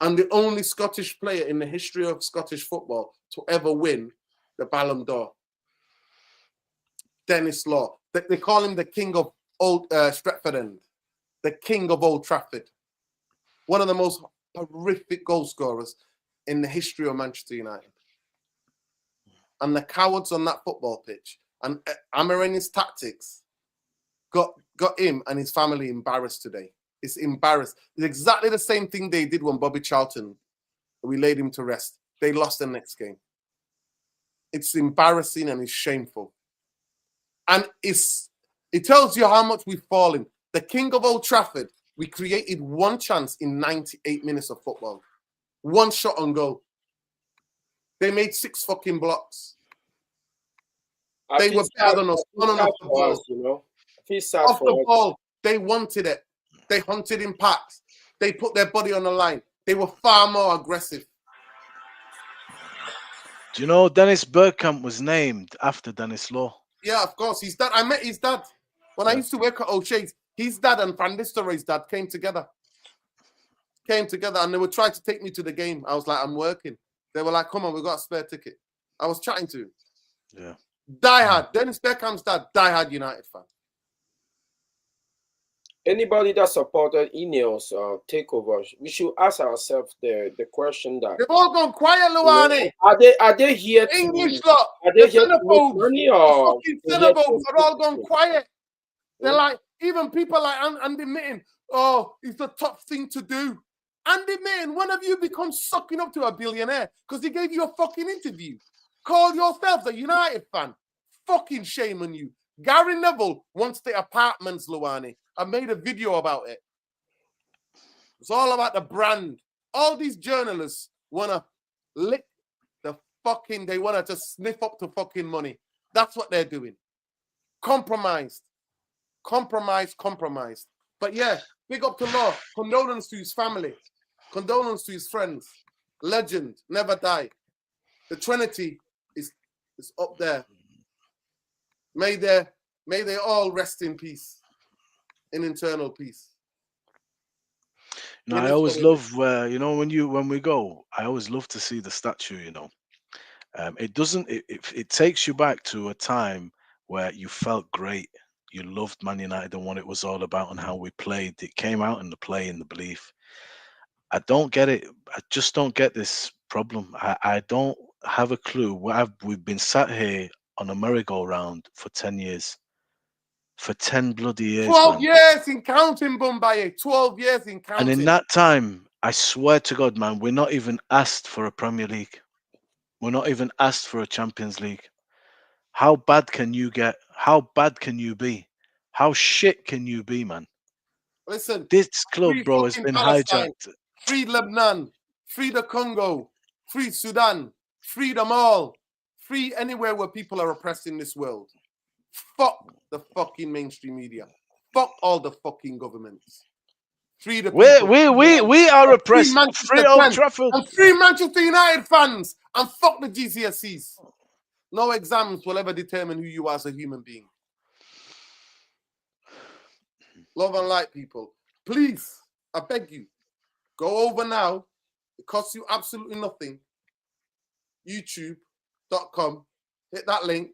and the only Scottish player in the history of Scottish football to ever win the Ballon d'Or. Dennis Law. They call him the king of Old Stretford End, the king of Old Trafford. One of the most horrific goal scorers in the history of Manchester United. And the cowards on that football pitch and Amorim's tactics got him and his family embarrassed today. It's embarrassed. It's exactly the same thing they did when Bobby Charlton, we laid him to rest. They lost the next game. It's embarrassing and it's shameful. And it tells you how much we've fallen. The king of Old Trafford, we created one chance in 98 minutes of football. One shot on goal. They made 6 fucking blocks. They were better than us. Off the ball. You know? Off the ball. They wanted it. They hunted in packs. They put their body on the line. They were far more aggressive. Do you know Dennis Bergkamp was named after Dennis Law? Yeah, of course. His dad. I met his dad when I used to work at O'Shea's. His dad and Van Nistelrooy's dad came together. And they would try to take me to the game. I was like, I'm working. They were like, come on, we got a spare ticket. I was chatting to him. Yeah. Diehard. Dennis Beckham's dad, diehard United fan. Anybody that supported Ineos takeover, we should ask ourselves the question that they've all gone quiet, Luani. Are they here to English lot? Are they The here to make money or fucking xenophobes are all gone quiet. They're like, even people like Andy Mitten, oh, it's the top thing to do. Andy Mitten, when have you become sucking up to a billionaire? Because he gave you a fucking interview. Call yourselves a United fan. Fucking shame on you. Gary Neville wants the apartments, Luani. I made a video about it. It's all about the brand. All these journalists want to lick the fucking, they want to just sniff up to fucking money. That's what they're doing. Compromised. But yeah, big up to Law. Condolence to his family. Condolence to his friends. Legend, never die. The Trinity is up there. May they all rest in peace, in internal peace. You know, I always love when we go, I always love to see the statue. You know, it takes you back to a time where you felt great. You loved Man United and what it was all about and how we played. It came out in the play and the belief. I don't get it. I just don't get this problem. I don't have a clue. We've been sat here on a merry-go-round for 10 years. For 10 bloody years. 12 years in counting, Bombay. 12 years in counting. And in that time, I swear to God, man, we're not even asked for a Premier League. We're not even asked for a Champions League. How bad can you get? How bad can you be? How shit can you be, man? Listen, This club, free bro, has fucking been Palestine, hijacked. free Lebanon, free the Congo, free Sudan, free them all, free anywhere where people are oppressed in this world. Fuck the fucking mainstream media. Fuck all the fucking governments. Free the people. We are oppressed. Free Free Manchester Old 10 Trafford. and free Manchester United fans and fuck the GCSEs. No exams will ever determine who you are as a human being. Love and light, people. Please, I beg you, go over now. It costs you absolutely nothing. YouTube.com. Hit that link.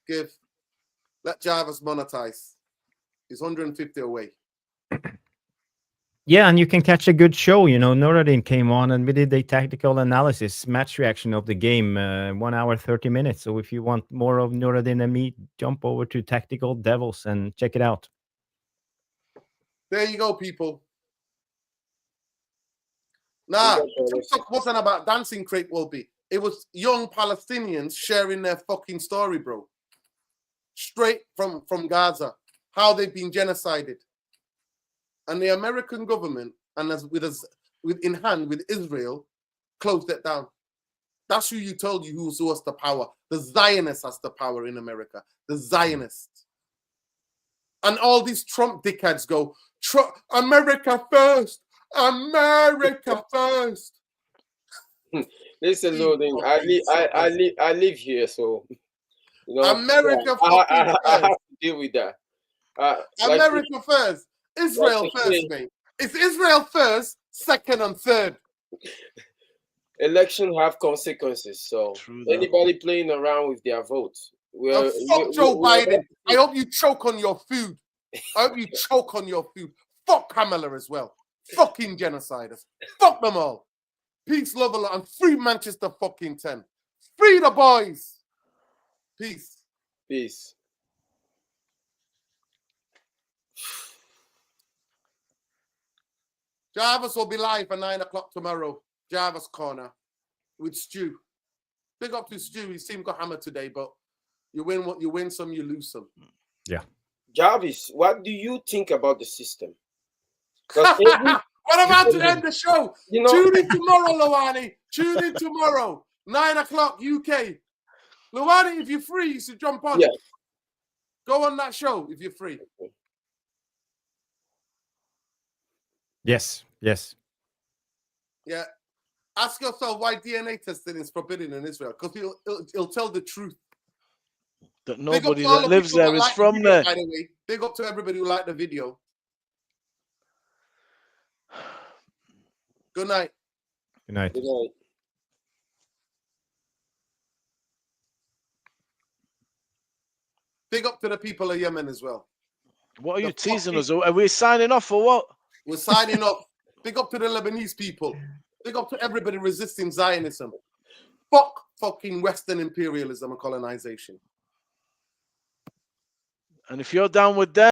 Give. Let Jarvis monetize. He's 150 away. Yeah, and you can catch a good show. You know, Noradin came on and we did a tactical analysis, match reaction of the game, 1 hour, 30 minutes. So if you want more of Noradin and me, jump over to Tactical Devils and check it out. There you go, people. Nah, TikTok wasn't about dancing crepe, Wolby. It was young Palestinians sharing their fucking story, bro. Straight from Gaza, how they've been genocided. And the American government, and with in hand with Israel, closed it down. That's who you told you who has the power. The Zionists has the power in America. The Zionists. And all these Trump dickheads go, America first. America first. Listen, Loading. I live here, so you know. America I have to deal with that. America first. Israel first, mate. It's Israel first, second, and third. Election have consequences, so anybody playing around with their votes. Fuck Joe Biden. I hope you choke on your food. I hope you choke on your food. Fuck Kamala as well. Fucking genociders. Fuck them all. Peace, love, and free Manchester fucking 10. Free the boys. Peace. Peace. Jarvis will be live at 9 o'clock tomorrow. Jarvis Corner with Stu. Big up to Stu. His team got hammered today, but you win some, you lose some. Yeah. Jarvis, what do you think about the system? What about to end the show? You know, tune in tomorrow, Luwani. Tune in tomorrow, 9 o'clock UK. Luwani, if you're free, you should jump on. Yeah. Go on that show if you're free. Yes. Yeah. Ask yourself why DNA testing is forbidden in Israel, because he'll tell the truth. That nobody that lives there is from there. By the way, big up to everybody who liked the video. Good night. Good night. Good night. Big up to the people of Yemen as well. What are you teasing us? Are we signing off or what? We're signing off. Big up to the Lebanese people. Big up to everybody resisting Zionism. Fuck fucking Western imperialism and colonization. And if you're down with them,